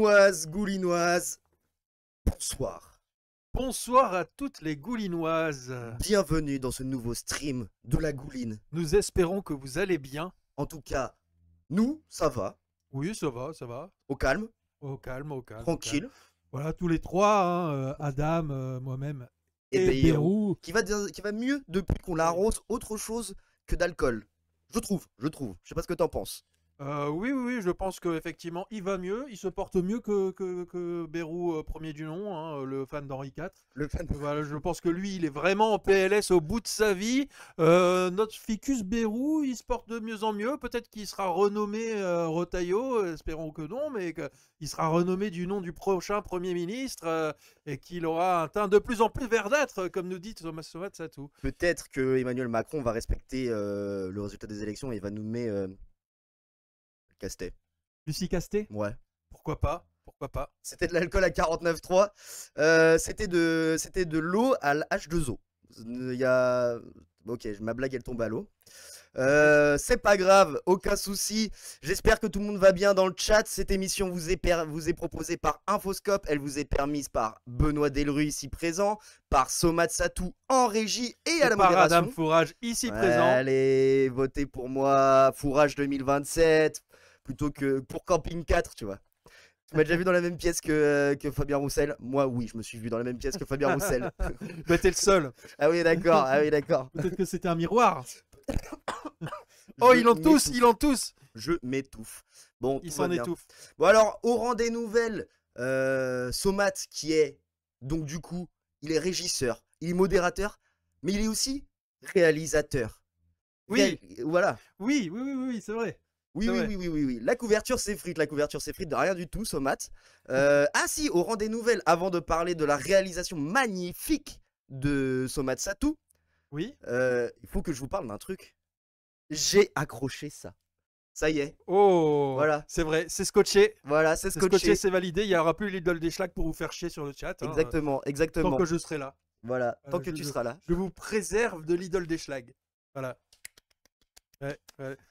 Goulinoises, goulinoises, bonsoir. Bonsoir à toutes les goulinoises. Bienvenue dans ce nouveau stream de la Gouline. Nous espérons que vous allez bien. En tout cas, nous, ça va. Oui, ça va, ça va. Au calme. Au calme, au calme. Tranquille. Au calme. Voilà, tous les trois, hein, Adam, moi-même Et et Bérou. Qui va mieux depuis qu'on l'arrose autre chose que d'alcool. Je trouve. Je sais pas ce que t'en penses. Oui, je pense qu'effectivement, il va mieux. Il se porte mieux que Bérou, premier du nom, hein, le fan d'Henri IV. Voilà, je pense que lui, il est vraiment en PLS au bout de sa vie. Notre ficus Bérou, il se porte de mieux en mieux. Peut-être qu'il sera renommé Retailleau, espérons que non, mais qu'il sera renommé du nom du prochain Premier ministre et qu'il aura un teint de plus en plus verdâtre, comme nous dit Thomas Satou. Peut-être que Emmanuel Macron va respecter le résultat des élections et il va nommer Castet. Lucie Castet? Ouais. Pourquoi pas? Pourquoi pas? C'était de l'alcool à 49,3. C'était de l'eau à l'H2O. Il y a... Ok, ma blague elle tombe à l'eau. C'est pas grave, aucun souci. J'espère que tout le monde va bien dans le chat. Cette émission vous est proposée par Infoscope. Elle vous est permise par Benoît Delru ici présent, par Somat Satou en régie et à la modération. Par Adam Fourage ici présent. Allez, votez pour moi, Fourage 2027, plutôt que pour Camping 4, tu vois. Tu m'as déjà vu dans la même pièce que Fabien Roussel? Moi, oui, je me suis vu dans la même pièce que Fabien Roussel. Bah, t'es le seul. Ah oui, d'accord, Peut-être que c'était un miroir. Oh, ils l'ont tous. Je m'étouffe. Bon, il s'en étouffe. Bon, alors, au rang des nouvelles, Somat, qui est, donc du coup, il est régisseur, il est modérateur, mais il est aussi réalisateur. Oui. Voilà. Oui, c'est vrai. Oui. La couverture s'effrite de rien du tout, Somat. Ah si, au rang des nouvelles, avant de parler de la réalisation magnifique de Somat Satou, oui. Il faut que je vous parle d'un truc. J'ai accroché ça. Ça y est. Oh, voilà. C'est vrai, c'est scotché. Voilà, c'est scotché. C'est validé. Il n'y aura plus l'idole des schlags pour vous faire chier sur le chat. Exactement. Tant que je serai là. Voilà, tant que tu seras là. Je vous préserve de l'idole des schlags. Voilà. Ouais.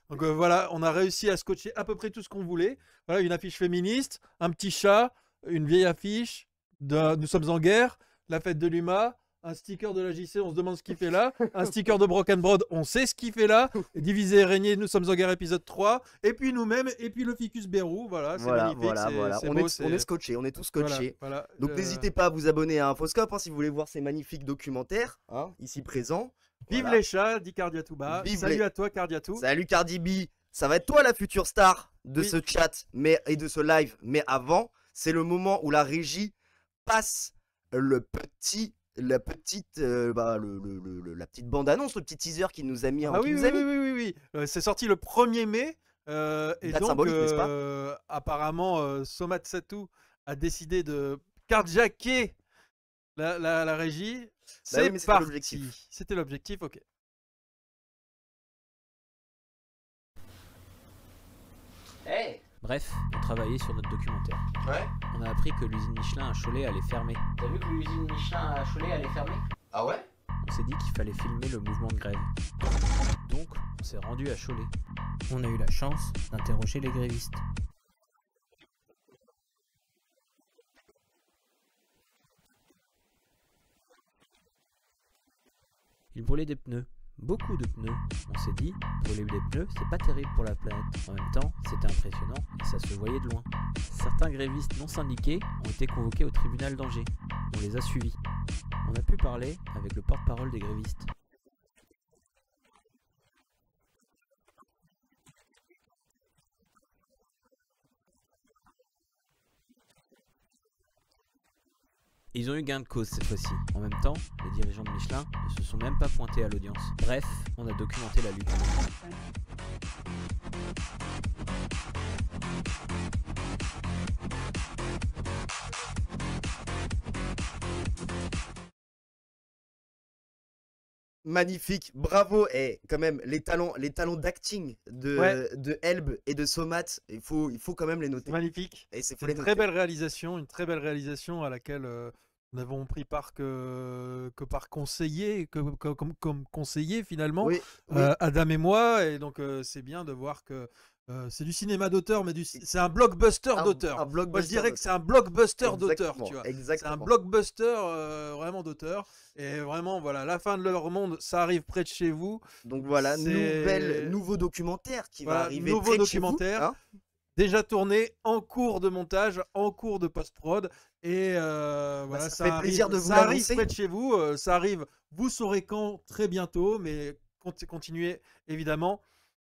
Donc voilà, on a réussi à scotcher à peu près tout ce qu'on voulait. Voilà, une affiche féministe, un petit chat, une vieille affiche de Nous sommes en guerre, la fête de l'UMA, un sticker de la JC, on se demande ce qu'il fait là, un sticker de Broken Broad, on sait ce qu'il fait là, Diviser et régner, Nous sommes en guerre épisode 3, et puis nous-mêmes, et puis le ficus Bérou, voilà, c'est magnifique. Voilà. On est scotché, on est tous scotchés. Voilà, donc n'hésitez pas à vous abonner à Infoscope si vous voulez voir ces magnifiques documentaires, ici présents. Vive les chats, dit Cardiatouba. Salut à toi, Cardiatou. Salut Cardi B. Ça va être toi la future star de ce chat et de ce live. Mais avant, c'est le moment où la régie passe la petite bande-annonce, le petit teaser qu'il nous a mis. Oui. C'est sorti le 1er mai. Et date donc, symbolique, n'est-ce pas? apparemment, Somat Satou a décidé de carjacker la régie. C'est parti. C'était l'objectif, ok. Hey. Bref, on travaillait sur notre documentaire. Ouais. On a appris que l'usine Michelin à Cholet allait fermer. T'as vu que l'usine Michelin à Cholet allait fermer? Ah ouais? On s'est dit qu'il fallait filmer le mouvement de grève. Donc, on s'est rendu à Cholet. On a eu la chance d'interroger les grévistes. Ils brûlaient des pneus. Beaucoup de pneus. On s'est dit, brûler des pneus, c'est pas terrible pour la planète. En même temps, c'était impressionnant et ça se voyait de loin. Certains grévistes non syndiqués ont été convoqués au tribunal d'Angers. On les a suivis. On a pu parler avec le porte-parole des grévistes. Ils ont eu gain de cause cette fois-ci. En même temps, les dirigeants de Michelin ne se sont même pas pointés à l'audience. Bref, on a documenté la lutte. Magnifique, bravo. Et quand même les talents d'acting de Elb et de Somat, il faut quand même les noter. Magnifique. Et c'est une très belle réalisation à laquelle nous n'avons pris part que par conseiller, comme conseiller finalement, oui. Adam et moi, et donc c'est bien de voir que c'est du cinéma d'auteur, mais c'est un blockbuster d'auteur. Moi, je dirais que c'est un blockbuster d'auteur, tu vois. C'est un blockbuster vraiment d'auteur. Et vraiment, voilà, La fin de leur monde, ça arrive près de chez vous. Donc voilà, nouveau documentaire qui va arriver près de chez vous. Hein, déjà tourné, en cours de montage, en cours de post-prod. Et voilà, ça fait plaisir de vous ça arrive près de chez vous. Ça arrive, vous saurez quand, très bientôt. Mais continuez, évidemment.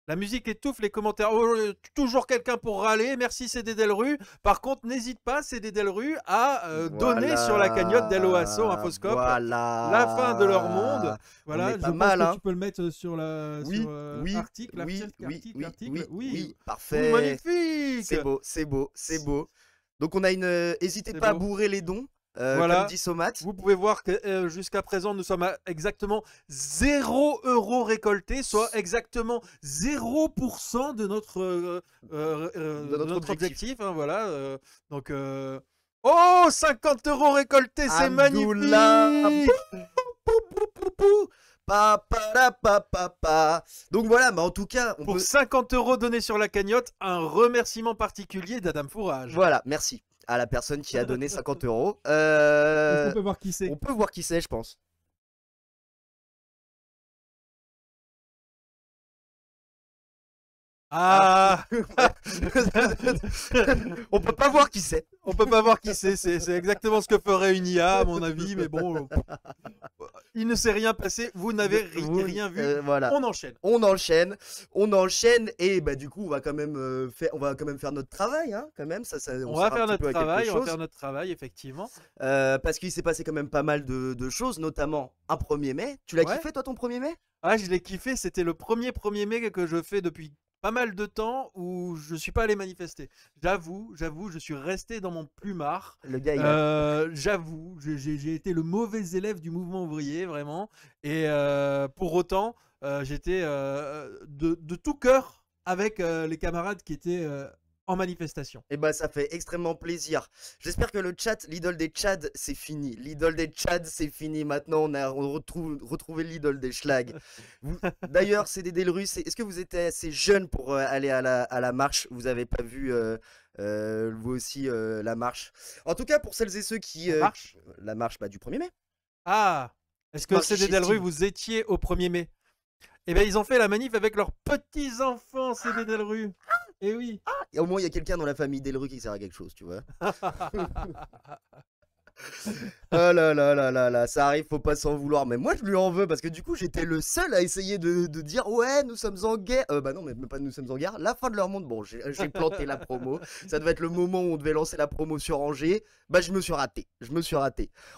La musique étouffe, les commentaires. Oh, toujours quelqu'un pour râler. Merci CD Delru. Par contre, n'hésite pas, CD Delru, à donner sur la cagnotte d'Eloasso Infoscope la fin de leur monde. Voilà, je pense que tu peux le mettre sur l'article. Oui, parfait. Magnifique. C'est beau. Donc on a n'hésitez pas à bourrer les dons. Comme dit Somat. Vous pouvez voir que jusqu'à présent, nous sommes à exactement 0 € récoltés, soit exactement 0% de notre objectif. Hein, voilà. Donc, 50 € récoltés, c'est magnifique. Donc voilà, mais en tout cas, pour 50 € donnés sur la cagnotte, un remerciement particulier d'Adam Fourage. Voilà, merci à la personne qui a donné 50 €. On peut voir qui c'est. On peut voir qui c'est, je pense. Ah On peut pas voir qui c'est. On peut pas voir qui c'est. C'est exactement ce que ferait une IA, à mon avis, mais bon. Il ne s'est rien passé, vous n'avez rien vu. Voilà. On enchaîne. On enchaîne et bah du coup on va quand même faire notre travail, hein, quand même. On va faire notre travail, effectivement. Parce qu'il s'est passé quand même pas mal de choses, notamment un 1er mai. Tu l'as kiffé toi ton 1er mai? Ah, je l'ai kiffé. C'était le premier 1er mai que je fais depuis pas mal de temps où je suis pas allé manifester. J'avoue, je suis resté dans mon plumard. Le gars, j'avoue, j'ai été le mauvais élève du mouvement ouvrier, vraiment. Et pour autant, j'étais de tout cœur avec les camarades qui étaient en manifestation. Et bah ça fait extrêmement plaisir. J'espère que le chat, l'idole des Tchad, c'est fini. L'idole des Tchad, c'est fini. Maintenant, on a retrouvé l'idole des Schlag. D'ailleurs, c'est des Delrus. Est-ce que vous étiez assez jeune pour aller à la marche? Vous avez pas vu vous aussi la marche? En tout cas, pour celles et ceux qui... la marche du 1er mai. Ah, est-ce que c'est des Delrus, vous étiez au 1er mai? Eh bien, ils ont fait la manif avec leurs petits-enfants, c'est des Delrus. Eh oui. Et au moins, il y a quelqu'un dans la famille Delru qui sert à quelque chose, tu vois. Oh là, ça arrive, faut pas s'en vouloir. Mais moi, je lui en veux parce que du coup, j'étais le seul à essayer de dire ouais, nous sommes en guerre. Bah non, mais même pas nous sommes en guerre. La fin de leur monde. Bon, j'ai planté la promo. Ça devait être le moment où on devait lancer la promo sur Angers. Bah, je me suis raté.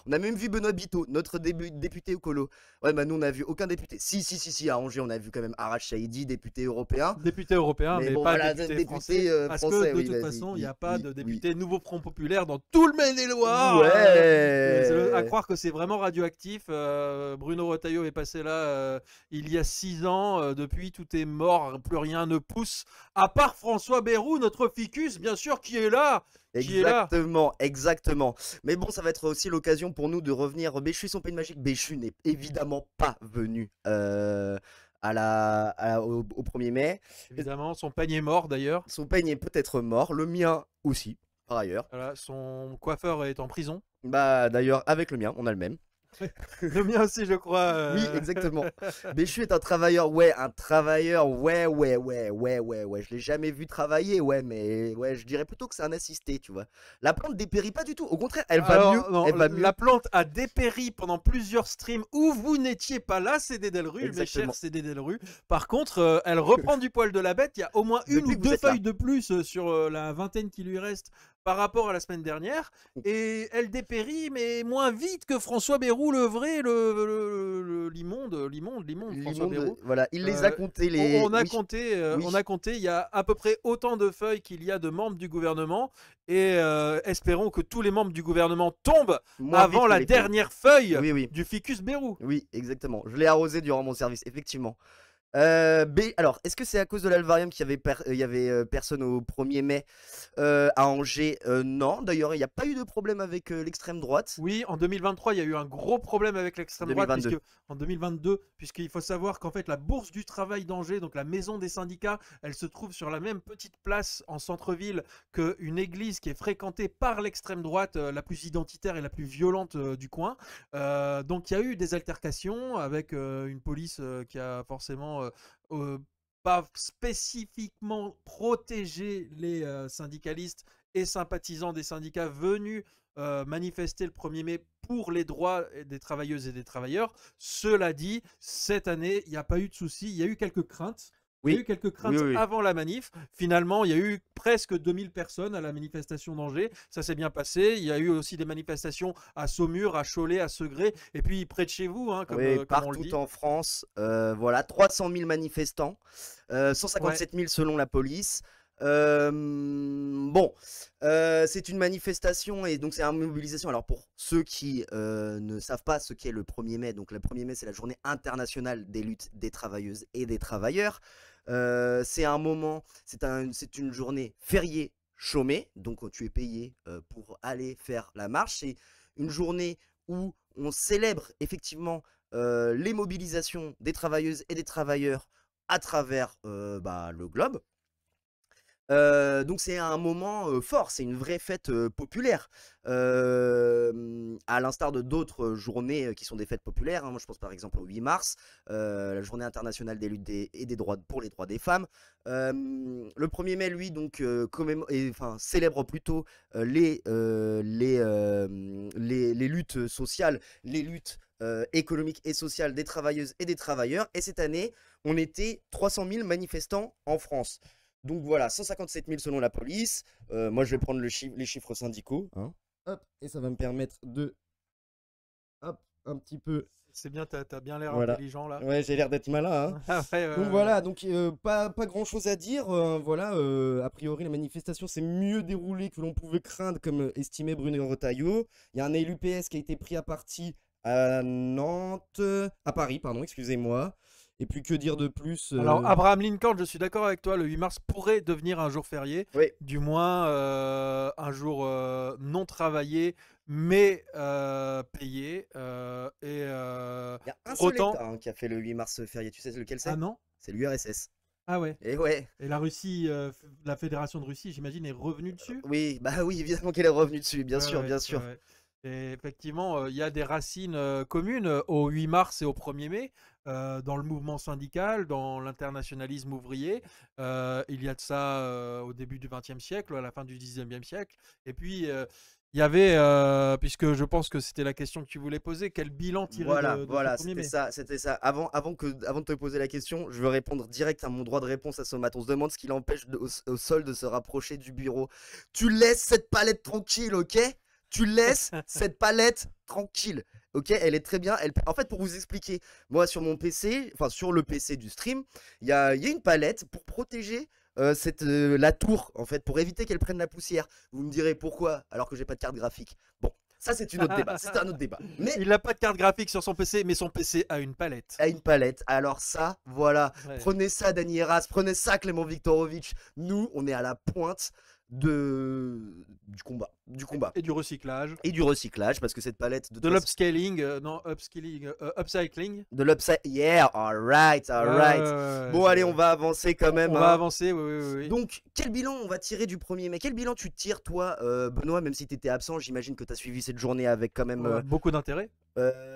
On a même vu Benoît Biteau, notre député au colo. Ouais, bah nous, on a vu aucun député. Si, à Angers, on a vu quand même Arash Saïdi, député européen. Député européen, mais bon, pas voilà, député français. Parce que de toute façon, il n'y a pas de député Nouveau Front Populaire dans tout le Maine-et-Loire. Ouais. À croire que c'est vraiment radioactif. Bruno Retailleau est passé là il y a 6 ans. Depuis, tout est mort, plus rien ne pousse. À part François Bayrou, notre ficus, bien sûr, qui est là. Exactement. Mais bon, ça va être aussi l'occasion pour nous de revenir. Béchu, son pays magique. Béchu n'est évidemment pas venu au 1er mai. Évidemment, son peigne est mort d'ailleurs. Son peigne est peut-être mort. Le mien aussi, par ailleurs. Voilà, son coiffeur est en prison. Bah d'ailleurs, avec le mien, on a le même. Le mien aussi, je crois. Oui, exactement. Béchu est un travailleur, ouais. Je l'ai jamais vu travailler, mais je dirais plutôt que c'est un assisté, tu vois. La plante dépérit pas du tout. Au contraire, elle va mieux. Non, la plante a dépéri pendant plusieurs streams où vous n'étiez pas là, c'est des Delru, mes chers, c'est des Delru. Par contre, elle reprend du poil de la bête. Il y a au moins une ou deux feuilles de plus sur la vingtaine qui lui reste par rapport à la semaine dernière, et elle dépérit, mais moins vite que François Bayrou, le vrai, l'immonde François Bayrou. Voilà, il les a comptés. On a compté, il y a à peu près autant de feuilles qu'il y a de membres du gouvernement, et espérons que tous les membres du gouvernement tombent avant la dernière feuille du ficus Bayrou. Oui, exactement. Je l'ai arrosé durant mon service, effectivement. Alors, est-ce que c'est à cause de l'Alvarium qu'il y avait personne au 1er mai à Angers? Non, d'ailleurs, il n'y a pas eu de problème avec l'extrême droite. Oui, en 2023, il y a eu un gros problème avec l'extrême droite, 2022. en 2022, puisqu'il faut savoir qu'en fait, la Bourse du Travail d'Angers, donc la maison des syndicats, elle se trouve sur la même petite place en centre-ville qu'une église qui est fréquentée par l'extrême droite, la plus identitaire et la plus violente du coin. Donc, il y a eu des altercations avec une police qui a forcément pas spécifiquement protégé les syndicalistes et sympathisants des syndicats venus manifester le 1er mai pour les droits des travailleuses et des travailleurs. Cela dit, cette année, il n'y a pas eu de soucis. Il y a eu quelques craintes. Il y a eu quelques craintes avant la manif. Finalement, il y a eu presque 2000 personnes à la manifestation d'Angers. Ça s'est bien passé. Il y a eu aussi des manifestations à Saumur, à Cholet, à Segré. Et puis près de chez vous, hein, comme on le dit. Partout en France. Voilà, 300 000 manifestants. 157 000 selon la police. Bon, c'est une manifestation et donc c'est une mobilisation. Alors pour ceux qui ne savent pas ce qu'est le 1er mai, donc le 1er mai c'est la journée internationale des luttes des travailleuses et des travailleurs. C'est un moment, c'est une journée fériée chômée, donc tu es payé pour aller faire la marche. C'est une journée où on célèbre effectivement les mobilisations des travailleuses et des travailleurs à travers le globe. Donc c'est un moment fort, c'est une vraie fête populaire, à l'instar de d'autres journées qui sont des fêtes populaires, hein. Moi je pense par exemple au 8 mars, la journée internationale des luttes et des droits pour les droits des femmes. Le 1er mai, lui, donc célèbre plutôt les luttes sociales, les luttes économiques et sociales des travailleuses et des travailleurs. Et cette année, on était 300 000 manifestants en France. Donc voilà, 157 000 selon la police. Moi, je vais prendre les chiffres syndicaux. Hein. Hop, et ça va me permettre de... Hop, un petit peu... C'est bien, t'as bien l'air intelligent là. Ouais, j'ai l'air d'être malin. Hein. Donc voilà, donc pas grand chose à dire. Voilà, a priori, la manifestation s'est mieux déroulée que l'on pouvait craindre, comme estimait Bruno Retailleau. Il y a un élu PS qui a été pris à partie à Paris, pardon, excusez-moi. Et puis que dire de plus Alors Abraham Lincoln, je suis d'accord avec toi, le 8 mars pourrait devenir un jour férié, oui. Du moins un jour non travaillé, mais payé. Il y a un seul État qui a fait le 8 mars férié, tu sais lequel c'est? Ah non? C'est l'URSS. Ah ouais. Et ouais. Et la Russie, la Fédération de Russie, j'imagine, est revenue dessus? Oui, bah oui, évidemment qu'elle est revenue dessus, bien sûr, bien sûr. Ouais. Et effectivement, il y a des racines communes au 8 mars et au 1er mai. Dans le mouvement syndical, dans l'internationalisme ouvrier. Il y a de ça au début du XXe siècle, à la fin du XIXe siècle. Et puis, il y avait, puisque je pense que c'était la question que tu voulais poser, quel bilan tirer de ce 1er mai? C'était ça. Avant de te poser la question, je veux répondre direct à mon droit de réponse à Somat. On se demande ce qui l'empêche au sol de se rapprocher du bureau. Tu laisses cette palette tranquille, ok? Tu laisses cette palette tranquille. Ok, elle est très bien. En fait, pour vous expliquer, moi sur mon PC, enfin sur le PC du stream, il y a une palette pour protéger la tour, en fait, pour éviter qu'elle prenne la poussière. Vous me direz pourquoi, alors que j'ai pas de carte graphique. Bon, ça c'est une autre débat. C'est un autre débat. Mais il n'a pas de carte graphique sur son PC, mais son PC a une palette. A une palette. Alors ça, voilà. Ouais. Prenez ça, Dani Eras. Prenez ça, Clément Viktorovitch. Nous, on est à la pointe du combat. Et du recyclage. Et du recyclage, parce que cette palette... De l'upscaling, upcycling. De l'upside... Yeah, alright. Bon, allez, on va avancer quand même. On va avancer, oui. Donc, quel bilan on va tirer du 1er mai? Quel bilan tu tires, toi, Benoît, même si tu étais absent? J'imagine que tu as suivi cette journée avec quand même... beaucoup d'intérêt.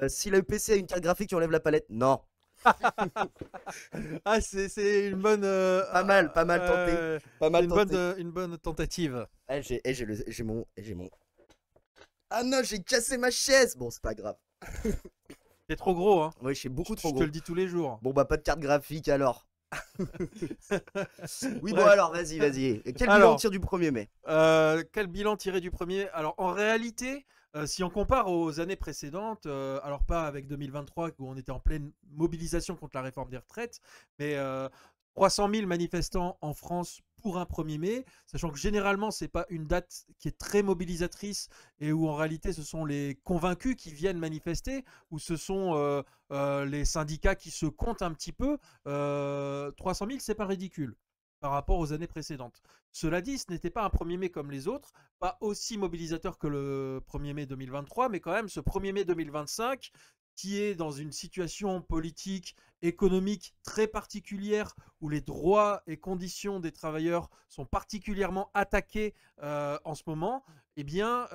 Si le PC a une carte graphique, tu enlèves la palette? Non. Ah, c'est une bonne. Pas mal tenté. Une bonne tentative. J'ai mon. Ah non, j'ai cassé ma chaise. Bon, c'est pas grave. T'es trop gros, hein. Ouais, je suis beaucoup trop gros. Je te le dis tous les jours. Bon, bah, pas de carte graphique alors. Oui, bon, alors, vas-y. Quel bilan on tire du 1er mai? Quel bilan tirer du 1er mai? Alors, en réalité. Si on compare aux années précédentes, alors pas avec 2023 où on était en pleine mobilisation contre la réforme des retraites, mais 300 000 manifestants en France pour un 1er mai, sachant que généralement, ce n'est pas une date qui est très mobilisatrice et où en réalité, ce sont les convaincus qui viennent manifester, ou ce sont les syndicats qui se comptent un petit peu. 300 000, ce n'est pas ridicule par rapport aux années précédentes. Cela dit, ce n'était pas un 1er mai comme les autres, pas aussi mobilisateur que le 1er mai 2023, mais quand même ce 1er mai 2025 qui est dans une situation politique, économique très particulière, où les droits et conditions des travailleurs sont particulièrement attaqués en ce moment, eh bien,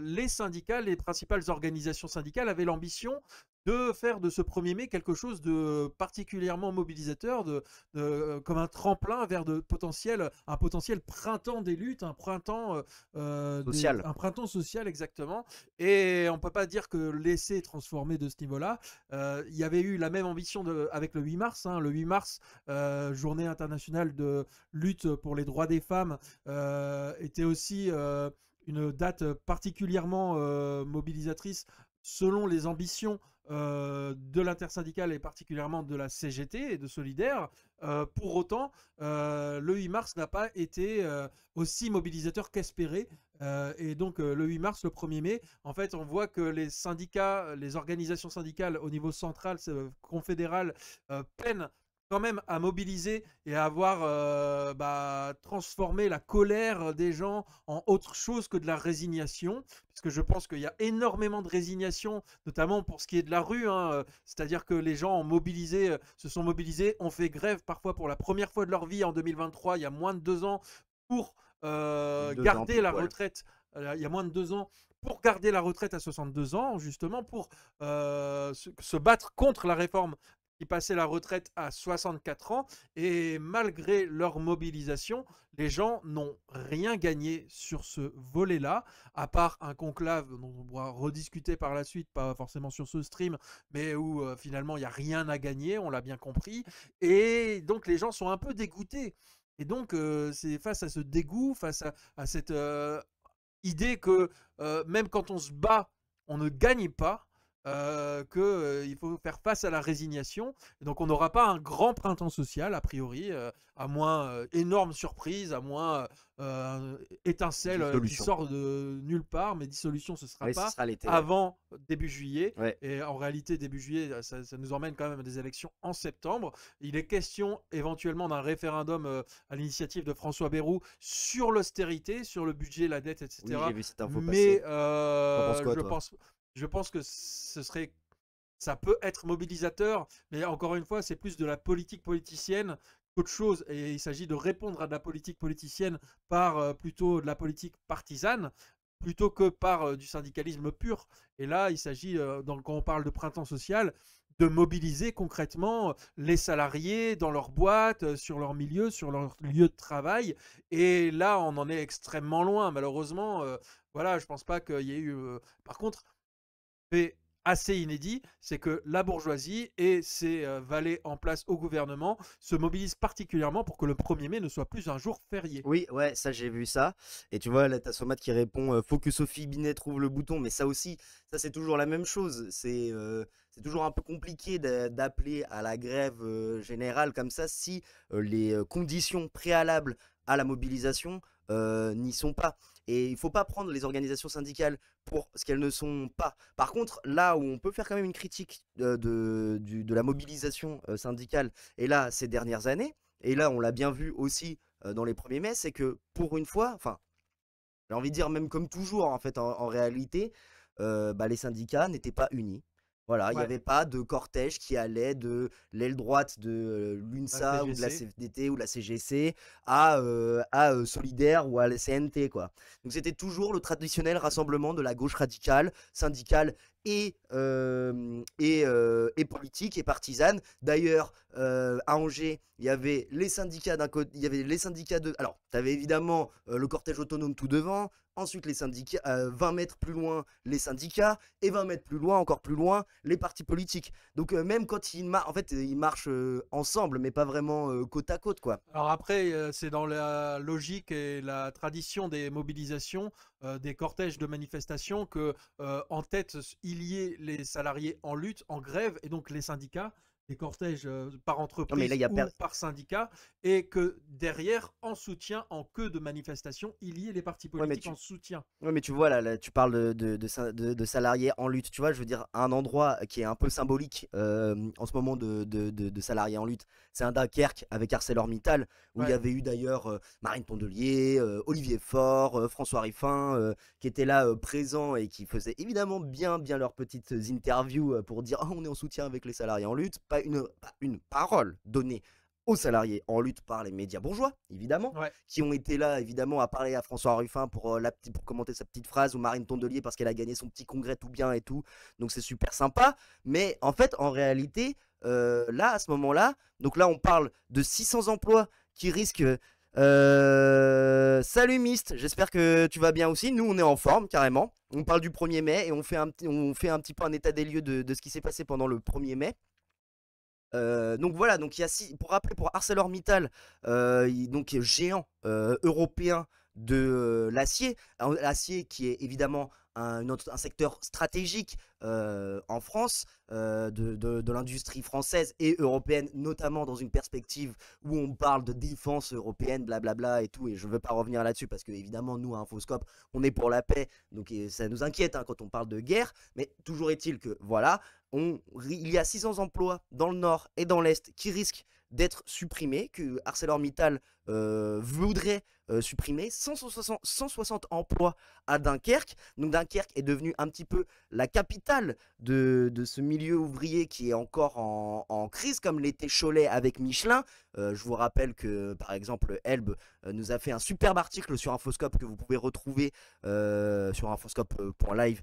les syndicats, les principales organisations syndicales avaient l'ambition de faire de ce 1er mai quelque chose de particulièrement mobilisateur, comme un tremplin vers un potentiel printemps des luttes, un printemps social. Un printemps social exactement. Et on ne peut pas dire que l'essai est transformé de ce niveau-là. Il y avait eu la même ambition avec le 8 mars. Le 8 mars, journée internationale de lutte pour les droits des femmes, était aussi une date particulièrement mobilisatrice selon les ambitions de l'intersyndicale et particulièrement de la CGT et de Solidaire. Pour autant, le 8 mars n'a pas été aussi mobilisateur qu'espéré. Et donc le 8 mars, le 1er mai, en fait, on voit que les syndicats, les organisations syndicales au niveau central, confédéral, peinent quand même à mobiliser et à avoir transformé la colère des gens en autre chose que de la résignation. Parce que je pense qu'il y a énormément de résignation, notamment pour ce qui est de la rue. C'est-à-dire que les gens se sont mobilisés, ont fait grève parfois pour la première fois de leur vie en 2023, il y a moins de 2 ans, pour garder la retraite. Il y a moins de 2 ans, pour garder la retraite à 62 ans, justement, pour se battre contre la réforme qui passait la retraite à 64 ans. Et malgré leur mobilisation, les gens n'ont rien gagné sur ce volet-là, à part un conclave dont on pourra rediscuter par la suite, pas forcément sur ce stream, mais où finalement il n'y a rien à gagner, on l'a bien compris. Et donc les gens sont un peu dégoûtés. Et donc c'est face à ce dégoût, face à cette idée que même quand on se bat, on ne gagne pas, qu'il faut faire face à la résignation. Et donc on n'aura pas un grand printemps social, a priori, à moins énorme surprise, à moins étincelle qui sort de nulle part, mais dissolution ce sera pas avant début juillet. Et en réalité, début juillet, ça nous emmène quand même à des élections en septembre. Il est question éventuellement d'un référendum à l'initiative de François Bayrou sur l'austérité, sur le budget, la dette, etc. Oui, j'ai vu cette info mais passer. Je pense que ça peut être mobilisateur, mais encore une fois, c'est plus de la politique politicienne qu'autre chose. Et il s'agit de répondre à de la politique politicienne par plutôt de la politique partisane, plutôt que par du syndicalisme pur. Et là, il s'agit, quand on parle de printemps social, de mobiliser concrètement les salariés dans leur boîte, sur leur milieu, sur leur lieu de travail. Et là, on en est extrêmement loin, malheureusement. Voilà, je pense pas qu'il y ait eu... Par contre, fait assez inédit, c'est que la bourgeoisie et ses valets en place au gouvernement se mobilisent particulièrement pour que le 1er mai ne soit plus un jour férié. Oui, ouais, ça j'ai vu ça. Et tu vois, là, t'as Somat qui répond faut que Sophie Binet trouve le bouton. Mais ça aussi, ça c'est toujours la même chose. C'est toujours un peu compliqué d'appeler à la grève générale comme ça si les conditions préalables à la mobilisation n'y sont pas. Et il ne faut pas prendre les organisations syndicales pour ce qu'elles ne sont pas. Par contre, là où on peut faire quand même une critique de la mobilisation syndicale, et là, ces dernières années, et là, on l'a bien vu aussi dans les 1er mai, c'est que pour une fois, enfin, j'ai envie de dire même comme toujours, en fait, en réalité, les syndicats n'étaient pas unis. Voilà, il n'y avait pas de cortège qui allait de l'aile droite de l'UNSA ou de la CFDT ou la CGC à Solidaire ou à la CNT, quoi. Donc c'était toujours le traditionnel rassemblement de la gauche radicale, syndicale et politique et partisane. D'ailleurs, à Angers, il y avait les syndicats d'un côté, il y avait les syndicats de... Alors, tu avais évidemment le cortège autonome tout devant, ensuite les syndicats, 20 mètres plus loin, les syndicats, et 20 mètres plus loin, encore plus loin, les partis politiques. Donc même quand ils marchent, en fait, ils marchent ensemble, mais pas vraiment côte à côte, quoi. Alors après, c'est dans la logique et la tradition des mobilisations, des cortèges de manifestations, que en tête, il y ait les salariés en lutte, en grève, et donc les syndicats, des cortèges par Non, mais entreprise là, il y a ou par syndicat, et que derrière, en soutien, en queue de manifestation, il y ait les partis Ouais, mais politiques tu... en soutien. Ouais, mais tu vois, là, tu parles de salariés en lutte. Tu vois, je veux dire, un endroit qui est un peu symbolique en ce moment de salariés en lutte, c'est un Dunkerque avec ArcelorMittal, où il y Ouais. avait eu d'ailleurs Marine Tondelier, Olivier Faure, François Ruffin, qui étaient là présents et qui faisaient évidemment bien leurs petites interviews pour dire oh, on est en soutien avec les salariés en lutte. Pas une parole donnée aux salariés en lutte par les médias bourgeois, évidemment, Ouais. qui ont été là, évidemment, à parler à François Ruffin pour commenter sa petite phrase, ou Marine Tondelier parce qu'elle a gagné son petit congrès tout bien et tout. Donc c'est super sympa. Mais en fait, en réalité, là, à ce moment-là, donc là, on parle de 600 emplois qui risquent... Salut Mist, j'espère que tu vas bien aussi. Nous, on est en forme, carrément. On parle du 1er mai et on fait un petit peu un état des lieux de ce qui s'est passé pendant le 1er mai. Donc voilà, donc il y a pour rappeler pour ArcelorMittal, donc géant européen de l'acier, l'acier qui est évidemment un secteur stratégique en France, de l'industrie française et européenne, notamment dans une perspective où on parle de défense européenne, blablabla et tout, et je ne veux pas revenir là-dessus parce que évidemment nous à Infoscope on est pour la paix, donc ça nous inquiète quand on parle de guerre, mais toujours est-il que voilà, il y a 600 emplois dans le nord et dans l'est qui risquent d'être supprimés, que ArcelorMittal voudrait supprimer 160 emplois à Dunkerque. Donc Dunkerque est devenu un petit peu la capitale de ce milieu ouvrier qui est encore en crise, comme l'était Cholet avec Michelin. Je vous rappelle que par exemple Elbe nous a fait un superbe article sur Infoscope que vous pouvez retrouver sur infoscope.live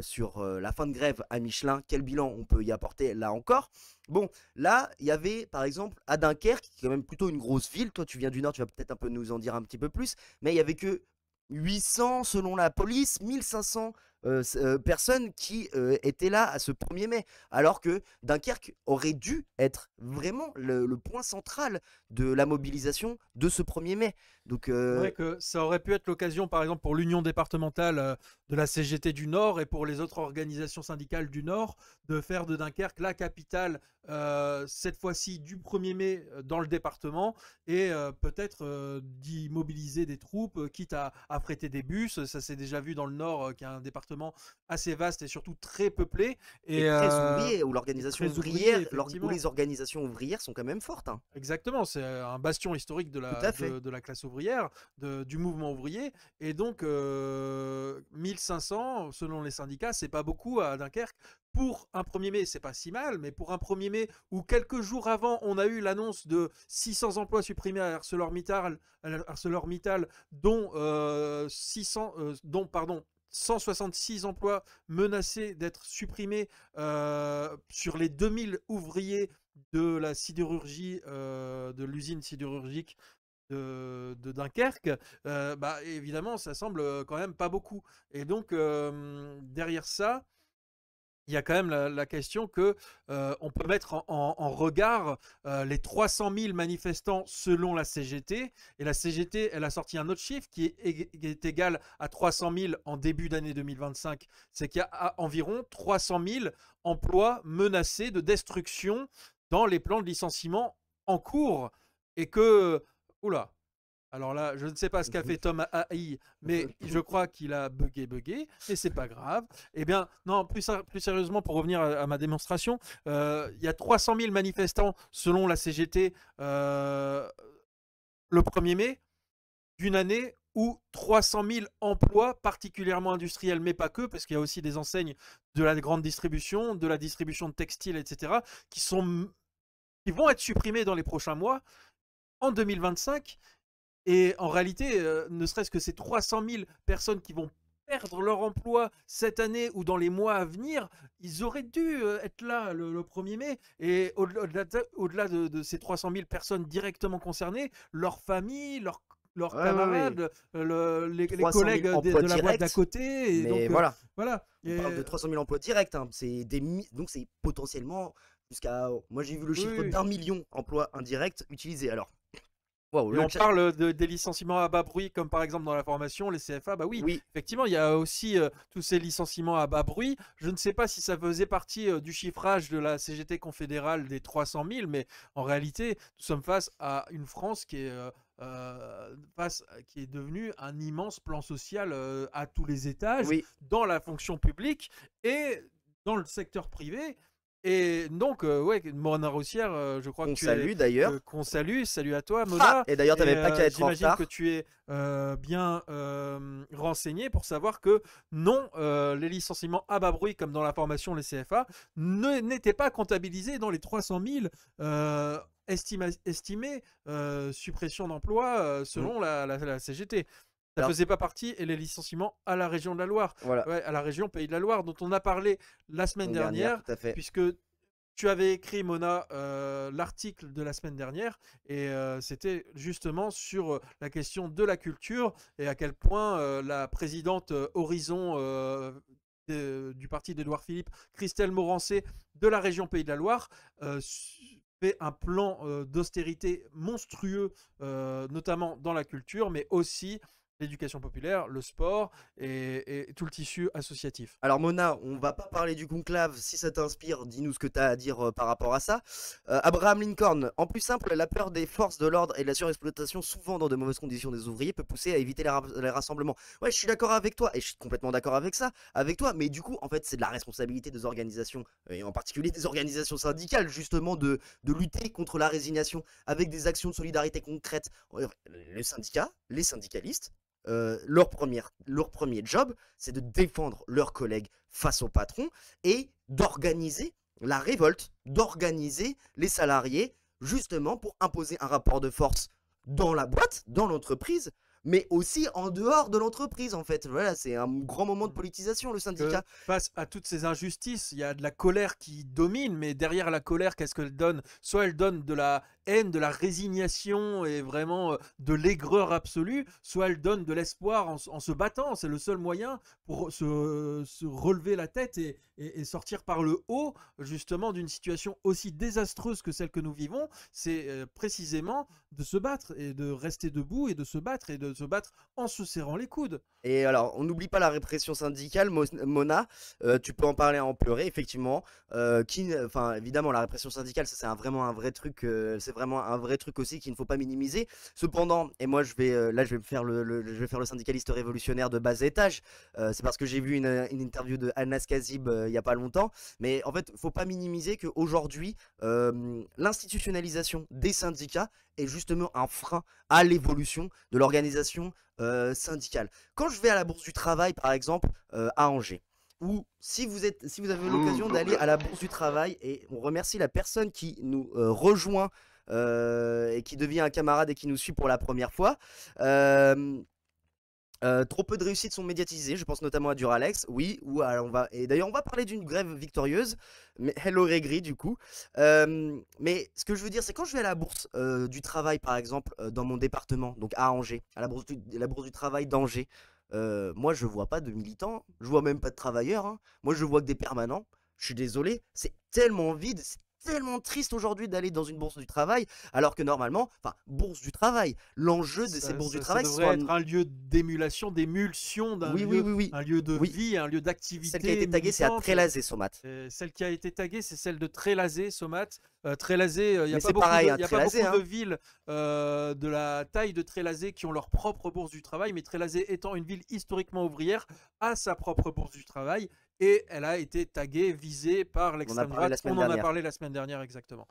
sur la fin de grève à Michelin. Quel bilan on peut y apporter là encore? Bon, là, il y avait par exemple à Dunkerque, qui est quand même plutôt une grosse ville. Toi, tu viens du Nord, tu vas peut-être un peu nous en dire un petit peu plus. Mais il n'y avait que 800 selon la police, 1500 personnes qui étaient là à ce 1er mai. Alors que Dunkerque aurait dû être vraiment le point central de la mobilisation de ce 1er mai. Donc, C'est vrai que ça aurait pu être l'occasion, par exemple, pour l'Union départementale de la CGT du Nord et pour les autres organisations syndicales du Nord, de faire de Dunkerque la capitale, cette fois-ci du 1er mai dans le département, et peut-être d'y mobiliser des troupes, quitte à affréter des bus. Ça s'est déjà vu dans le Nord, qui est un département assez vaste et surtout très peuplé. Et très ouvrier, où l'organisation ouvrière, où les organisations ouvrières sont quand même fortes. Hein. Exactement, c'est un bastion historique de la classe ouvrière, du mouvement ouvrier. Et donc, 1500, selon les syndicats, c'est pas beaucoup à Dunkerque. Pour un 1er mai, c'est pas si mal, mais pour un 1er mai où quelques jours avant, on a eu l'annonce de 600 emplois supprimés à ArcelorMittal, dont 166 emplois menacés d'être supprimés sur les 2000 ouvriers de la sidérurgie, de l'usine sidérurgique de Dunkerque, bah, évidemment, ça semble quand même pas beaucoup. Et donc, derrière ça, il y a quand même la question que on peut mettre en regard les 300 000 manifestants selon la CGT. Et la CGT, elle a sorti un autre chiffre qui est égal à 300 000 en début d'année 2025. C'est qu'il y a environ 300 000 emplois menacés de destruction dans les plans de licenciement en cours. Et que... Oula, alors là, je ne sais pas ce qu'a fait Tom AI, mais je crois qu'il a bugué, et c'est pas grave. Eh bien, non, plus sérieusement, pour revenir à ma démonstration, il y a 300 000 manifestants selon la CGT le 1er mai, d'une année où 300 000 emplois, particulièrement industriels, mais pas que, parce qu'il y a aussi des enseignes de la grande distribution, de la distribution de textiles, etc., qui vont être supprimés dans les prochains mois, en 2025. Et en réalité, ne serait-ce que ces 300 000 personnes qui vont perdre leur emploi cette année ou dans les mois à venir, ils auraient dû être là le 1er mai. Et au-delà de ces 300 000 personnes directement concernées, leurs familles, leurs camarades, les collègues de la boîte d'à côté. Et mais donc, voilà. On parle de 300 000 emplois directs. Hein. Donc c'est potentiellement jusqu'à... Moi j'ai vu le chiffre d'1 million d'emplois indirects utilisés. Alors... Wow, Et on parle des licenciements à bas bruit, comme par exemple dans la formation, les CFA. Bah oui, effectivement, il y a aussi tous ces licenciements à bas bruit. Je ne sais pas si ça faisait partie du chiffrage de la CGT confédérale des 300 000, mais en réalité, nous sommes face à une France qui est devenue un immense plan social à tous les étages, dans la fonction publique et dans le secteur privé. Et donc, ouais, Mona Rossière, je crois que tu salue d'ailleurs. Qu'on salue, salut à toi, Mona. Et d'ailleurs, tu n'avais pas qu'à être en retard. J'imagine que tu es bien renseigné pour savoir que non, les licenciements à bas bruit, comme dans la formation, les CFA, n'étaient pas comptabilisés dans les 300 000 estimés suppression d'emplois selon la CGT. Ça ne faisait pas partie, et les licenciements à la région de la Loire, à la région Pays de la Loire, dont on a parlé la semaine dernière, puisque tu avais écrit, Mona, l'article de la semaine dernière, et c'était justement sur la question de la culture, et à quel point la présidente Horizon du parti d'Édouard Philippe, Christelle Morancé, de la région Pays de la Loire, fait un plan d'austérité monstrueux, notamment dans la culture, mais aussi l'éducation populaire, le sport et tout le tissu associatif. Alors Mona, on va pas parler du conclave, si ça t'inspire, dis-nous ce que tu as à dire par rapport à ça. Abraham Lincoln, en plus simple, la peur des forces de l'ordre et de la surexploitation, souvent dans de mauvaises conditions des ouvriers, peut pousser à éviter les rassemblements. Ouais, je suis d'accord avec toi, et je suis complètement d'accord avec toi, mais du coup, en fait, c'est de la responsabilité des organisations, et en particulier des organisations syndicales, justement, de lutter contre la résignation, avec des actions de solidarité concrètes. Le syndicat, les syndicalistes, leur premier job, c'est de défendre leurs collègues face au patron et d'organiser la révolte, d'organiser les salariés justement pour imposer un rapport de force dans la boîte, dans l'entreprise, mais aussi en dehors de l'entreprise en fait. Voilà, c'est un grand moment de politisation, le syndicat. Face à toutes ces injustices, il y a de la colère qui domine, mais derrière la colère, qu'est-ce qu'elle donne? Soit elle donne de la haine, de la résignation et vraiment de l'aigreur absolue, soit elle donne de l'espoir en se battant. C'est le seul moyen pour se relever la tête et sortir par le haut justement d'une situation aussi désastreuse que celle que nous vivons. C'est précisément de se battre et de rester debout et de se battre en se serrant les coudes. Et alors, on n'oublie pas la répression syndicale, Mona, tu peux en parler, en pleurer, effectivement. Évidemment, la répression syndicale, ça c'est vraiment un vrai truc, aussi qu'il ne faut pas minimiser. Cependant, et moi je vais faire le syndicaliste révolutionnaire de bas étage. C'est parce que j'ai vu une interview de Anas Kazib il n'y a pas longtemps. Mais en fait, il ne faut pas minimiser qu'aujourd'hui, l'institutionnalisation des syndicats est justement un frein à l'évolution de l'organisation syndicale. Quand je vais à la Bourse du Travail, par exemple, à Angers, ou si vous avez l'occasion d'aller à la Bourse du Travail, et on remercie la personne qui nous rejoint et qui devient un camarade et qui nous suit pour la première fois. Trop peu de réussites sont médiatisées, je pense notamment à Duralex, oui, et d'ailleurs on va parler d'une grève victorieuse, mais elle aurait gris du coup. Mais ce que je veux dire, c'est quand je vais à la Bourse du Travail, par exemple, dans mon département, donc à Angers, à la Bourse du Travail d'Angers, moi je vois pas de militants, je vois même pas de travailleurs, hein. Moi je vois que des permanents. Je suis désolé, c'est tellement vide, c'est tellement triste aujourd'hui d'aller dans une bourse du travail, alors que normalement, bourse du travail, l'enjeu de ces bourses du travail, ça devrait être un lieu d'émulation, d'émulsion d'un lieu, un lieu de vie, un lieu d'activité. Celle qui a été taguée, c'est à Trélazé, Somat. Celle qui a été taguée, c'est celle de Trélazé, Somat. Trélazé, il n'y a pas beaucoup de villes de la taille de Trélazé qui ont leur propre bourse du travail, mais Trélazé étant une ville historiquement ouvrière, a sa propre bourse du travail. Et elle a été taguée, visée par l'extrême droite. On en a parlé la semaine dernière, exactement.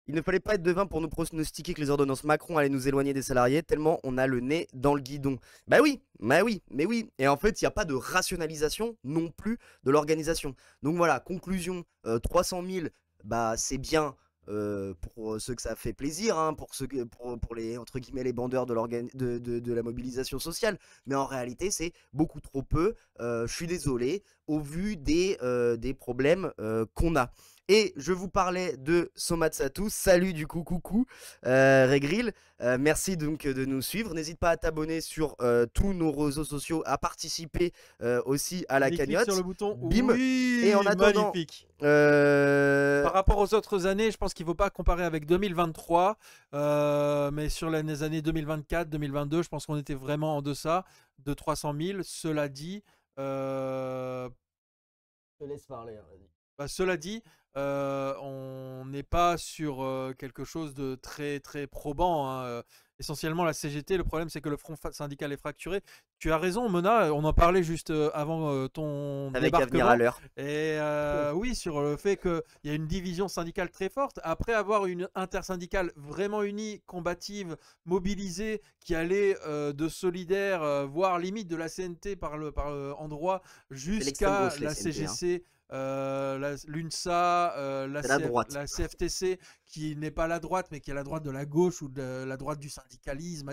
Il ne fallait pas être devin pour nous pronostiquer que les ordonnances Macron allaient nous éloigner des salariés, tellement on a le nez dans le guidon. Bah oui. Et en fait, il n'y a pas de rationalisation non plus de l'organisation. Donc voilà, conclusion, 300 000, c'est bien pour ceux que ça fait plaisir, hein, pour les, entre guillemets, les bandeurs de la mobilisation sociale, mais en réalité c'est beaucoup trop peu, je suis désolé, au vu des problèmes qu'on a. Et je vous parlais de Somatsatu. Salut du coup, coucou, Regril. Merci donc de nous suivre. N'hésite pas à t'abonner sur tous nos réseaux sociaux, à participer aussi à la cagnotte. Sur le bouton. Bim. Oui, Et en attendant, magnifique. Par rapport aux autres années, je pense qu'il ne faut pas comparer avec 2023. Mais sur les années 2024, 2022, je pense qu'on était vraiment en deçà de 300 000. Cela dit... Je te laisse parler, vas-y. Bah, cela dit, on n'est pas sur quelque chose de très très probant, hein. Essentiellement, la CGT, le problème c'est que le front syndical est fracturé. Tu as raison, Mona, on en parlait juste avant ton Avec débarquement. Avenir à l'heure. Et oui, sur le fait qu'il y a une division syndicale très forte. Après avoir une intersyndicale vraiment unie, combative, mobilisée, qui allait de solidaire, voire limite de la CNT par endroit, jusqu'à la CGC. L'UNSA, la CFTC, qui n'est pas la droite, mais qui est la droite de la gauche ou de la droite du syndicalisme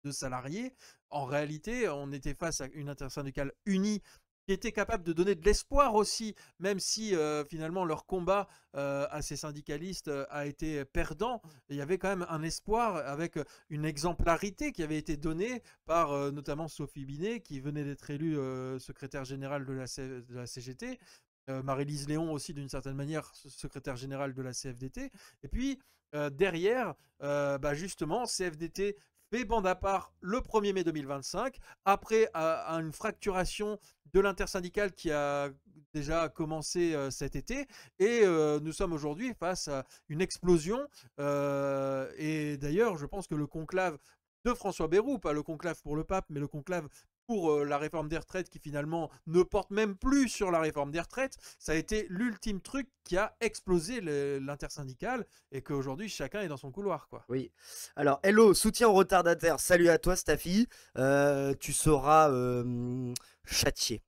de salariés. En réalité, on était face à une intersyndicale unie qui était capable de donner de l'espoir aussi, même si finalement leur combat à ces syndicalistes a été perdant. Il y avait quand même un espoir avec une exemplarité qui avait été donnée par notamment Sophie Binet, qui venait d'être élue secrétaire générale de la CGT. Marie-Lise Léon aussi, d'une certaine manière, secrétaire générale de la CFDT. Et puis, derrière, justement, CFDT fait bande à part le 1er mai 2025, après une fracturation de l'intersyndicale qui a déjà commencé cet été. Et nous sommes aujourd'hui face à une explosion. Et d'ailleurs, je pense que le conclave de François Bayrou, pas le conclave pour le pape, mais le conclave pour la réforme des retraites, qui finalement ne porte même plus sur la réforme des retraites, ça a été l'ultime truc qui a explosé l'intersyndicale, et qu'aujourd'hui chacun est dans son couloir, quoi. Oui. Alors, hello, soutien aux retardataires. Salut à toi, Staffy. Tu seras châtié.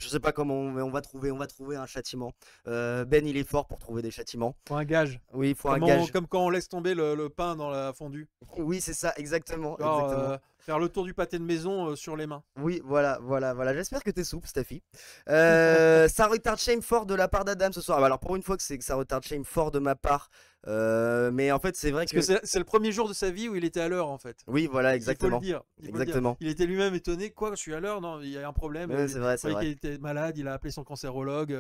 Je sais pas comment, mais on va trouver un châtiment. Ben, il est fort pour trouver des châtiments. Faut un gage. Oui, il faut un gage. Comme quand on laisse tomber le pain dans la fondue. Oui, c'est ça, exactement. Genre, faire le tour du pâté de maison sur les mains. Oui, voilà. J'espère que t'es souple, Staffy. Ça retarde shame fort de la part d'Adam ce soir. Alors, pour une fois que ça retarde shame fort de ma part. Mais en fait, c'est vrai que c'est le premier jour de sa vie où il était à l'heure, en fait. Oui, voilà, exactement. Il faut le dire. Il était lui-même étonné. Quoi, je suis à l'heure? Non, il y a un problème. Ouais, c'est vrai. Il était malade, il a appelé son cancérologue.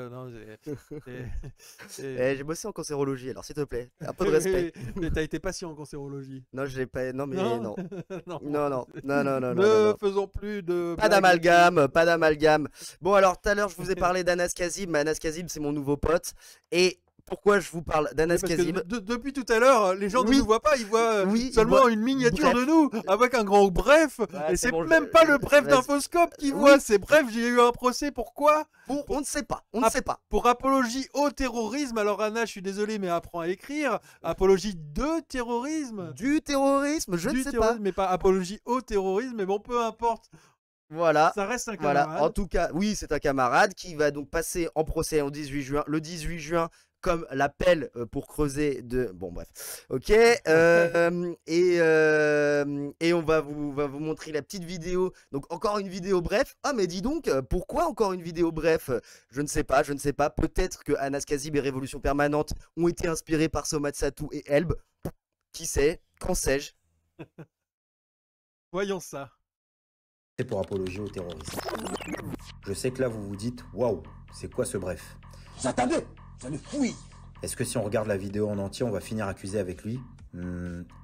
J'ai bossé en cancérologie, alors s'il te plaît, un peu de respect. Mais t'as été patient en cancérologie. Non, je l'ai pas. Non, mais non. Non. Ne faisons plus de. Pas d'amalgame. Bon, alors tout à l'heure, je vous ai parlé d'Anas Kazim. Mais Anas Kazim, c'est mon nouveau pote. Et pourquoi je vous parle d'Anas Kazim? Depuis tout à l'heure, les gens ne nous voient pas, ils voient seulement une miniature de nous avec un grand bref. Et c'est même pas le bref d'Infoscope qui voit, c'est bref, j'ai eu un procès. Pourquoi? On ne sait pas. Pour apologie au terrorisme. Alors Anna, je suis désolé, mais apprends à écrire. Apologie de terrorisme. Du terrorisme, je ne sais pas. Mais pas apologie au terrorisme, mais bon, peu importe. Voilà. Ça reste un camarade. Voilà. En tout cas, oui, c'est un camarade qui va donc passer en procès le 18 juin. Comme l'appel pour creuser de... Bon, bref. Ok. Et on va vous montrer la petite vidéo. Donc, encore une vidéo bref. Ah, mais dis donc, pourquoi encore une vidéo bref? Je ne sais pas. Peut-être que Anas Kazim et Révolution Permanente ont été inspirés par Somatsatu et Elb. Qui sait? Qu'en sais-je? Voyons ça. C'est pour apologie au terrorisme. Je sais que là, vous vous dites, waouh, c'est quoi ce bref? J'attendais. Ça le fouille. Est-ce que si on regarde la vidéo en entier, on va finir accusé avec lui?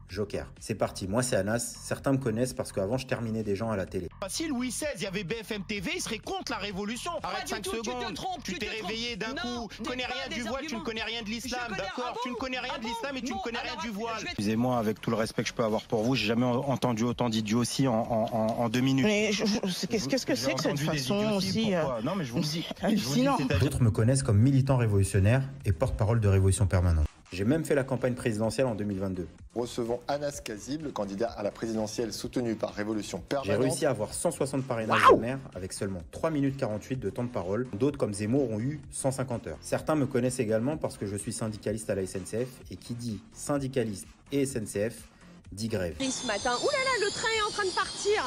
Joker. C'est parti, moi c'est Anas, certains me connaissent parce qu'avant je terminais des gens à la télé. Si Louis XVI, il y avait BFM TV, il serait contre la révolution. Arrête 5 secondes, tu t'es réveillé d'un coup, tu connais rien du voile, tu ne connais rien de l'islam, d'accord? Tu ne connais rien de l'islam et tu ne connais rien du voile. Excusez-moi, avec tout le respect que je peux avoir pour vous, j'ai jamais entendu autant d'idioties en 2 minutes. Mais qu'est-ce que c'est que cette façon aussi Non mais je vous le dis. Hallucinant. D'autres me connaissent comme militant révolutionnaire et porte-parole de Révolution Permanente. J'ai même fait la campagne présidentielle en 2022. Recevons Anas Kazim, le candidat à la présidentielle soutenu par Révolution Permanente. J'ai réussi à avoir 160 parrainages de maire avec seulement 3 minutes 48 de temps de parole. D'autres comme Zemmour ont eu 150 heures. Certains me connaissent également parce que je suis syndicaliste à la SNCF et qui dit syndicaliste et SNCF dit grève. Ce matin, oulala, le train est en train de partir.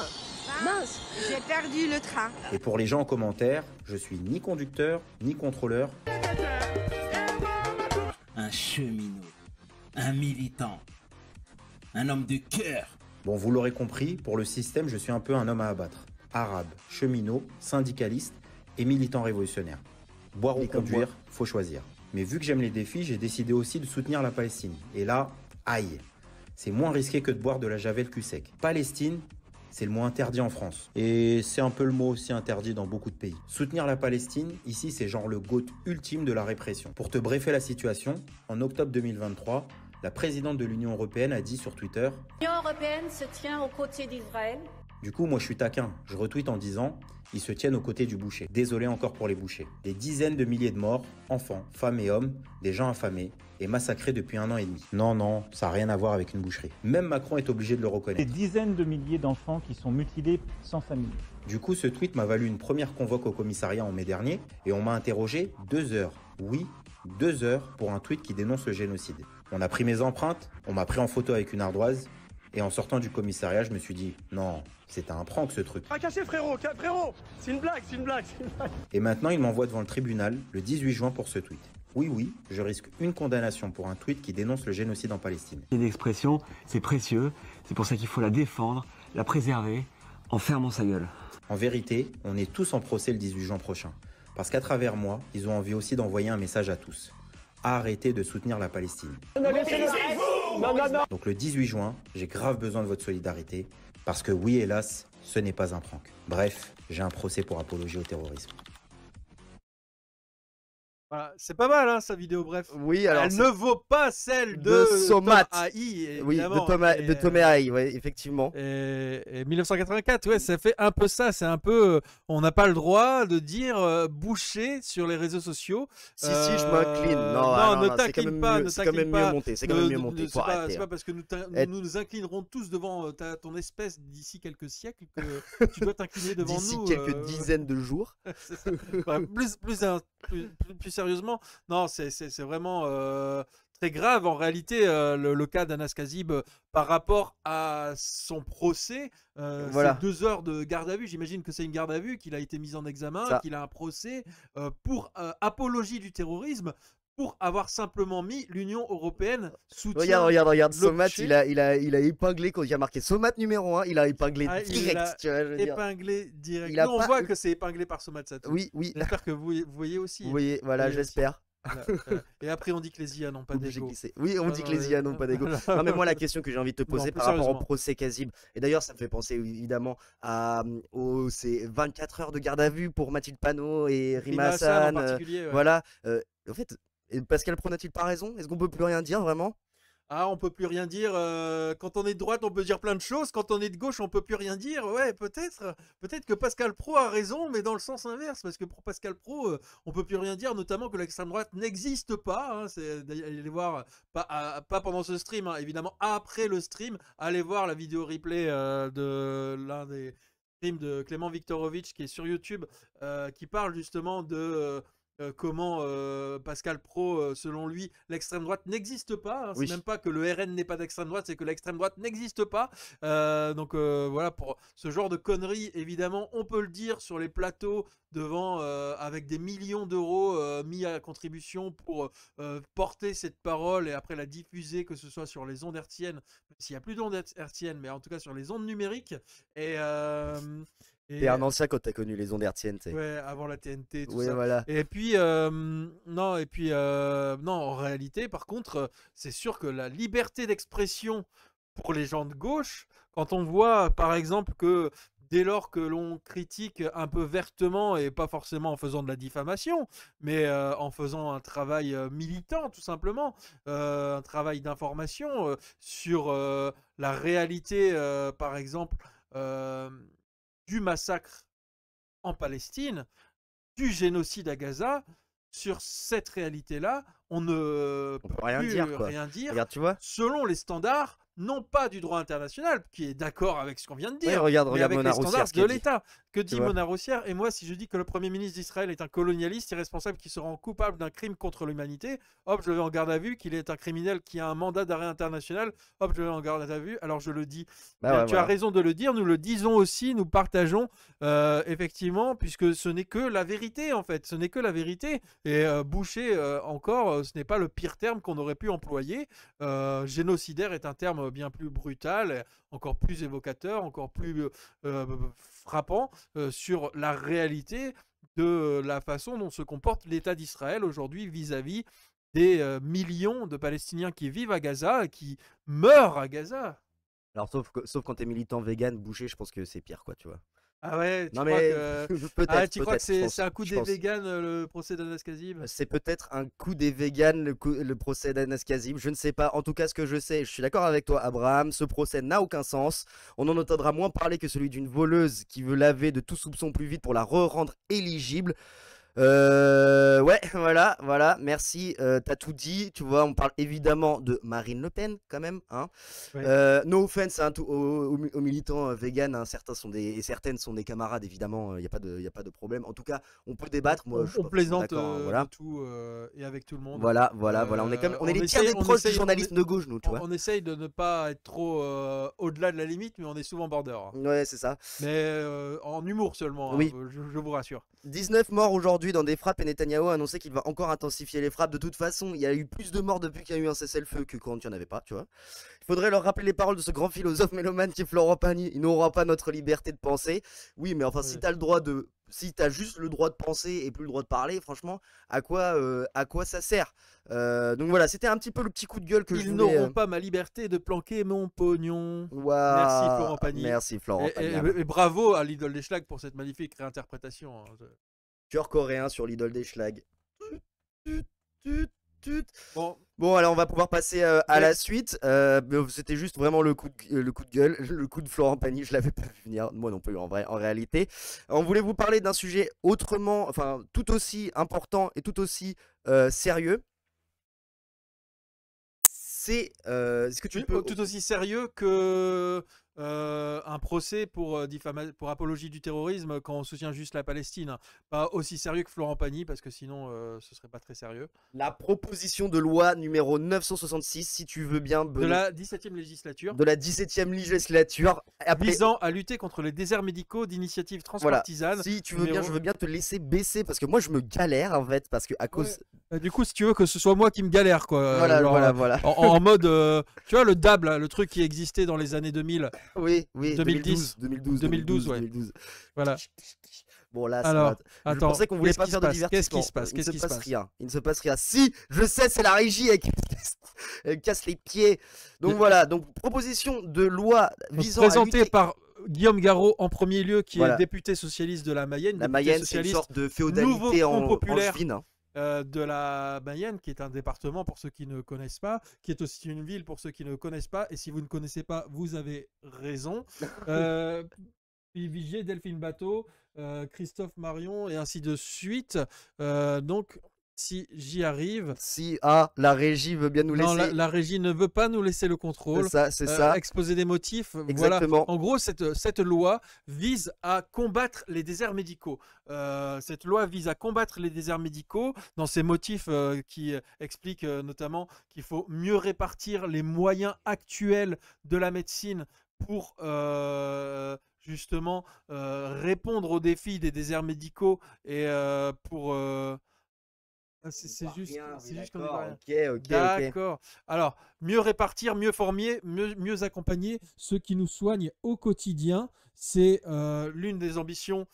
Mince, j'ai perdu le train. Et pour les gens en commentaire, je suis ni conducteur ni contrôleur. un cheminot, un militant, un homme de cœur. Bon, vous l'aurez compris, pour le système, je suis un peu un homme à abattre. Arabe, cheminot, syndicaliste et militant révolutionnaire. Boire ou conduire, faut choisir. Mais vu que j'aime les défis, j'ai décidé aussi de soutenir la Palestine. Et là, aïe, c'est moins risqué que de boire de la javel cul sec. Palestine, c'est le mot interdit en France. Et c'est un peu le mot aussi interdit dans beaucoup de pays. Soutenir la Palestine, ici, c'est genre le GOAT ultime de la répression. Pour te briefer la situation, en octobre 2023, la présidente de l'Union européenne a dit sur Twitter « L'Union européenne se tient aux côtés d'Israël. » Du coup, moi je suis taquin. Je retweet en disant « Ils se tiennent aux côtés du boucher. » Désolé encore pour les bouchers. Des dizaines de milliers de morts, enfants, femmes et hommes, des gens affamés et massacrés depuis 1 an et demi. Non, ça n'a rien à voir avec une boucherie. Même Macron est obligé de le reconnaître. Des dizaines de milliers d'enfants qui sont mutilés sans famille. Du coup, ce tweet m'a valu une première convoque au commissariat en mai dernier et on m'a interrogé 2 heures. Oui, 2 heures pour un tweet qui dénonce le génocide. On a pris mes empreintes, on m'a pris en photo avec une ardoise et en sortant du commissariat, je me suis dit non, c'était un prank ce truc. Pas caché frérot, c'est une blague. Et maintenant, il m'envoie devant le tribunal le 18 juin pour ce tweet. Oui, je risque une condamnation pour un tweet qui dénonce le génocide en Palestine. Une expression, c'est précieux, c'est pour ça qu'il faut la défendre, la préserver, en fermant sa gueule. En vérité, on est tous en procès le 18 juin prochain. Parce qu'à travers moi, ils ont envie aussi d'envoyer un message à tous. Arrêtez de soutenir la Palestine. Non. Donc le 18 juin, j'ai grave besoin de votre solidarité. Parce que oui, hélas, ce n'est pas un prank. Bref, j'ai un procès pour apologie au terrorisme. Voilà, c'est pas mal sa vidéo, bref. Oui, alors elle ne vaut pas celle de Somat. Tom AI, oui, de Tom AI, ouais, effectivement. Et 1984, ouais, ça fait un peu ça. C'est un peu, on n'a pas le droit de dire boucher sur les réseaux sociaux. Si, je m'incline. Non, ne t'incline pas. C'est quand même mieux monté. C'est quand même mieux monté. C'est pas parce que nous nous inclinerons tous devant ton espèce d'ici quelques siècles que tu dois t'incliner devant nous. D'ici quelques dizaines de jours. Enfin, plus sérieusement, non, c'est vraiment très grave en réalité le cas d'Anas Kazib par rapport à son procès. Voilà. C'est 2 heures de garde à vue. J'imagine que c'est une garde à vue, qu'il a été mis en examen, qu'il a un procès pour apologie du terrorisme. Pour avoir simplement mis l'Union européenne soutien. Regarde, Somat, il a épinglé quand il a marqué Somat numéro 1, il a épinglé direct. Épinglé direct. Nous, on voit que c'est épinglé par Somat, ça. Oui. J'espère que vous voyez aussi. Vous voyez, voilà, j'espère. Et après, on dit que les IA n'ont pas d'ego. Oui, on dit que les IA n'ont pas d'ego. Non, mais moi, la question que j'ai envie de te poser par rapport au procès Kazib, et d'ailleurs, ça me fait penser évidemment aux ces 24 heures de garde à vue pour Mathilde Panot et Rima Hassan. En particulier, ouais. Voilà. En fait, Pascal Pro n'a-t-il pas raison? Est-ce qu'on peut plus rien dire vraiment? Ah, on peut plus rien dire. Quand on est de droite, on peut dire plein de choses. Quand on est de gauche, on peut plus rien dire. Ouais, peut-être. Peut-être que Pascal Pro a raison, mais dans le sens inverse. Parce que pour Pascal Pro, on peut plus rien dire, notamment que l'extrême droite n'existe pas. Allez voir, pas pendant ce stream, évidemment, après le stream. Allez voir la vidéo replay de l'un des streams de Clément Viktorovitch qui est sur YouTube, qui parle justement de... comment Pascal Pro, selon lui, l'extrême droite n'existe pas. C'est même pas que le RN n'est pas d'extrême droite, c'est que l'extrême droite n'existe pas. Donc voilà, pour ce genre de conneries, évidemment, on peut le dire sur les plateaux devant, avec des millions d'euros mis à contribution pour porter cette parole et après la diffuser, que ce soit sur les ondes hertziennes, même s'il n'y a plus d'ondes hertziennes, mais en tout cas sur les ondes numériques. T'es un ancien quand t'as connu les ondes hertziennes, tu sais. Ouais, avant la TNT, tout ça. Voilà. Et puis, non, en réalité, par contre, c'est sûr que la liberté d'expression pour les gens de gauche, quand on voit, par exemple, que dès lors que l'on critique un peu vertement, et pas forcément en faisant de la diffamation, mais en faisant un travail militant, tout simplement, un travail d'information sur la réalité, par exemple, du massacre en Palestine, du génocide à Gaza, sur cette réalité-là, on ne peut rien dire. Rien dire. Regarde, tu vois, selon les standards non pas du droit international, qui est d'accord avec ce qu'on vient de dire, regarde mais avec les Mona Rossière, standards ce qu'elle de dit. l'État. Que Tu dit vois. Mona Rossière? Et moi, si je dis que le Premier ministre d'Israël est un colonialiste irresponsable qui se rend coupable d'un crime contre l'humanité, hop, je le mets en garde à vue, qu'il est un criminel qui a un mandat d'arrêt international, hop, je le mets en garde à vue, alors je le dis. Bah Bien, ouais, tu voilà. as raison de le dire, nous le disons aussi, nous partageons, effectivement, puisque ce n'est que la vérité, en fait. Ce n'est que la vérité. Et boucher, encore, ce n'est pas le pire terme qu'on aurait pu employer. Génocidaire est un terme bien plus brutal, encore plus évocateur, encore plus frappant sur la réalité de la façon dont se comporte l'État d'Israël aujourd'hui vis-à-vis des millions de Palestiniens qui vivent à Gaza et qui meurent à Gaza. Alors, sauf quand t'es militant vegan, boucher, je pense que c'est pire, quoi, tu vois. Ah ouais, tu Non, crois mais que... peut-être. Ah, tu crois que je pense, c'est un coup je des pense. véganes, le procès d'Anas Kazib? C'est peut-être un coup des véganes, le procès d'Anas Kazib. Je ne sais pas. En tout cas, ce que je sais, je suis d'accord avec toi, Abraham. Ce procès n'a aucun sens. On en entendra moins parler que celui d'une voleuse qui veut laver de tout soupçon plus vite pour la rendre éligible. Ouais, voilà, merci, t'as tout dit, tu vois, on parle évidemment de Marine Le Pen, quand même, hein. Ouais. No offense hein, aux militants vegan, hein, certaines sont des camarades, évidemment, il n'y a pas de problème. En tout cas, on peut débattre, moi, je suis On pas plaisante d'accord, hein, voilà. de tout et avec tout le monde. Voilà, on est, on est les tiers des proches du journalisme de gauche, nous, tu vois. On essaye de ne pas être trop au-delà de la limite, mais on est souvent border. Ouais, c'est ça. Mais en humour seulement, Oui. hein, je vous rassure. 19 morts aujourd'hui dans des frappes et Netanyahou a annoncé qu'il va encore intensifier les frappes. De toute façon, il y a eu plus de morts depuis qu'il y a eu un cessez-le-feu que quand il n'y en avait pas, tu vois. Il faudrait leur rappeler les paroles de ce grand philosophe mélomane qui est Florent Pagny. Il n'aura pas notre liberté de penser. Oui, mais enfin, si t'as le droit de... Si t'as juste le droit de penser et plus le droit de parler, franchement, à quoi ça sert? Donc voilà, c'était un petit peu le petit coup de gueule que je Ils voulais... n'auront pas ma liberté de planquer mon pognon. Waouh, Merci Florent Pagny. Merci Florent Pagny. Et bravo à l'idole des Schlags pour cette magnifique réinterprétation. Hein. Cœur coréen sur l'idole des Schlags. Bon, alors on va pouvoir passer à la suite. C'était juste vraiment le coup de gueule, le coup de Florent Pagny, je l'avais pas vu venir, moi non plus en réalité. On voulait vous parler d'un sujet autrement, enfin tout aussi important et tout aussi sérieux. C'est ce que tu peux... tout aussi sérieux que un procès pour apologie du terrorisme quand on soutient juste la Palestine. Hein. Pas aussi sérieux que Florent Pagny, parce que sinon ce serait pas très sérieux. La proposition de loi numéro 966, si tu veux bien... De la 17e législature. De la 17e législature. Visant à lutter contre les déserts médicaux d'initiatives transpartisanes. Voilà. Si tu veux bien, je veux bien te laisser baisser, parce que moi je me galère en fait, parce que à cause... Du coup, si tu veux que ce soit moi qui me galère, quoi. Voilà. En mode, tu vois, le DAB, là, le truc qui existait dans les années 2000. Oui, 2010. 2012, ouais. 2012. Voilà. Bon, là, alors, je pensais qu'on voulait pas faire de divertissement. Qu'est-ce qui se passe? Rien. Il ne se passe rien. Si, je sais, c'est la régie, elle casse les pieds. Donc voilà, donc proposition de loi visant présentée à lutter... par Guillaume Garot en premier lieu, qui est député socialiste de la Mayenne. La Mayenne, c'est une sorte de féodalité angevine, hein. De la Mayenne, qui est un département pour ceux qui ne connaissent pas, qui est aussi une ville pour ceux qui ne connaissent pas, et si vous ne connaissez pas, vous avez raison. Vigier, Delphine Bateau, Christophe Marion, et ainsi de suite. Donc, si j'y arrive... Si la régie veut bien nous laisser... Non, la régie ne veut pas nous laisser le contrôle. C'est ça. Exposer des motifs. Exactement. Voilà. En gros, cette loi vise à combattre les déserts médicaux. Cette loi vise à combattre les déserts médicaux dans ses motifs qui expliquent notamment qu'il faut mieux répartir les moyens actuels de la médecine pour... justement répondre aux défis des déserts médicaux et pour... C'est juste qu'on est pas rien. D'accord. Alors, mieux répartir, mieux former, mieux accompagner ceux qui nous soignent au quotidien. C'est l'une des ambitions.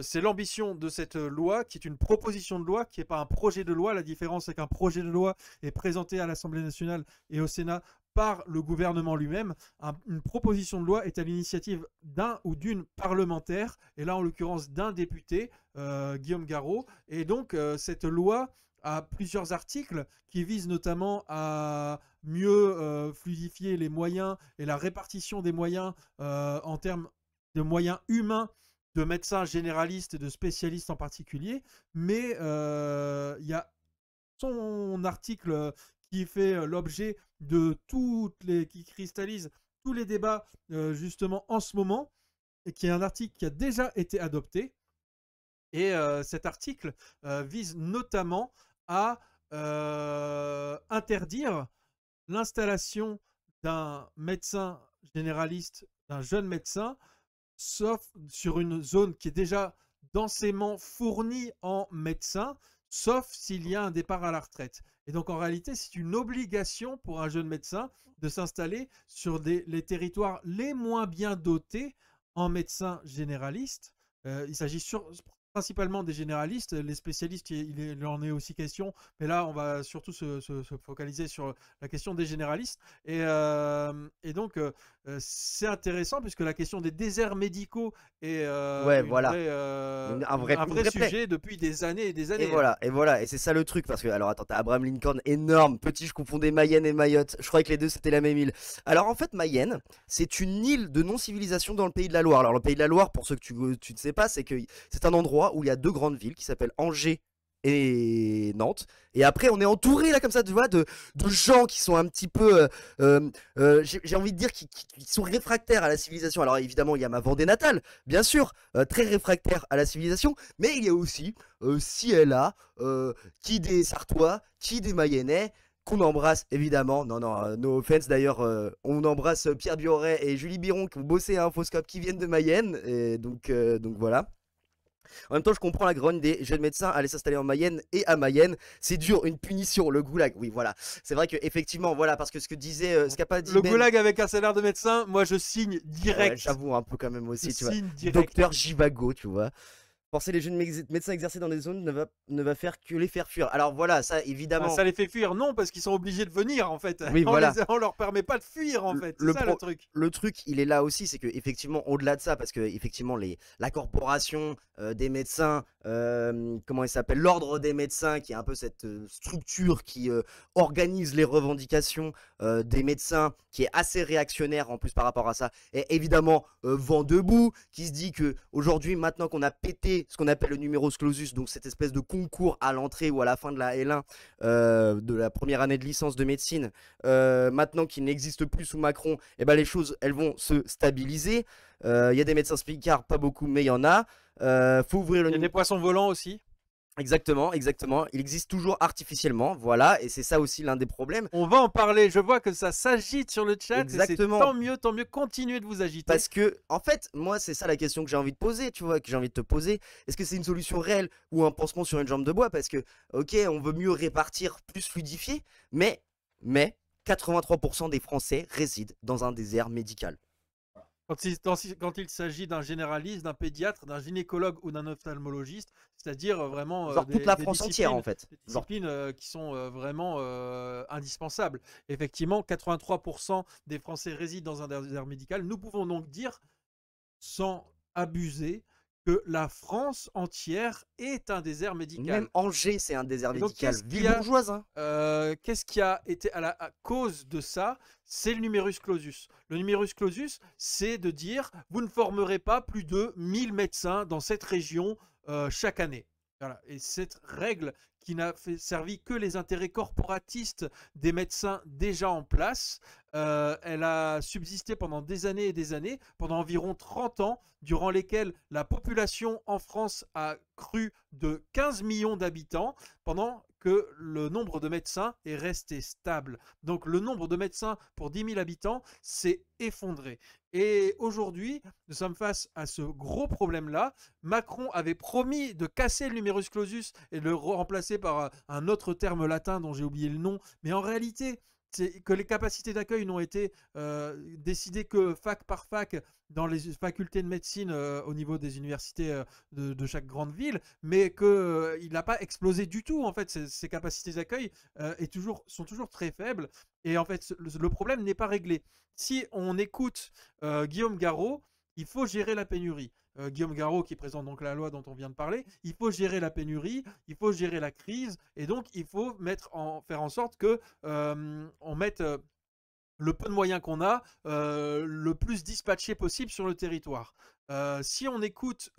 C'est l'ambition de cette loi, qui est une proposition de loi, qui n'est pas un projet de loi. La différence, c'est qu'un projet de loi est présenté à l'Assemblée nationale et au Sénat par le gouvernement lui-même. Une proposition de loi est à l'initiative d'un ou d'une parlementaire, et là en l'occurrence d'un député, Guillaume Garot. Et donc cette loi a plusieurs articles qui visent notamment à mieux fluidifier les moyens et la répartition des moyens en termes de moyens humains, de médecins généralistes et de spécialistes en particulier. Mais il y a son article qui fait l'objet de qui cristallise tous les débats justement en ce moment, et qui est un article qui a déjà été adopté. Et cet article vise notamment à interdire l'installation d'un médecin généraliste, d'un jeune médecin, sauf sur une zone qui est déjà densément fournie en médecins, sauf s'il y a un départ à la retraite. Et donc en réalité, c'est une obligation pour un jeune médecin de s'installer sur les territoires les moins bien dotés en médecins généralistes. Il s'agit principalement des généralistes. Les spécialistes, il en est aussi question, mais là on va surtout se focaliser sur la question des généralistes. Et donc c'est intéressant puisque la question des déserts médicaux est un vrai sujet depuis des années et des années. Et voilà, et c'est ça le truc, parce que, alors attends, t'as Abraham Lincoln, énorme, petit, je confondais Mayenne et Mayotte, je croyais que les deux c'était la même île. Alors en fait, Mayenne, c'est une île de non-civilisation dans le Pays de la Loire. Alors le Pays de la Loire, pour ceux que tu ne sais pas, c'est que c'est un endroit où il y a deux grandes villes qui s'appellent Angers et Nantes, et après on est entouré là comme ça, tu vois, de gens qui sont un petit peu j'ai envie de dire qui sont réfractaires à la civilisation. Alors évidemment il y a ma Vendée natale, bien sûr, très réfractaire à la civilisation, mais il y a aussi ci et là qui des Sartois, qui des Mayennais, qu'on embrasse évidemment. Non, no offense d'ailleurs, on embrasse Pierre Bioret et Julie Biron qui ont bossé à Infoscope, qui viennent de Mayenne, et donc voilà. En même temps, je comprends la grogne des jeunes médecins aller s'installer en Mayenne, et à Mayenne, c'est dur, une punition, le goulag. Oui, voilà. C'est vrai que effectivement, voilà, parce que ce que disait, ce qu'a pas dit le Ben, goulag avec un salaire de médecin, moi je signe direct. ouais, j'avoue un peu quand même aussi, tu vois. Signe direct. Docteur Jivago, tu vois. Forcer les jeunes médecins exercés dans des zones ne va faire que les faire fuir. Alors voilà, ça évidemment. Ça les fait fuir, non, parce qu'ils sont obligés de venir en fait. Oui, voilà. On leur permet pas de fuir en fait. C'est ça le truc. Le truc, il est là aussi, c'est que effectivement, au-delà de ça, parce que effectivement, la corporation des médecins, comment il s'appelle, l'ordre des médecins, qui est un peu cette structure qui organise les revendications des médecins, qui est assez réactionnaire en plus par rapport à ça, et évidemment vent debout, qui se dit que aujourd'hui, maintenant qu'on a pété ce qu'on appelle le numerus clausus, donc cette espèce de concours à l'entrée ou à la fin de la L1 de la première année de licence de médecine, maintenant qu'il n'existe plus sous Macron, et ben les choses elles vont se stabiliser. Il y a des médecins spicards, pas beaucoup, mais il y en a. Faut ouvrir le. Il y a des poissons volants aussi. Exactement, exactement. Il existe toujours artificiellement, voilà, et c'est ça aussi l'un des problèmes. On va en parler, je vois que ça s'agite sur le chat. Exactement. Tant mieux, continuez de vous agiter. Parce que, en fait, moi, c'est ça la question que j'ai envie de poser, tu vois, que j'ai envie de te poser. Est-ce que c'est une solution réelle ou un pansement sur une jambe de bois? Parce que, ok, on veut mieux répartir, plus fluidifier, mais 83% des Français résident dans un désert médical. Quand il s'agit d'un généraliste, d'un pédiatre, d'un gynécologue ou d'un ophtalmologiste, c'est-à-dire vraiment genre toute la France entière en fait. Des disciplines qui sont vraiment indispensables. Effectivement, 83% des Français résident dans un désert médical. Nous pouvons donc dire, sans abuser, que la France entière est un désert médical. Même Angers, c'est un désert médical. Ville bourgeoise. Hein. Qu'est-ce qui a été à cause de ça? C'est le numerus clausus. Le numerus clausus, c'est de dire vous ne formerez pas plus de 1000 médecins dans cette région chaque année. Voilà. Et cette règle qui n'a servi que les intérêts corporatistes des médecins déjà en place, elle a subsisté pendant des années et des années, pendant environ 30 ans, durant lesquels la population en France a cru de 15 millions d'habitants, pendant que le nombre de médecins est resté stable. Donc le nombre de médecins pour 10 000 habitants s'est effondré. Et aujourd'hui, nous sommes face à ce gros problème-là. Macron avait promis de casser le numerus clausus et de le remplacer par un autre terme latin dont j'ai oublié le nom. Mais en réalité, c'est que les capacités d'accueil n'ont été décidées que fac par fac dans les facultés de médecine au niveau des universités de chaque grande ville, mais qu'il n'a pas explosé du tout. En fait, ces capacités d'accueil sont toujours très faibles. Et en fait, le problème n'est pas réglé. Si on écoute Guillaume Garot, il faut gérer la pénurie. Guillaume Garot qui présente donc la loi dont on vient de parler, il faut gérer la pénurie, il faut gérer la crise, et donc il faut faire en sorte que on mette le peu de moyens qu'on a le plus dispatché possible sur le territoire. si on écoute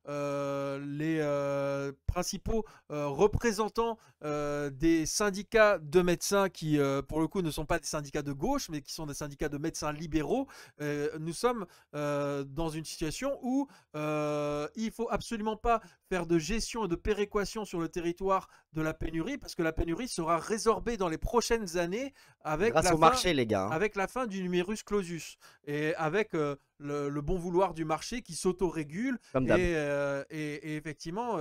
les principaux représentants des syndicats de médecins qui, pour le coup, ne sont pas des syndicats de gauche, mais qui sont des syndicats de médecins libéraux, nous sommes dans une situation où il faut absolument pas faire de gestion et de péréquation sur le territoire de la pénurie, parce que la pénurie sera résorbée dans les prochaines années avec Grâce au marché, les gars. avec la fin du numerus clausus et avec le bon vouloir du marché qui s'autorégule. Comme d'hab. Et effectivement,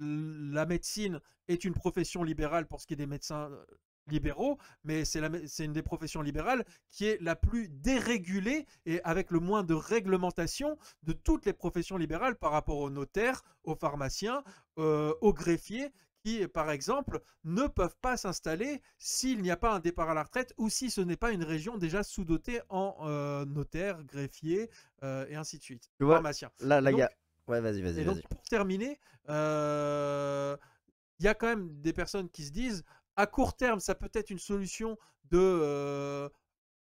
la médecine est une profession libérale pour ce qui est des médecins libéraux, mais c'est une des professions libérales qui est la plus dérégulée et avec le moins de réglementation de toutes les professions libérales par rapport aux notaires, aux pharmaciens, aux greffiers, qui, par exemple, ne peuvent pas s'installer s'il n'y a pas un départ à la retraite ou si ce n'est pas une région déjà sous-dotée en notaires, greffiers et ainsi de suite. Tu vois, Pharmaciens. là, Et il y a... donc- Ouais, vas-y, vas-y, et donc, vas-y. pour terminer, il y a quand même des personnes qui se disent, à court terme, ça peut être une solution de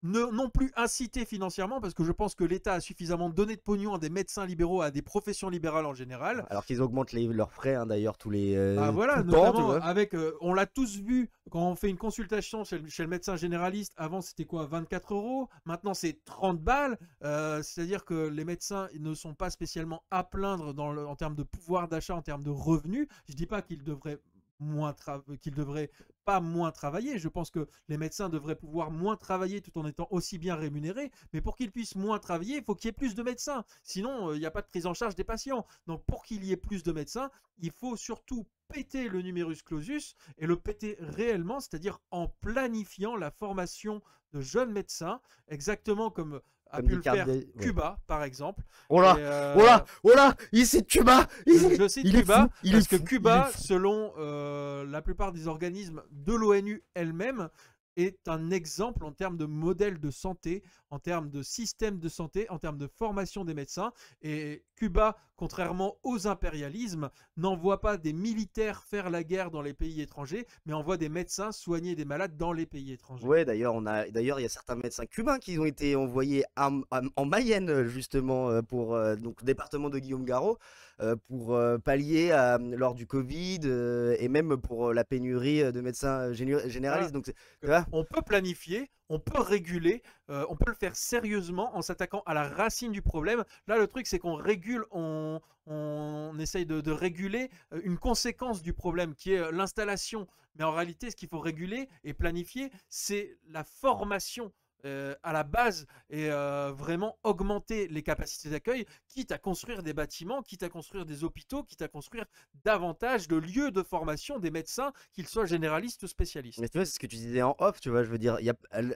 non plus inciter financièrement, parce que je pense que l'État a suffisamment donné de pognon à des médecins libéraux, à des professions libérales en général. Alors qu'ils augmentent leurs frais, hein, d'ailleurs, tous les Ah voilà, tout le temps, tu notamment vois. avec, on l'a tous vu quand on fait une consultation chez le médecin généraliste. Avant, c'était quoi, 24 €? Maintenant, c'est 30 balles. C'est-à-dire que les médecins ils ne sont pas spécialement à plaindre en termes de pouvoir d'achat, en termes de revenus. Je dis pas qu'ils devraient pas moins travailler. Je pense que les médecins devraient pouvoir moins travailler tout en étant aussi bien rémunérés. Mais pour qu'ils puissent moins travailler, il faut qu'il y ait plus de médecins. Sinon, il n'y a pas de prise en charge des patients. Donc, pour qu'il y ait plus de médecins, il faut surtout péter le numerus clausus et le péter réellement, c'est-à-dire en planifiant la formation de jeunes médecins, exactement comme a pu le faire Cuba, par exemple. Oh là, Et, oh là, il cite Cuba. je cite il est Cuba fou, il parce est que fou, Cuba, il est fou. selon la plupart des organismes de l'ONU elle-même, est un exemple en termes de modèle de santé, en termes de système de santé, en termes de formation des médecins. Et Cuba, contrairement aux impérialismes, n'envoie pas des militaires faire la guerre dans les pays étrangers, mais envoie des médecins soigner des malades dans les pays étrangers. Ouais, d'ailleurs, il y a certains médecins cubains qui ont été envoyés en Mayenne, justement, pour donc, le département de Guillaume Garot, pour pallier lors du Covid et même pour la pénurie de médecins généralistes. Donc, tu vois, On peut planifier, on peut réguler, on peut le faire sérieusement en s'attaquant à la racine du problème. Là, le truc, c'est qu'on régule, on essaye de réguler une conséquence du problème qui est l'installation. Mais en réalité, ce qu'il faut réguler et planifier, c'est la formation à la base et vraiment augmenter les capacités d'accueil, quitte à construire des bâtiments, quitte à construire des hôpitaux, quitte à construire davantage de lieux de formation des médecins, qu'ils soient généralistes ou spécialistes. mais tu vois, c'est ce que tu disais en off, tu vois, je veux dire,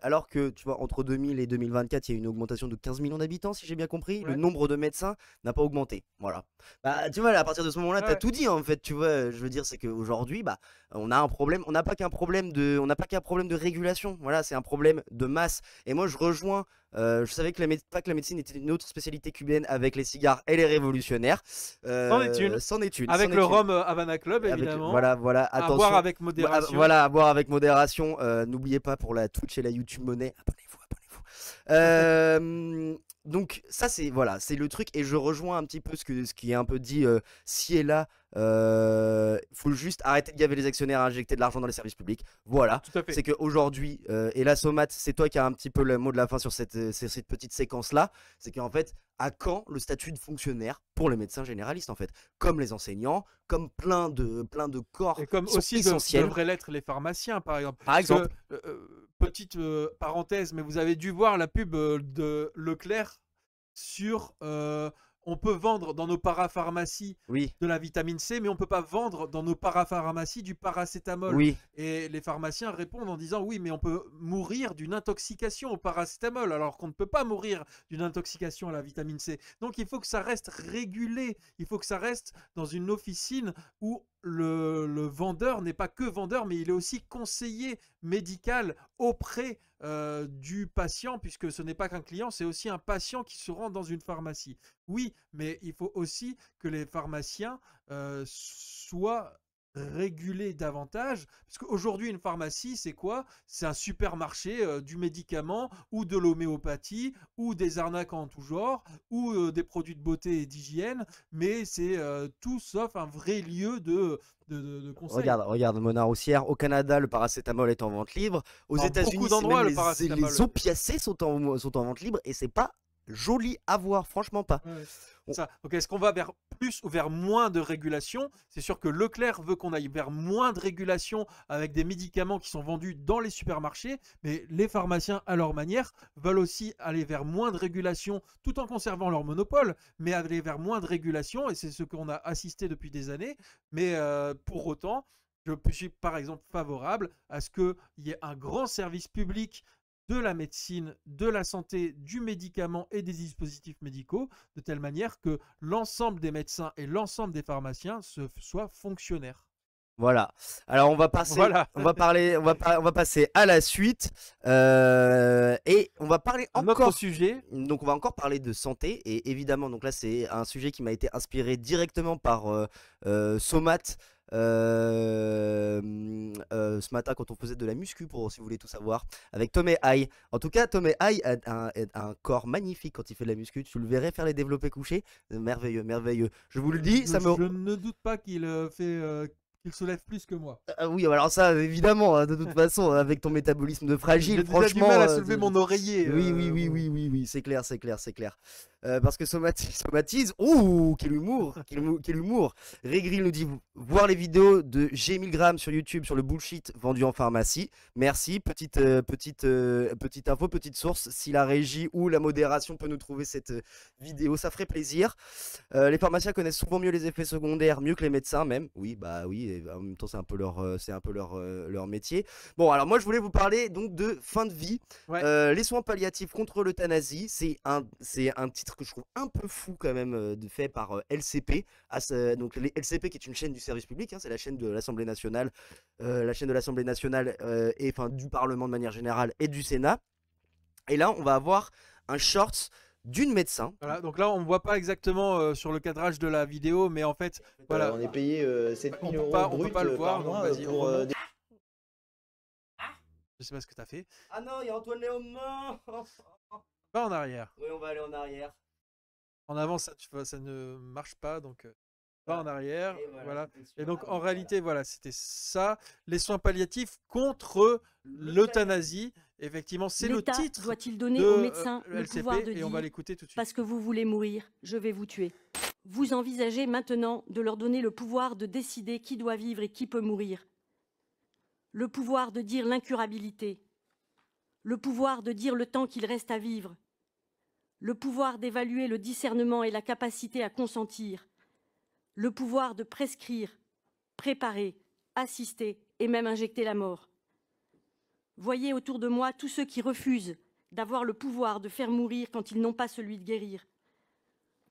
alors que, tu vois, entre 2000 et 2024, il y a eu une augmentation de 15 millions d'habitants, si j'ai bien compris, le Ouais. nombre de médecins n'a pas augmenté, voilà. Bah, tu vois, à partir de ce moment-là, t'as Ouais. tout dit, en fait, tu vois, je veux dire, c'est qu'aujourd'hui, bah, on a un problème, on n'a pas qu'un problème de régulation, voilà, c'est un problème de masse, et moi, je rejoins, je savais que pas que la médecine était une autre spécialité cubaine avec les cigares et les révolutionnaires, C'en est une. c'en est une, Avec c'en est le une. rhum Havana Club, Avec- évidemment. voilà, À attention. boire avec modération. Voilà, à boire avec modération. N'oubliez pas pour la Twitch et la YouTube Monnaie, abonnez-vous. Donc ça c'est le truc et je rejoins un petit peu ce qui est un peu dit ci et là. Faut juste arrêter de gaver les actionnaires à injecter de l'argent dans les services publics. Voilà. Tout à fait. C'est qu'aujourd'hui, et la Somat, c'est toi qui as un petit peu le mot de la fin sur cette petite séquence-là. C'est qu'en fait, à quand le statut de fonctionnaire pour les médecins généralistes en fait, comme les enseignants, comme plein de corps Et comme qui sont aussi essentiels. devraient l'être les pharmaciens, par exemple. Par exemple. Parce que, petite parenthèse, mais vous avez dû voir la pub de Leclerc sur on peut vendre dans nos parapharmacies Oui. de la vitamine C, mais on ne peut pas vendre dans nos parapharmacies du paracétamol. Oui. Et les pharmaciens répondent en disant oui, mais on peut mourir d'une intoxication au paracétamol, alors qu'on ne peut pas mourir d'une intoxication à la vitamine C. Donc il faut que ça reste régulé, il faut que ça reste dans une officine où le vendeur n'est pas que vendeur, mais il est aussi conseiller médical auprès du patient, puisque ce n'est pas qu'un client, c'est aussi un patient qui se rend dans une pharmacie. Oui, mais il faut aussi que les pharmaciens soient réguler davantage, parce qu'aujourd'hui une pharmacie c'est quoi? C'est un supermarché du médicament ou de l'homéopathie ou des arnaques en tout genre ou des produits de beauté et d'hygiène, mais c'est tout sauf un vrai lieu de conseil. Regarde, Mona Roussière, au Canada, le paracétamol est en vente libre. Aux Dans États-Unis, beaucoup d'endroits, le paracétamol. les opiacés sont en vente libre et c'est pas joli à voir, franchement pas. Ouais. Ça. Donc est-ce qu'on va vers plus ou vers moins de régulation? C'est sûr que Leclerc veut qu'on aille vers moins de régulation avec des médicaments qui sont vendus dans les supermarchés, mais les pharmaciens, à leur manière, veulent aussi aller vers moins de régulation tout en conservant leur monopole, mais aller vers moins de régulation, et c'est ce qu'on a assisté depuis des années. Mais pour autant, je suis par exemple favorable à ce qu'il y ait un grand service public de la médecine, de la santé, du médicament et des dispositifs médicaux, de telle manière que l'ensemble des médecins et l'ensemble des pharmaciens soient fonctionnaires. Voilà. Alors on va passer, on va passer à la suite et on va parler encore autre sujet. Donc on va encore parler de santé et évidemment donc là c'est un sujet qui m'a été inspiré directement par Somat. Ce matin quand on faisait de la muscu, si vous voulez tout savoir, avec Tomé Aïe. En tout cas, Tomé Aïe a un corps magnifique quand il fait de la muscu. Tu le verrais faire les développés couchés, merveilleux, merveilleux. Je vous le dis, je ne doute pas qu'il qu'il se lève plus que moi. Oui, alors ça, évidemment, de toute façon, avec ton métabolisme de fragile, franchement. J'ai du mal à soulever mon oreiller. Oui, c'est clair. Parce que somatise, ouh, quel humour. Régri nous dit voir les vidéos de G1000 g sur YouTube sur le bullshit vendu en pharmacie. Merci, petite info, petite source. Si la régie ou la modération peut nous trouver cette vidéo, ça ferait plaisir. Les pharmaciens connaissent souvent mieux les effets secondaires, mieux que les médecins même. Oui, bah oui. Et en même temps c'est un peu leur métier. Bon, alors moi je voulais vous parler donc de fin de vie. Les soins palliatifs contre l'euthanasie, c'est un titre que je trouve un peu fou quand même, fait par LCP. Donc LCP qui est une chaîne du service public, hein, c'est la chaîne de l'Assemblée nationale, et enfin du Parlement de manière générale et du Sénat. Et là on va avoir un short d'une médecin. Voilà, donc là on ne voit pas exactement sur le cadrage de la vidéo, mais en fait, voilà. On est payé 7 000 euros on peut pas le voir, par mois donc vas-y. Je sais pas ce que tu as fait. Ah non, il y a Antoine Léon. Pas en arrière. Oui, on va aller en arrière. En avant, ça ne marche pas, donc pas en arrière. Voilà. Et donc en réalité, voilà, c'était ça. Les soins palliatifs contre l'euthanasie. Effectivement, c'est le titre. Doit-il donner aux médecins le LCP, pouvoir de et dire, on va l'écouter tout de suite. parce que vous voulez mourir, je vais vous tuer. Vous envisagez maintenant de leur donner le pouvoir de décider qui doit vivre et qui peut mourir. Le pouvoir de dire l'incurabilité. Le pouvoir de dire le temps qu'il reste à vivre. Le pouvoir d'évaluer le discernement et la capacité à consentir. Le pouvoir de prescrire, préparer, assister et même injecter la mort. Voyez autour de moi tous ceux qui refusent d'avoir le pouvoir de faire mourir quand ils n'ont pas celui de guérir.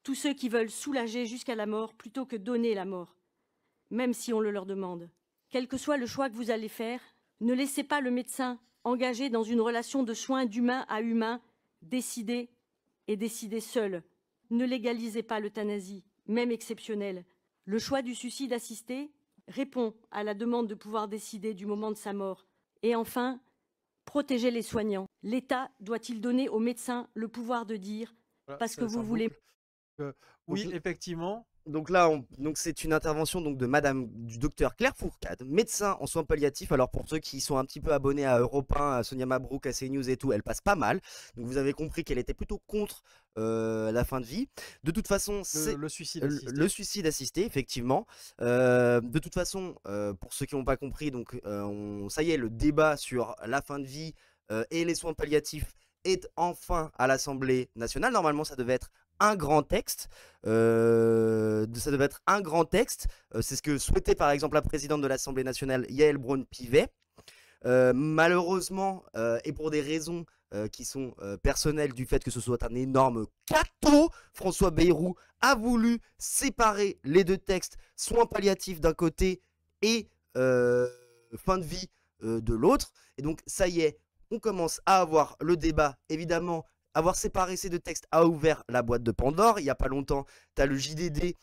Tous ceux qui veulent soulager jusqu'à la mort plutôt que donner la mort, même si on le leur demande. Quel que soit le choix que vous allez faire, ne laissez pas le médecin engagé dans une relation de soins d'humain à humain décider et décider seul. Ne légalisez pas l'euthanasie, même exceptionnelle. Le choix du suicide assisté répond à la demande de pouvoir décider du moment de sa mort. Et enfin, protégez les soignants. L'État doit-il donner aux médecins le pouvoir de dire, Voilà, parce que ça vous voulez... oui, effectivement. Donc là, c'est une intervention donc du docteur Claire Fourcade, médecin en soins palliatifs. Alors pour ceux qui sont un petit peu abonnés à Europe 1, à Sonia Mabrouk, à CNews et tout, elle passe pas mal. Donc vous avez compris qu'elle était plutôt contre la fin de vie. De toute façon, c'est le suicide assisté. Le suicide assisté, effectivement. De toute façon, pour ceux qui n'ont pas compris, donc ça y est, le débat sur la fin de vie et les soins palliatifs est enfin à l'Assemblée nationale. Normalement, ça devait être un grand texte. C'est ce que souhaitait par exemple la présidente de l'Assemblée nationale, Yael Braun-Pivet. Malheureusement, et pour des raisons qui sont personnelles du fait que ce soit un énorme cateau, François Bayrou a voulu séparer les deux textes, soins palliatifs d'un côté et fin de vie de l'autre. Et donc ça y est, on commence à avoir le débat, évidemment. Avoir séparé ces deux textes a ouvert la boîte de Pandore. Il n'y a pas longtemps, tu as le JDD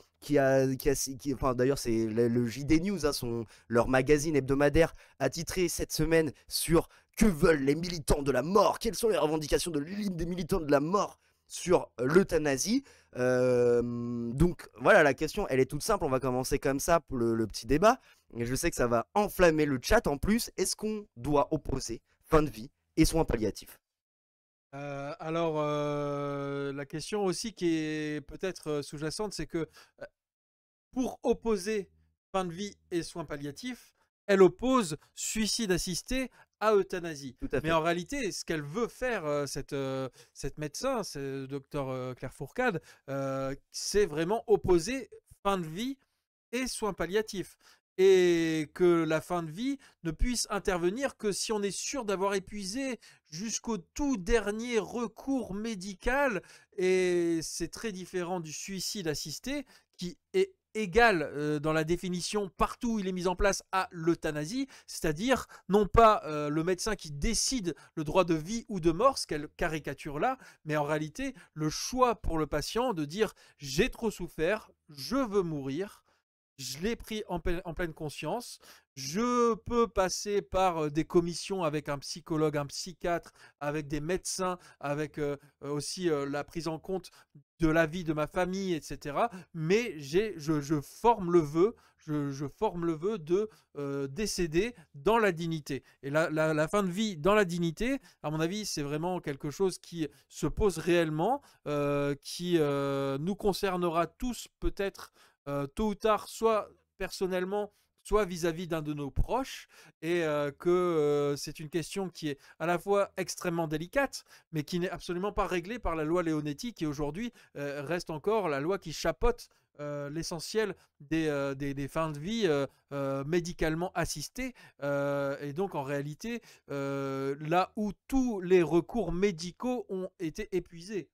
enfin d'ailleurs c'est le JD News, hein, leur magazine hebdomadaire, a titré cette semaine sur que veulent les militants de la mort, quelles sont les revendications des militants de la mort sur l'euthanasie. Donc voilà, la question elle est toute simple, on va commencer comme ça pour le petit débat, et je sais que ça va enflammer le chat en plus. Est-ce qu'on doit opposer fin de vie et soins palliatifs? Alors, la question aussi qui est peut-être sous-jacente, c'est que pour opposer fin de vie et soins palliatifs, elle oppose suicide assisté à euthanasie. Mais en réalité, ce qu'elle veut faire, cette médecin, c'est docteur Claire Fourcade, c'est vraiment opposer fin de vie et soins palliatifs. Et que la fin de vie ne puisse intervenir que si on est sûr d'avoir épuisé jusqu'au tout dernier recours médical. Et c'est très différent du suicide assisté qui est égal dans la définition partout où il est mis en place à l'euthanasie, c'est-à-dire non pas le médecin qui décide le droit de vie ou de mort, ce qu'elle caricature là, mais en réalité le choix pour le patient de dire j'ai trop souffert, je veux mourir. Je l'ai pris en pleine conscience. Je peux passer par des commissions avec un psychologue, un psychiatre, avec des médecins, avec aussi la prise en compte de la vie de ma famille, etc. Mais je forme le vœu, je forme le vœu de décéder dans la dignité. Et la fin de vie dans la dignité, à mon avis, c'est vraiment quelque chose qui se pose réellement, qui nous concernera tous peut-être tôt ou tard, soit personnellement, soit vis-à-vis d'un de nos proches, et que c'est une question qui est à la fois extrêmement délicate, mais qui n'est absolument pas réglée par la loi Leonetti, qui aujourd'hui reste encore la loi qui chapeaute l'essentiel des fins de vie médicalement assistées. Et donc en réalité, là où tous les recours médicaux ont été épuisés.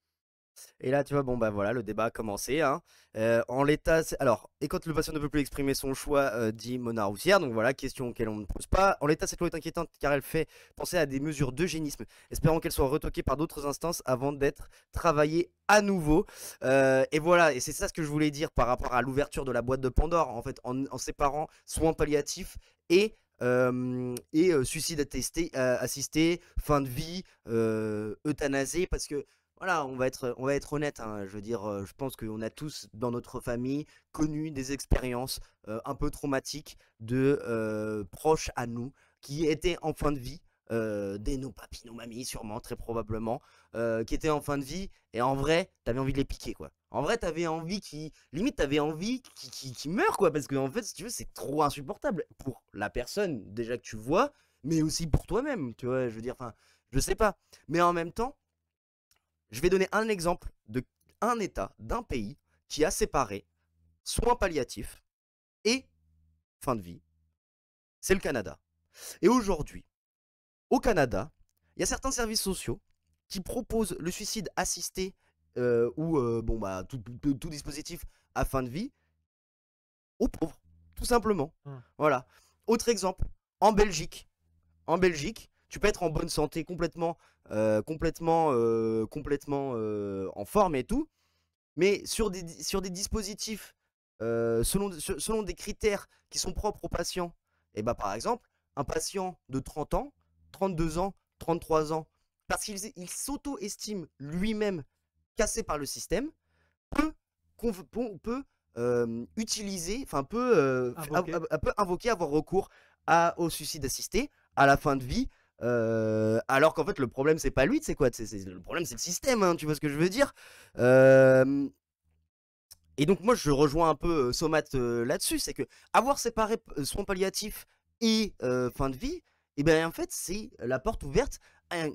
Et là, tu vois, bon, bah voilà, le débat a commencé, hein. En l'état, alors, et quand le patient ne peut plus exprimer son choix, dit Mona Roussière, donc voilà, question auquel on ne pose pas. En l'état, cette loi est inquiétante car elle fait penser à des mesures d'eugénisme. Espérons qu'elle soit retoquée par d'autres instances avant d'être travaillée à nouveau. Et voilà, et c'est ça ce que je voulais dire par rapport à l'ouverture de la boîte de Pandore, en fait, en séparant soins palliatifs et suicide assisté, fin de vie, euthanasé, parce que voilà, on va être honnête, hein, je veux dire, je pense qu'on a tous dans notre famille connu des expériences un peu traumatiques de proches à nous qui étaient en fin de vie, nos papis, nos mamies sûrement, très probablement, qui étaient en fin de vie, et en vrai, t'avais envie de les piquer, quoi. En vrai, t'avais envie limite, t'avais envie qu'ils meurent, quoi, parce qu'en fait, si tu veux, c'est trop insupportable pour la personne, déjà que tu vois, mais aussi pour toi-même, tu vois, je veux dire, enfin, je sais pas. Mais en même temps, je vais donner un exemple d'un État, d'un pays qui a séparé soins palliatifs et fin de vie. C'est le Canada. Et aujourd'hui, au Canada, il y a certains services sociaux qui proposent le suicide assisté ou tout dispositif à fin de vie aux pauvres, tout simplement. Voilà. Autre exemple, en Belgique, tu peux être en bonne santé, complètement en forme et tout, mais sur des dispositifs selon des critères qui sont propres aux patients. Et bah par exemple, un patient de 30 ans, 32 ans, 33 ans, parce qu'il s'auto-estime lui-même cassé par le système, peut utiliser, enfin peut invoquer, avoir recours au suicide assisté à la fin de vie. Alors qu'en fait le problème c'est pas lui, c'est quoi, le problème c'est le système, hein, tu vois ce que je veux dire. Et donc moi je rejoins un peu Somat là-dessus, c'est que avoir séparé soins palliatifs et fin de vie, et bien en fait c'est la porte ouverte à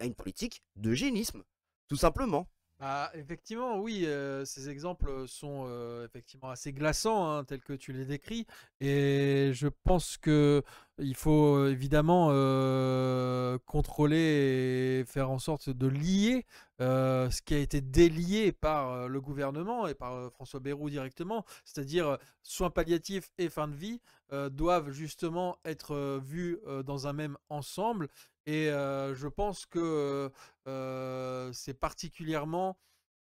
une politique d'eugénisme, tout simplement. Effectivement, oui, ces exemples sont effectivement assez glaçants, hein, tels que tu les décris. Et je pense qu'il faut évidemment contrôler et faire en sorte de lier ce qui a été délié par le gouvernement et par François Bayrou directement, c'est-à-dire soins palliatifs et fin de vie doivent justement être vus dans un même ensemble. Et je pense que c'est particulièrement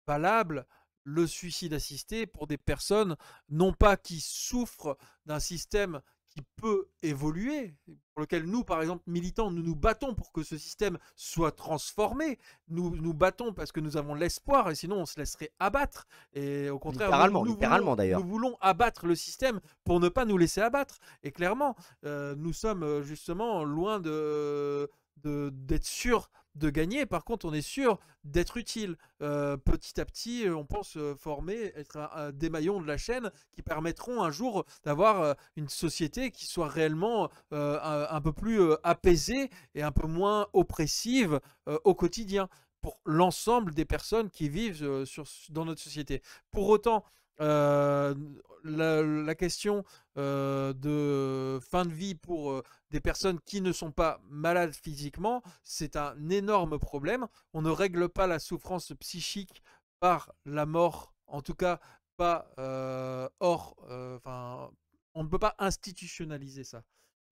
valable le suicide assisté pour des personnes, non pas qui souffrent d'un système qui peut évoluer, pour lequel nous, par exemple, militants, nous nous battons pour que ce système soit transformé. Nous nous battons parce que nous avons l'espoir, et sinon on se laisserait abattre. Et au contraire, littéralement d'ailleurs. Nous voulons abattre le système pour ne pas nous laisser abattre. Et clairement, nous sommes justement loin d'être sûrs de gagner. Par contre, on est sûr d'être utile. Petit à petit, on pense former, être des maillons de la chaîne qui permettront un jour d'avoir une société qui soit réellement un peu plus apaisée et un peu moins oppressive au quotidien pour l'ensemble des personnes qui vivent dans notre société. Pour autant, la question de fin de vie pour des personnes qui ne sont pas malades physiquement, c'est un énorme problème. On ne règle pas la souffrance psychique par la mort, en tout cas pas on ne peut pas institutionnaliser ça.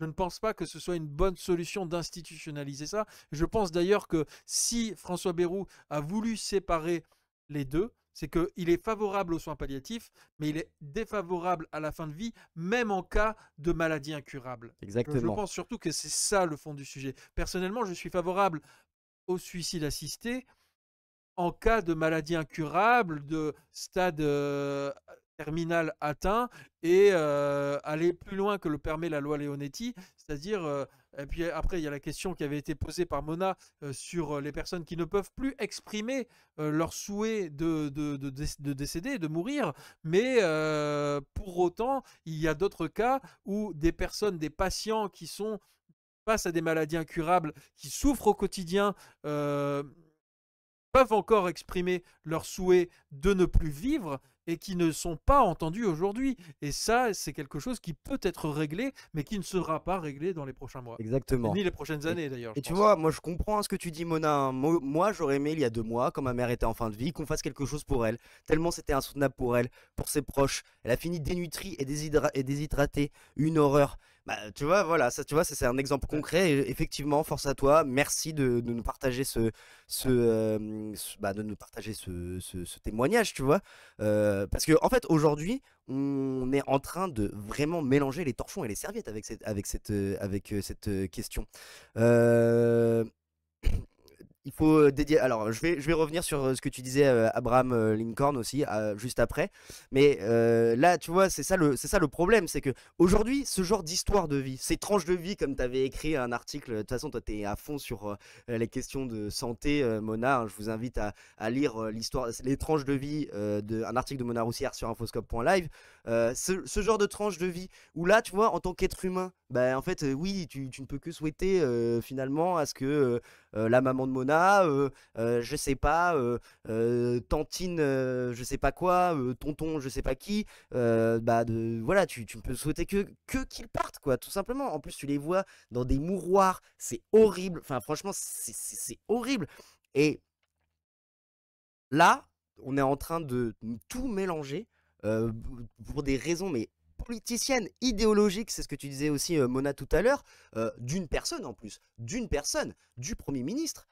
Je ne pense pas que ce soit une bonne solution d'institutionnaliser ça. Je pense d'ailleurs que si François Bayrou a voulu séparer les deux, c'est qu'il est favorable aux soins palliatifs, mais il est défavorable à la fin de vie, même en cas de maladie incurable. Exactement. Je pense surtout que c'est ça le fond du sujet. Personnellement, je suis favorable au suicide assisté en cas de maladie incurable, de stade terminal atteint, et aller plus loin que le permet la loi Leonetti, c'est-à-dire... et puis après, il y a la question qui avait été posée par Mona sur les personnes qui ne peuvent plus exprimer leur souhait de décéder, de mourir. Mais pour autant, il y a d'autres cas où des personnes, des patients qui sont face à des maladies incurables, qui souffrent au quotidien, peuvent encore exprimer leur souhait de ne plus vivre et qui ne sont pas entendus aujourd'hui. Et ça, c'est quelque chose qui peut être réglé, mais qui ne sera pas réglé dans les prochains mois. Exactement. Ni les prochaines années, d'ailleurs. Et tu vois, moi je comprends ce que tu dis, Mona. Moi, j'aurais aimé, il y a 2 mois, quand ma mère était en fin de vie, qu'on fasse quelque chose pour elle. Tellement c'était insoutenable pour elle, pour ses proches. Elle a fini dénutrie et déshydratée. Une horreur. Bah, tu vois, voilà, ça, tu vois, c'est un exemple concret. Et effectivement, force à toi. Merci de nous partager ce témoignage, tu vois. Parce que, en fait, aujourd'hui, on est en train de vraiment mélanger les torchons et les serviettes avec cette question. Il faut dédier. Alors, je vais revenir sur ce que tu disais, Abraham Lincoln aussi, juste après. Mais là, tu vois, c'est ça le problème, c'est que aujourd'hui, ce genre d'histoire de vie, ces tranches de vie, comme tu avais écrit un article. De toute façon, toi, tu es à fond sur les questions de santé, Mona. Je vous invite à lire les tranches de vie un article de Mona Roussière sur infoscope.live. Ce genre de tranche de vie où là, tu vois, en tant qu'être humain, bah, en fait, oui, tu ne peux que souhaiter finalement à ce que la maman de Mona, je sais pas, tantine, je sais pas quoi, tonton, je sais pas qui, voilà, tu ne peux souhaiter que qu'ils partent, quoi, tout simplement. En plus, tu les vois dans des mouroirs, c'est horrible. Enfin, franchement, c'est horrible. Et là, on est en train de tout mélanger pour des raisons, mais politicienne, idéologique, c'est ce que tu disais aussi, Mona, tout à l'heure, d'une personne en plus, du Premier ministre,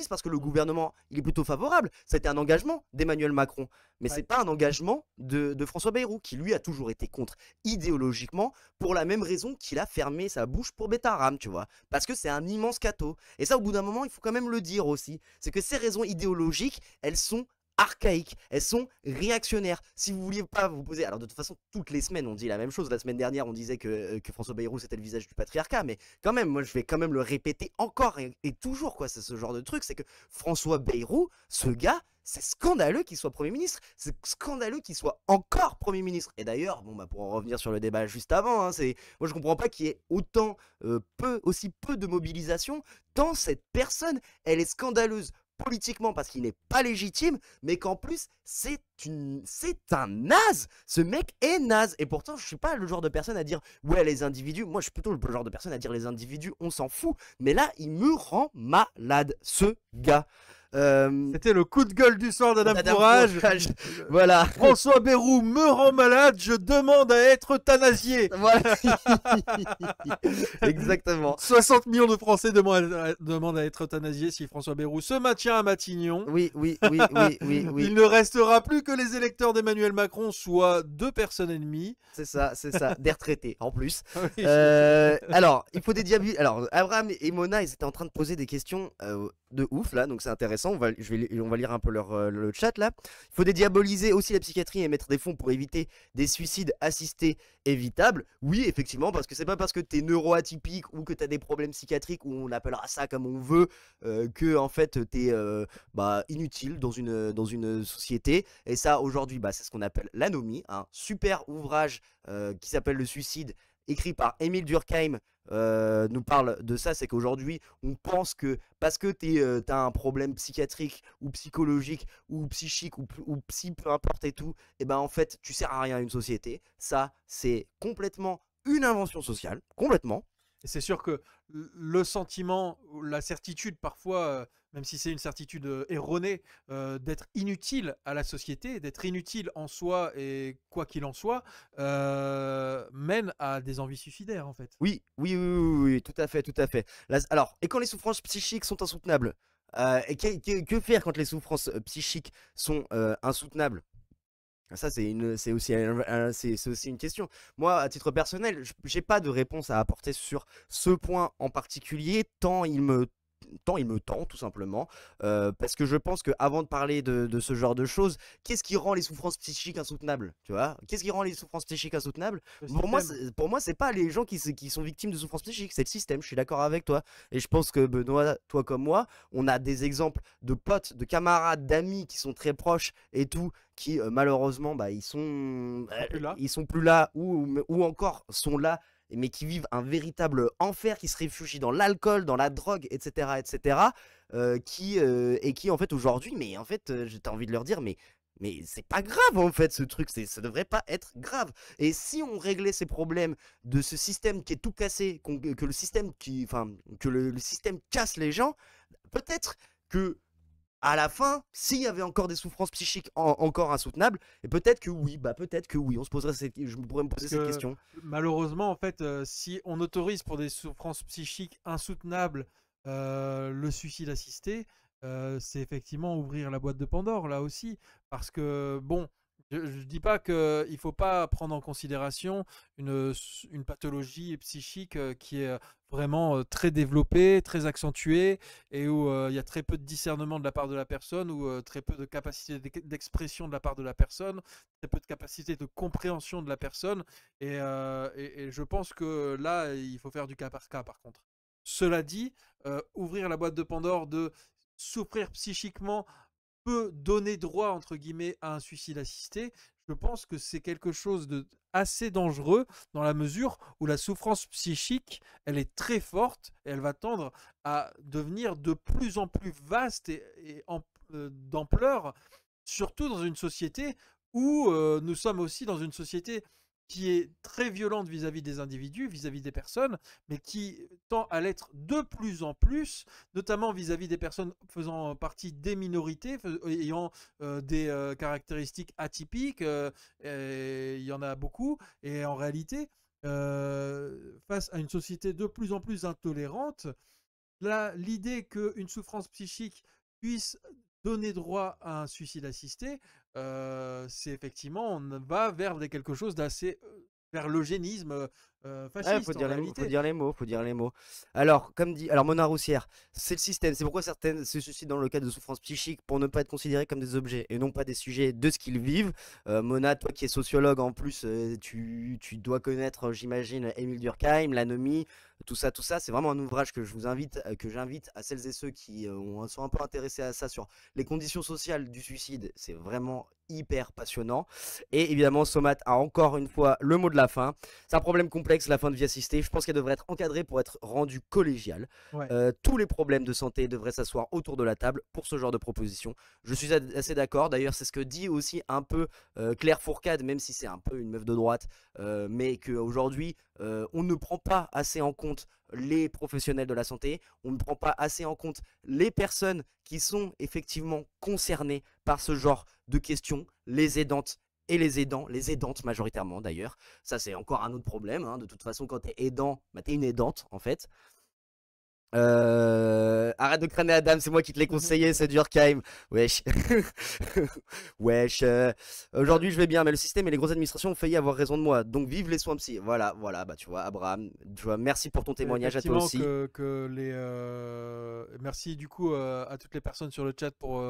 parce que le gouvernement, il est plutôt favorable. C'était un engagement d'Emmanuel Macron, mais c'est pas un engagement de François Bayrou, qui lui a toujours été contre idéologiquement, pour la même raison qu'il a fermé sa bouche pour Betaram, tu vois, parce que c'est un immense cateau. Et ça, au bout d'un moment, il faut quand même le dire aussi, c'est que ces raisons idéologiques, elles sont archaïques, elles sont réactionnaires. Si vous vouliez pas vous poser, alors de toute façon toutes les semaines on dit la même chose. La semaine dernière on disait que François Bayrou c'était le visage du patriarcat, mais quand même moi je vais quand même le répéter encore et toujours, quoi. C'est ce genre de truc, c'est que François Bayrou, ce gars, c'est scandaleux qu'il soit Premier ministre, c'est scandaleux qu'il soit encore Premier ministre. Et d'ailleurs, bon, bah, pour en revenir sur le débat juste avant, hein, moi je comprends pas qu'il y ait aussi peu de mobilisation, tant cette personne, elle est scandaleuse politiquement parce qu'il n'est pas légitime, mais qu'en plus c'est un naze. Ce mec est naze. Et pourtant je suis pas le genre de personne à dire ouais les individus, moi je suis plutôt le genre de personne à dire les individus on s'en fout, mais là il me rend malade ce gars. C'était le coup de gueule du soir d'Adam Fourage. Voilà. François Bayrou me rend malade, je demande à être euthanasié. Voilà. Exactement. 60 millions de Français demandent à être euthanasiés si François Bayrou se maintient à Matignon. Oui. Il ne restera plus que les électeurs d'Emmanuel Macron, soit 2 personnes ennemies. C'est ça. Des retraités en plus. Oui, alors, il faut dédiabiliser. Alors, Abraham et Mona, ils étaient en train de poser des questions de ouf là, donc c'est intéressant. On va lire un peu le chat là. Il faut dédiaboliser aussi la psychiatrie et mettre des fonds pour éviter des suicides assistés évitables. Oui, effectivement, parce que c'est pas parce que t'es neuroatypique ou que t'as des problèmes psychiatriques, ou on appellera ça comme on veut, que en fait t'es inutile dans une société. Et ça, aujourd'hui, c'est ce qu'on appelle l'anomie, un super ouvrage qui s'appelle Le Suicide, écrit par Émile Durkheim, nous parle de ça. C'est qu'aujourd'hui on pense que parce que t'as un problème psychiatrique ou psychologique ou psychique ou psy, peu importe et tout, et en fait tu sers à rien à une société. Ça, c'est complètement une invention sociale, complètement. Et c'est sûr que le sentiment, la certitude parfois, même si c'est une certitude erronée, d'être inutile à la société, d'être inutile en soi et quoi qu'il en soit, mène à des envies suicidaires en fait. Oui, tout à fait. Alors, et quand les souffrances psychiques sont insoutenables, et que faire quand les souffrances psychiques sont insoutenables? Ça, c'est aussi une question. Moi, à titre personnel, j'ai pas de réponse à apporter sur ce point en particulier, tant il me tend, tout simplement. Parce que je pense qu'avant de parler de ce genre de choses, qu'est-ce qui rend les souffrances psychiques insoutenables? Tu vois? Qu'est-ce qui rend les souffrances psychiques insoutenables? Pour moi, c'est pas les gens qui sont victimes de souffrances psychiques, c'est le système. Je suis d'accord avec toi. Et je pense que Benoît, toi comme moi, on a des exemples de potes, de camarades, d'amis qui sont très proches et tout, qui malheureusement, ils sont plus là, ou encore sont là, mais qui vivent un véritable enfer, qui se réfugient dans l'alcool, dans la drogue, etc. Qui en fait aujourd'hui, mais en fait j'ai envie de leur dire, mais c'est pas grave en fait ce truc, ça devrait pas être grave. Et si on réglait ces problèmes de ce système qui est tout cassé, que le système le système casse les gens, peut-être que à la fin, s'il y avait encore des souffrances psychiques encore insoutenables, et peut-être que oui, on se poserait je pourrais me poser cette question. Malheureusement, en fait, si on autorise pour des souffrances psychiques insoutenables le suicide assisté, c'est effectivement ouvrir la boîte de Pandore, là aussi. Parce que, bon, je ne dis pas qu'il ne faut pas prendre en considération une pathologie psychique qui est vraiment très développée, très accentuée, et où il y a très peu de discernement de la part de la personne, ou très peu de capacité d'expression de la part de la personne, très peu de capacité de compréhension de la personne. Et je pense que là, il faut faire du cas par cas, par contre. Cela dit, ouvrir la boîte de Pandore de souffrir psychiquement peut donner droit, entre guillemets, à un suicide assisté. Je pense que c'est quelque chose de assez dangereux, dans la mesure où la souffrance psychique, elle est très forte, et elle va tendre à devenir de plus en plus vaste et d'ampleur, surtout dans une société où nous sommes aussi dans une société qui est très violente vis-à-vis des individus, vis-à-vis des personnes, mais qui tend à l'être de plus en plus, notamment vis-à-vis des personnes faisant partie des minorités, ayant des caractéristiques atypiques. Il y en a beaucoup. Et en réalité, face à une société de plus en plus intolérante, l'idée qu'une souffrance psychique puisse donner droit à un suicide assisté, c'est effectivement, on va vers quelque chose d'assez vers l'eugénisme fasciste. Faut dire les mots. Alors, comme dit Mona Roussière, c'est le système. C'est pourquoi certaines se suicident dans le cas de souffrance psychique, pour ne pas être considérés comme des objets et non pas des sujets de ce qu'ils vivent. Mona, toi qui es sociologue en plus, tu dois connaître, j'imagine, Émile Durkheim, l'anomie, tout ça. C'est vraiment un ouvrage que j'invite à celles et ceux qui sont un peu intéressés à ça, sur les conditions sociales du suicide. C'est vraiment hyper passionnant. Et évidemment, Somat a encore une fois le mot de la fin. C'est un problème complexe complexe, la fin de vie assistée. Je pense qu'elle devrait être encadrée pour être rendue collégiale. Ouais. Tous les problèmes de santé devraient s'asseoir autour de la table pour ce genre de proposition. Je suis assez d'accord. D'ailleurs, c'est ce que dit aussi un peu Claire Fourcade, même si c'est un peu une meuf de droite, mais qu'aujourd'hui, on ne prend pas assez en compte les professionnels de la santé, on ne prend pas assez en compte les personnes qui sont effectivement concernées par ce genre de questions, les aidantes et les aidants, les aidantes majoritairement d'ailleurs. Ça c'est encore un autre problème, hein. De toute façon quand t'es aidant, bah, t'es une aidante en fait. Arrête de crâner Adam, c'est moi qui te l'ai conseillé, c'est Durkheim. Wesh. Wesh. Aujourd'hui je vais bien, mais le système et les grosses administrations ont failli avoir raison de moi. Donc vive les soins psy. Voilà, bah tu vois, Abraham, tu vois, merci pour ton témoignage à toi aussi. Merci du coup à toutes les personnes sur le chat pour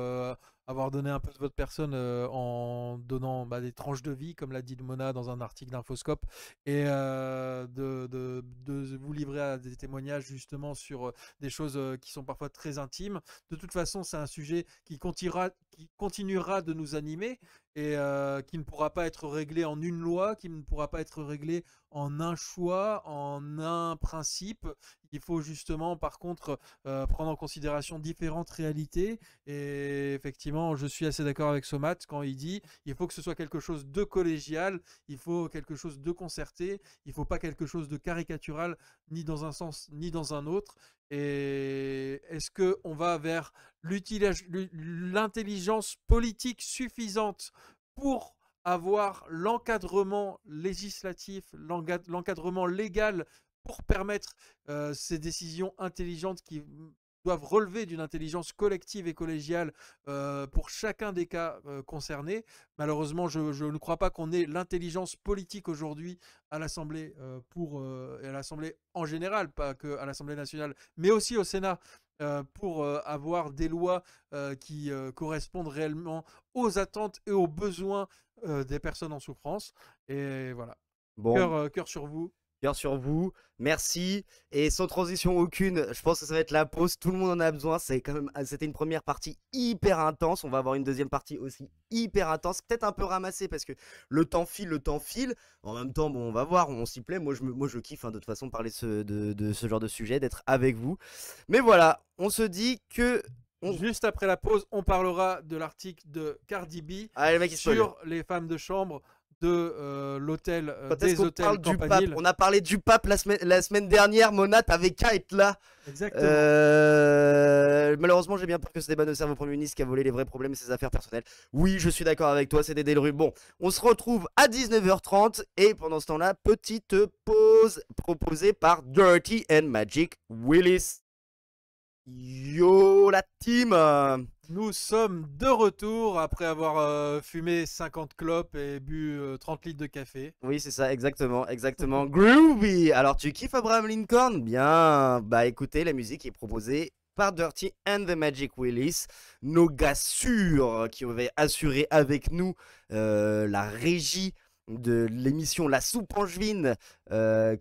avoir donné un peu de votre personne en donnant des tranches de vie, comme l'a dit Mona dans un article d'Infoscope, et de vous livrer à des témoignages justement sur des choses qui sont parfois très intimes. De toute façon, c'est un sujet qui continuera de nous animer et qui ne pourra pas être réglé en une loi, qui ne pourra pas être réglé en un choix, en un principe. Il faut justement, par contre, prendre en considération différentes réalités. Et effectivement, je suis assez d'accord avec Somat quand il dit il faut que ce soit quelque chose de collégial, il faut quelque chose de concerté, il ne faut pas quelque chose de caricatural, ni dans un sens, ni dans un autre. Et est-ce qu'on va vers l'intelligence politique suffisante pour avoir l'encadrement législatif, l'encadrement légal pour permettre ces décisions intelligentes qui doivent relever d'une intelligence collective et collégiale pour chacun des cas concernés. Malheureusement, je ne crois pas qu'on ait l'intelligence politique aujourd'hui à l'Assemblée et à l'Assemblée en général, pas qu'à l'Assemblée nationale, mais aussi au Sénat, pour avoir des lois qui correspondent réellement aux attentes et aux besoins des personnes en souffrance. Et voilà. Bon. Cœur sur vous. Cœur sur vous, merci. Et sans transition aucune, je pense que ça va être la pause. Tout le monde en a besoin. C'était une première partie hyper intense. On va avoir une deuxième partie aussi hyper intense. Peut-être un peu ramassée parce que le temps file. En même temps, bon, on va voir. On s'y plaît. Moi, je kiffe de toute façon parler de ce genre de sujet, d'être avec vous. Mais voilà, on se dit que. Juste après la pause, on parlera de l'article de Cardi B sur les femmes de chambre de l'hôtel, des hôtels Campanile. On a parlé du pape la semaine dernière. Mona, t'avais qu'à être là. Exactement. Malheureusement, j'ai bien peur que ce débat ne serve au Premier ministre qui a volé les vrais problèmes et ses affaires personnelles. Oui, je suis d'accord avec toi, c'est des délrus. Bon, on se retrouve à 19h30 et pendant ce temps-là, petite pause proposée par Dirty and Magic Willis. Yo la team! Nous sommes de retour après avoir fumé 50 clopes et bu 30 litres de café. Oui, c'est ça, exactement. Groovy! Alors, tu kiffes Abraham Lincoln? Bien. Bah écoutez, la musique est proposée par Dirty and the Magic Willis, nos gars sûrs qui avaient assuré avec nous la régie de l'émission La Soupe Angevine,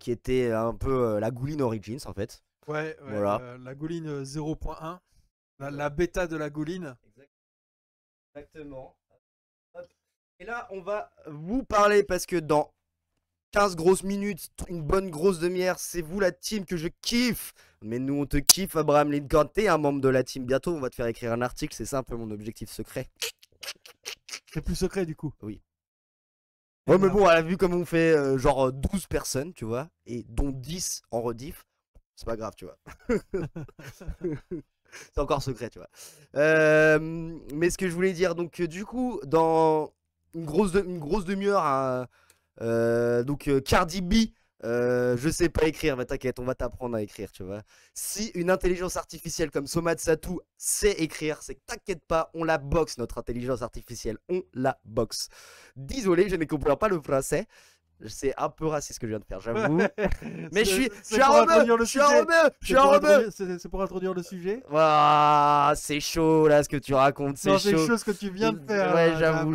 qui était un peu la Gouline Origins en fait. Ouais, voilà. La Gouline 0.1, la bêta de la Gouline. Exactement. Et là, on va vous parler parce que dans 15 grosses minutes, une bonne grosse demi-heure, c'est vous la team que je kiffe. Mais nous, on te kiffe, Abraham Lincoln, t'es un membre de la team. Bientôt, on va te faire écrire un article, c'est ça un peu mon objectif secret. C'est plus secret du coup. Oui. Ouais, mais bon, elle a vu comme on fait genre 12 personnes, tu vois, et dont 10 en rediff. C'est pas grave, tu vois. C'est encore secret, tu vois. Mais ce que je voulais dire, donc du coup, dans une grosse demi-heure, donc Cardi B, je sais pas écrire, mais t'inquiète, on va t'apprendre à écrire, tu vois. Si une intelligence artificielle comme Somat Satou sait écrire, c'est que t'inquiète pas, on la boxe, notre intelligence artificielle, on la boxe. Désolé, je ne comprends pas le français. C'est un peu raciste ce que je viens de faire, j'avoue. Mais je suis un rebeu. C'est pour introduire le sujet. Waouh, c'est chaud là ce que tu racontes, c'est chaud. C'est chaud ce que tu viens de faire. Ouais, j'avoue,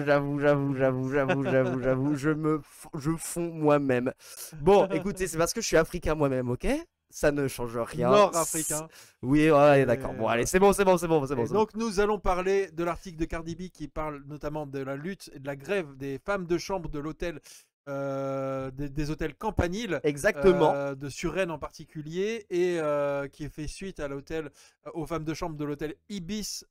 je fonds moi-même. Bon, écoutez, c'est parce que je suis africain moi-même, ok? Ça ne change rien. Nord-africain. Oui, ouais, d'accord. Bon, allez, c'est bon. Donc, nous allons parler de l'article de Cardi B qui parle notamment de la lutte et de la grève des femmes de chambre de l'hôtel des hôtels campaniles, Exactement. de Suresnes en particulier, et qui fait suite à l'hôtel, aux femmes de chambre de l'hôtel Ibis,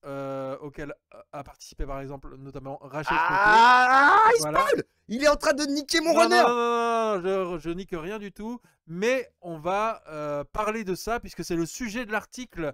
auquel a participé par exemple notamment Rachel Coquet. Il spoil. Il est en train de niquer mon runner. Non, je nique rien du tout, mais on va parler de ça puisque c'est le sujet de l'article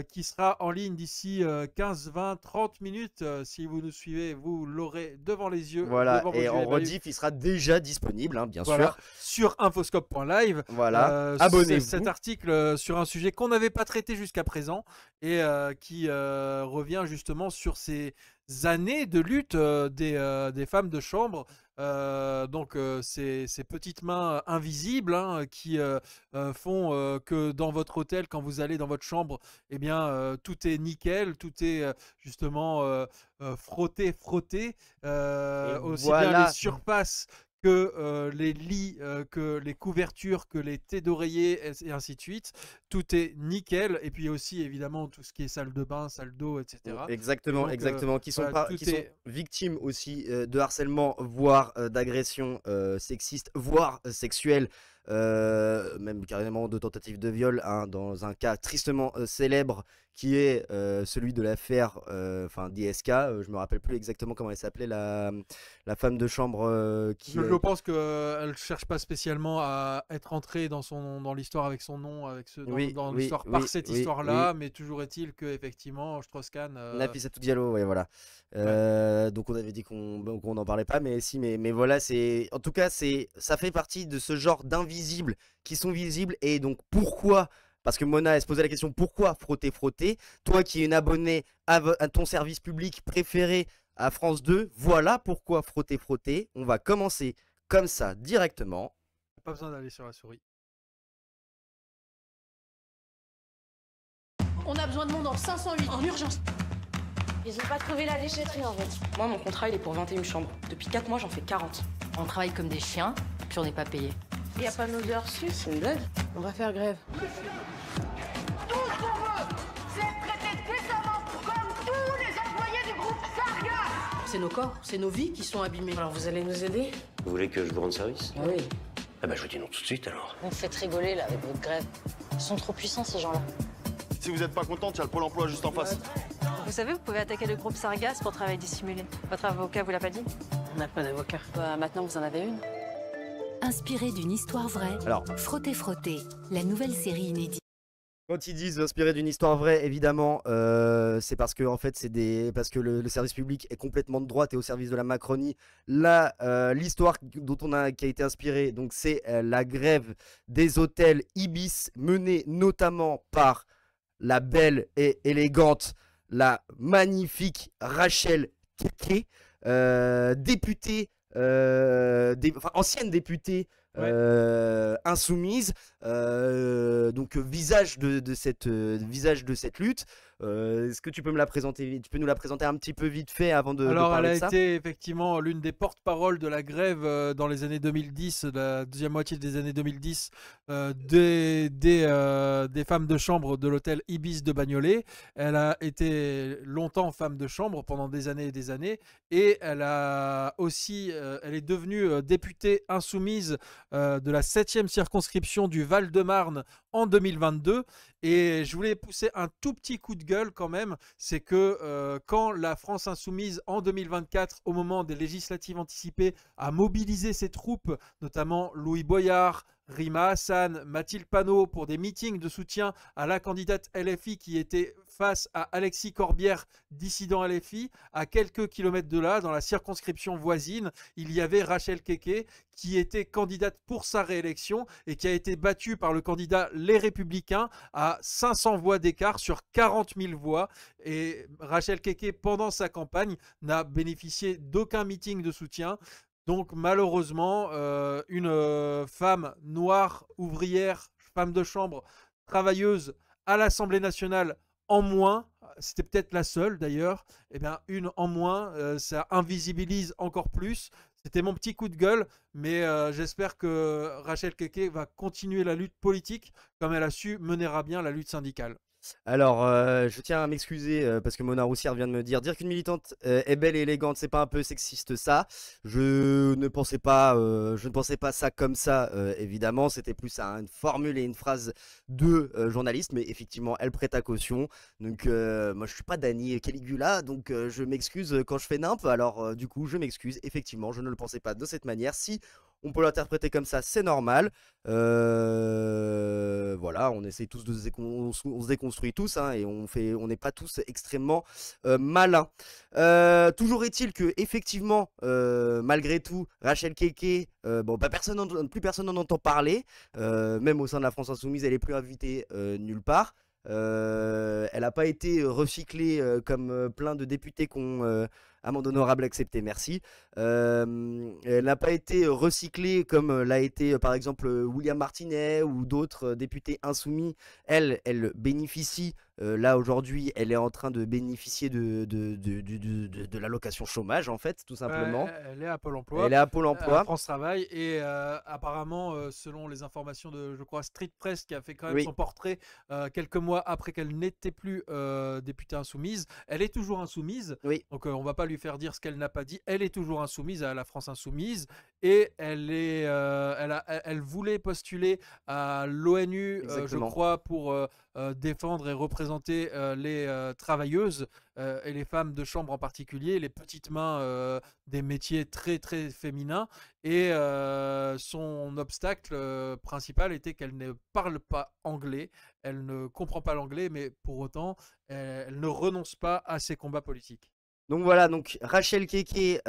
qui sera en ligne d'ici 15, 20, 30 minutes. Si vous nous suivez, vous l'aurez devant les yeux. Voilà, devant vos et yeux en ébahis. rediff, il sera déjà disponible, hein, bien Voilà, sûr. sur infoscope.live. Voilà, abonnez-vous. Cet article sur un sujet qu'on n'avait pas traité jusqu'à présent et qui revient justement sur ces années de lutte des femmes de chambre. Donc ces petites mains invisibles, hein, qui font que dans votre hôtel, quand vous allez dans votre chambre, eh bien tout est nickel, tout est justement frotté, aussi bien voilà. les surfaces que les lits, que les couvertures, que les thés d'oreiller et ainsi de suite. Tout est nickel. Et puis aussi, évidemment, tout ce qui est salle de bain, salle d'eau, etc. Exactement, Donc, exactement. Qui sont, voilà, qui sont victimes aussi de harcèlement, voire d'agressions sexistes, voire sexuelles. Même carrément de tentatives de viol, hein, dans un cas tristement célèbre qui est celui de l'affaire d'ISK. Je me rappelle plus exactement comment elle s'appelait, la femme de chambre qui... Je pense qu'elle ne cherche pas spécialement à être entrée dans l'histoire avec son nom, dans l'histoire par cette histoire-là, mais toujours est-il qu'effectivement, Strauss-Kahn... Nafissatou Diallo, ouais, voilà. Donc on avait dit qu'on n'en parlait pas, mais si, mais voilà, en tout cas, ça fait partie de ce genre d'invisibles qui sont visibles. Et donc pourquoi? Parce que Mona, elle se posait la question, pourquoi frotter? Toi qui es une abonnée à ton service public préféré à France 2, voilà pourquoi frotter. On va commencer comme ça, directement. Pas besoin d'aller sur la souris. On a besoin de monde en 508, en urgence. Ils ont pas trouvé la déchetterie en fait. Moi, mon contrat, il est pour 21 chambres. Depuis 4 mois, j'en fais 40. On travaille comme des chiens, puis on n'est pas payé. Y a pas nos heures su, c'est une blague. On va faire grève. Tout ce qu'on veut, c'est être traité décemment comme tous les employés du groupe Sargas. C'est nos corps, c'est nos vies qui sont abîmées. Alors vous allez nous aider? Vous voulez que je vous rende service? Oui. Ah bah je vous dis non tout de suite alors. Vous me faites rigoler là avec votre grève. Ils sont trop puissants ces gens-là. Si vous n'êtes pas contente, il y a le Pôle emploi juste en face. Vous savez, vous pouvez attaquer le groupe Sargas pour travail dissimulé. Votre avocat vous l'a pas dit? On n'a pas d'avocat. Bah, maintenant, vous en avez une. Inspiré d'une histoire vraie, Alors, Frotter, la nouvelle série inédite. Quand ils disent inspiré d'une histoire vraie, évidemment, c'est parce que en fait, parce que le service public est complètement de droite et au service de la Macronie. Là, l'histoire qui a été inspirée, donc c'est la grève des hôtels Ibis, menée notamment par la belle et élégante, la magnifique Rachel Coquet, députée, ancienne députée. Insoumise, donc visage de cette lutte. Est-ce que tu peux me la présenter? Tu peux nous la présenter un petit peu vite fait avant de parler de ça? Elle a été effectivement l'une des porte-paroles de la grève dans les années 2010, la deuxième moitié des années 2010, des femmes de chambre de l'hôtel Ibis de Bagnolet. Elle a été longtemps femme de chambre pendant des années et des années, et elle est devenue députée insoumise de la 7e circonscription du Val-de-Marne en 2022. Et je voulais pousser un tout petit coup de gueule quand même, c'est que quand la France insoumise en 2024, au moment des législatives anticipées, a mobilisé ses troupes, notamment Louis Boyard, Rima Hassan, Mathilde Panot, pour des meetings de soutien à la candidate LFI qui était face à Alexis Corbière, dissident LFI, à quelques kilomètres de là, dans la circonscription voisine, il y avait Rachel Coquet qui était candidate pour sa réélection et qui a été battue par le candidat Les Républicains à 500 voix d'écart sur 40 000 voix. Et Rachel Coquet, pendant sa campagne, n'a bénéficié d'aucun meeting de soutien. Donc malheureusement, une femme noire, ouvrière, femme de chambre, travailleuse à l'Assemblée nationale en moins, c'était peut-être la seule d'ailleurs, et bien une en moins, ça invisibilise encore plus. C'était mon petit coup de gueule, mais j'espère que Rachel Coquet va continuer la lutte politique comme elle a su mener à bien la lutte syndicale. Alors, je tiens à m'excuser parce que Mona Roussière vient de me dire qu'une militante est belle et élégante, c'est pas un peu sexiste ça. Je ne pensais pas ça comme ça, évidemment. C'était plus une formule et une phrase de journaliste, mais effectivement, elle prête à caution. Donc, moi, je suis pas Dany Caligula, donc je m'excuse quand je fais nimp. Alors, du coup, je m'excuse. Effectivement, je ne le pensais pas de cette manière. Si on peut l'interpréter comme ça, c'est normal. Voilà, on essaie tous on se déconstruit tous, hein, et on n'est pas tous extrêmement malins. Toujours est-il que effectivement, malgré tout, Rachel Keke, bon, bah, plus personne n'en entend parler, même au sein de la France Insoumise, elle est plus invitée nulle part. Elle n'a pas été recyclée comme plein de députés qu'on amende honorable acceptée, merci. Elle n'a pas été recyclée comme l'a été par exemple William Martinet ou d'autres députés insoumis. Elle bénéficie, là aujourd'hui, elle est en train de bénéficier de l'allocation chômage en fait, tout simplement. Elle est à Pôle emploi. Elle est à Pôle emploi. À France Travail et apparemment, selon les informations de, je crois, Street Press qui a fait quand même son portrait quelques mois après qu'elle n'était plus députée insoumise, elle est toujours insoumise. Donc on va pas lui faire dire ce qu'elle n'a pas dit. Elle est toujours insoumise à la France Insoumise et elle voulait postuler à l'ONU, je crois, pour défendre et représenter les travailleuses et les femmes de chambre en particulier, les petites mains des métiers très très féminins. Et son obstacle principal était qu'elle ne parle pas anglais, elle ne comprend pas l'anglais, mais pour autant, elle ne renonce pas à ses combats politiques. Donc voilà, donc Rachel Keke,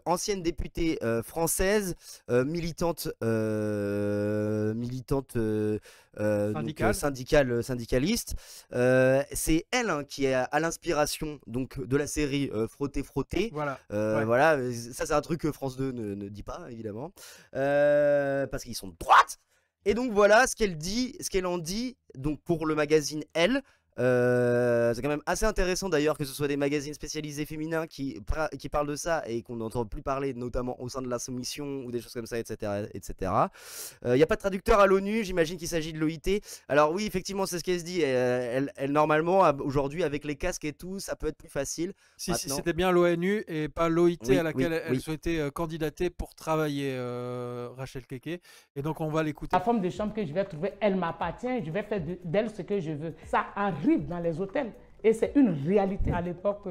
ancienne députée française, militante syndicaliste. C'est elle hein, qui est à l'inspiration de la série Frotter Frotter. Voilà. Voilà, ça c'est un truc que France 2 ne dit pas évidemment, parce qu'ils sont de droite. Et donc voilà ce qu'elle en dit donc pour le magazine Elle. C'est quand même assez intéressant d'ailleurs que ce soit des magazines spécialisés féminins qui parlent de ça et qu'on n'entend plus parler, notamment au sein de la soumission ou des choses comme ça, etc. Il n'y a pas de traducteur à l'ONU, j'imagine qu'il s'agit de l'OIT. Alors oui, effectivement, c'est ce qu'elle se dit. Elle normalement, aujourd'hui, avec les casques et tout, ça peut être plus facile. Si c'était bien l'ONU et pas l'OIT à laquelle elle souhaitait candidater pour travailler, Rachel Keke. Et donc on va l'écouter. La femme de chambre que je vais trouver, elle m'appartient, je vais faire d'elle ce que je veux. Ça arrive dans les hôtels et c'est une réalité. À l'époque,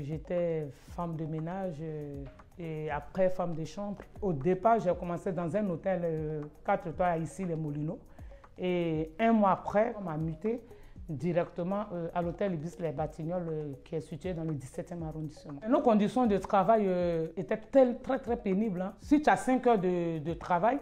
j'étais femme de ménage et après femme de chambre. Au départ, j'ai commencé dans un hôtel 4 étoiles ici, les Moulineaux. Et un mois après, on m'a muté directement à l'hôtel Ibis Les Batignolles qui est situé dans le 17e arrondissement. Et nos conditions de travail étaient très très pénibles. Hein. Si tu as 5 heures de travail,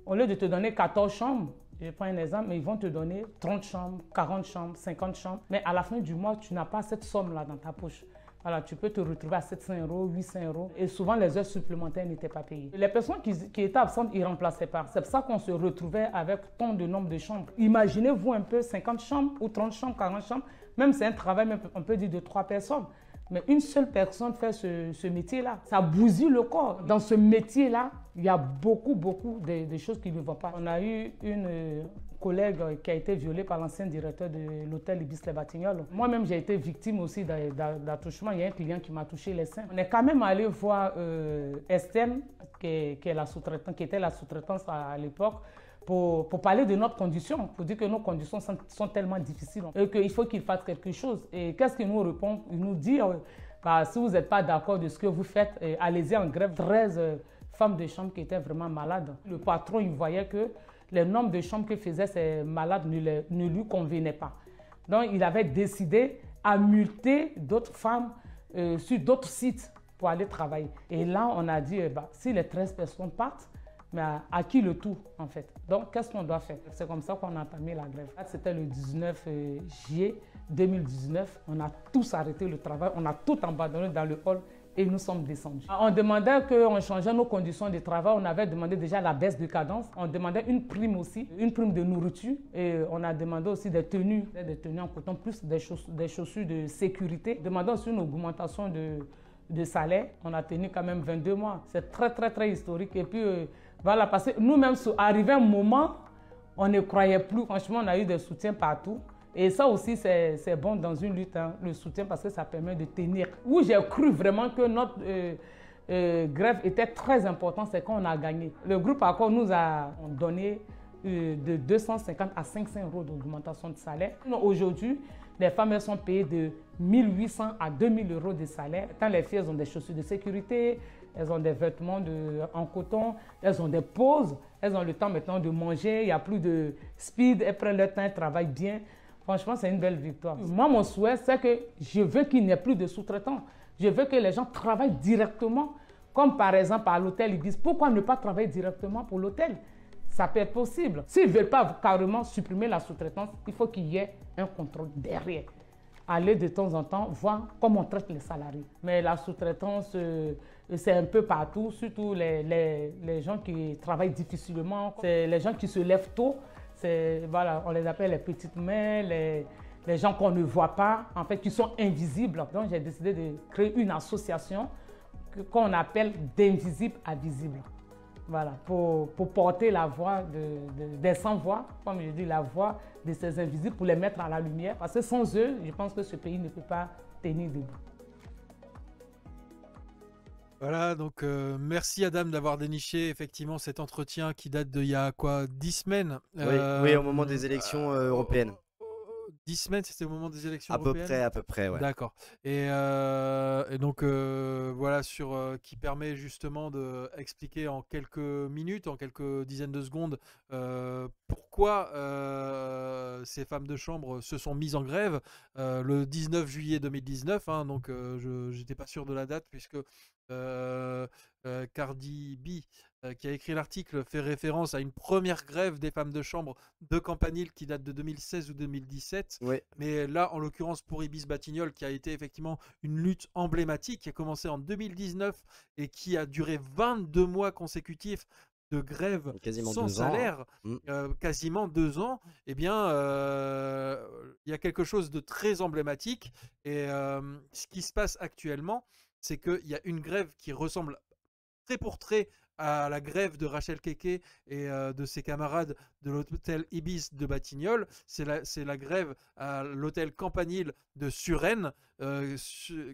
au lieu de te donner 14 chambres, je prends un exemple, mais ils vont te donner 30 chambres, 40 chambres, 50 chambres. Mais à la fin du mois, tu n'as pas cette somme-là dans ta poche. Voilà, tu peux te retrouver à 700 €, 800 €. Et souvent, les heures supplémentaires n'étaient pas payées. Les personnes qui étaient absentes, ils ne remplaçaient pas. C'est pour ça qu'on se retrouvait avec tant de nombre de chambres. Imaginez-vous un peu 50 chambres ou 30 chambres, 40 chambres. Même c'est un travail, on peut dire de 3 personnes. Mais une seule personne fait ce métier-là. Ça bousille le corps. Dans ce métier-là, il y a beaucoup de choses qui ne vont pas. On a eu une collègue qui a été violée par l'ancien directeur de l'hôtel Ibis Les Batignolles. Moi-même, j'ai été victime aussi d'attouchement. Il y a un client qui m'a touché les seins. On est quand même allé voir Estelle, qui était la sous-traitance à l'époque, pour parler de notre condition, pour dire que nos conditions sont tellement difficiles et qu'il faut qu'il fasse quelque chose. Et qu'est-ce qu'il nous répond? Il nous dit, si vous n'êtes pas d'accord de ce que vous faites, allez-y en grève. 13 femmes de chambre qui étaient vraiment malades. Le patron, il voyait que le nombre de chambres que faisaient ces malades ne lui convenait pas. Donc, il avait décidé à multer d'autres femmes sur d'autres sites pour aller travailler. Et là, on a dit, si les 13 personnes partent, mais à qui le tout, en fait? Donc, qu'est-ce qu'on doit faire? C'est comme ça qu'on a entamé la grève. C'était le 19 juillet 2019. On a tous arrêté le travail, on a tout abandonné dans le hall et nous sommes descendus. On demandait qu'on changeait nos conditions de travail. On avait demandé déjà la baisse de cadence. On demandait une prime aussi, une prime de nourriture. Et on a demandé aussi des tenues en coton, plus des chaussures de sécurité. Demandant aussi une augmentation de salaire. On a tenu quand même 22 mois. C'est très historique. Et puis, voilà, parce que nous-mêmes, arrivé un moment, on ne croyait plus. Franchement, on a eu des soutiens partout. Et ça aussi, c'est bon dans une lutte, hein, le soutien, parce que ça permet de tenir. Où j'ai cru vraiment que notre grève était très importante, c'est quand on a gagné. Le groupe Accord nous a donné de 250 à 500 euros d'augmentation de salaire. Aujourd'hui, les femmes elles sont payées de 1800 à 2000 euros de salaire. Tant les filles elles ont des chaussures de sécurité, elles ont des vêtements en coton, elles ont des pauses, elles ont le temps maintenant de manger, il n'y a plus de speed, elles prennent leur temps, elles travaillent bien. Franchement, c'est une belle victoire. Moi, mon souhait, c'est que je veux qu'il n'y ait plus de sous-traitants. Je veux que les gens travaillent directement, comme par exemple à l'hôtel Ibis. Pourquoi ne pas travailler directement pour l'hôtel? Ça peut être possible. S'ils ne veulent pas carrément supprimer la sous-traitance, il faut qu'il y ait un contrôle derrière. Aller de temps en temps voir comment on traite les salariés. Mais la sous-traitance, c'est un peu partout, surtout les gens qui travaillent difficilement. C'est les gens qui se lèvent tôt. Voilà, on les appelle les petites mains, les gens qu'on ne voit pas, en fait, qui sont invisibles. Donc, j'ai décidé de créer une association qu'on appelle d'invisible à visible. Voilà, pour porter la voix des sans-voix, comme je dis, la voix de ces invisibles, pour les mettre à la lumière. Parce que sans eux, je pense que ce pays ne peut pas tenir debout. Voilà, donc merci Adam d'avoir déniché effectivement cet entretien qui date d'il y a quoi, 10 semaines. Oui, au moment des élections européennes. 10 semaines, c'était au moment des élections européennes? À peu près, ouais. D'accord. Et donc, voilà, qui permet justement d'expliquer en quelques minutes, en quelques dizaines de secondes, pourquoi ces femmes de chambre se sont mises en grève le 19 juillet 2019. Hein, donc, je n'étais pas sûr de la date, puisque Cardi B, qui a écrit l'article, fait référence à une première grève des femmes de chambre de Campanile qui date de 2016 ou 2017. Ouais. Mais là, en l'occurrence, pour Ibis Batignolles, qui a été effectivement une lutte emblématique, qui a commencé en 2019 et qui a duré 22 mois consécutifs de grève sans salaire, quasiment 2 ans, eh bien, il y a quelque chose de très emblématique. Et ce qui se passe actuellement, c'est qu'il y a une grève qui ressemble trait pour trait à la grève de Rachel Keke et de ses camarades de l'hôtel Ibis de Batignolles. C'est la grève à l'hôtel Campanile de Suresnes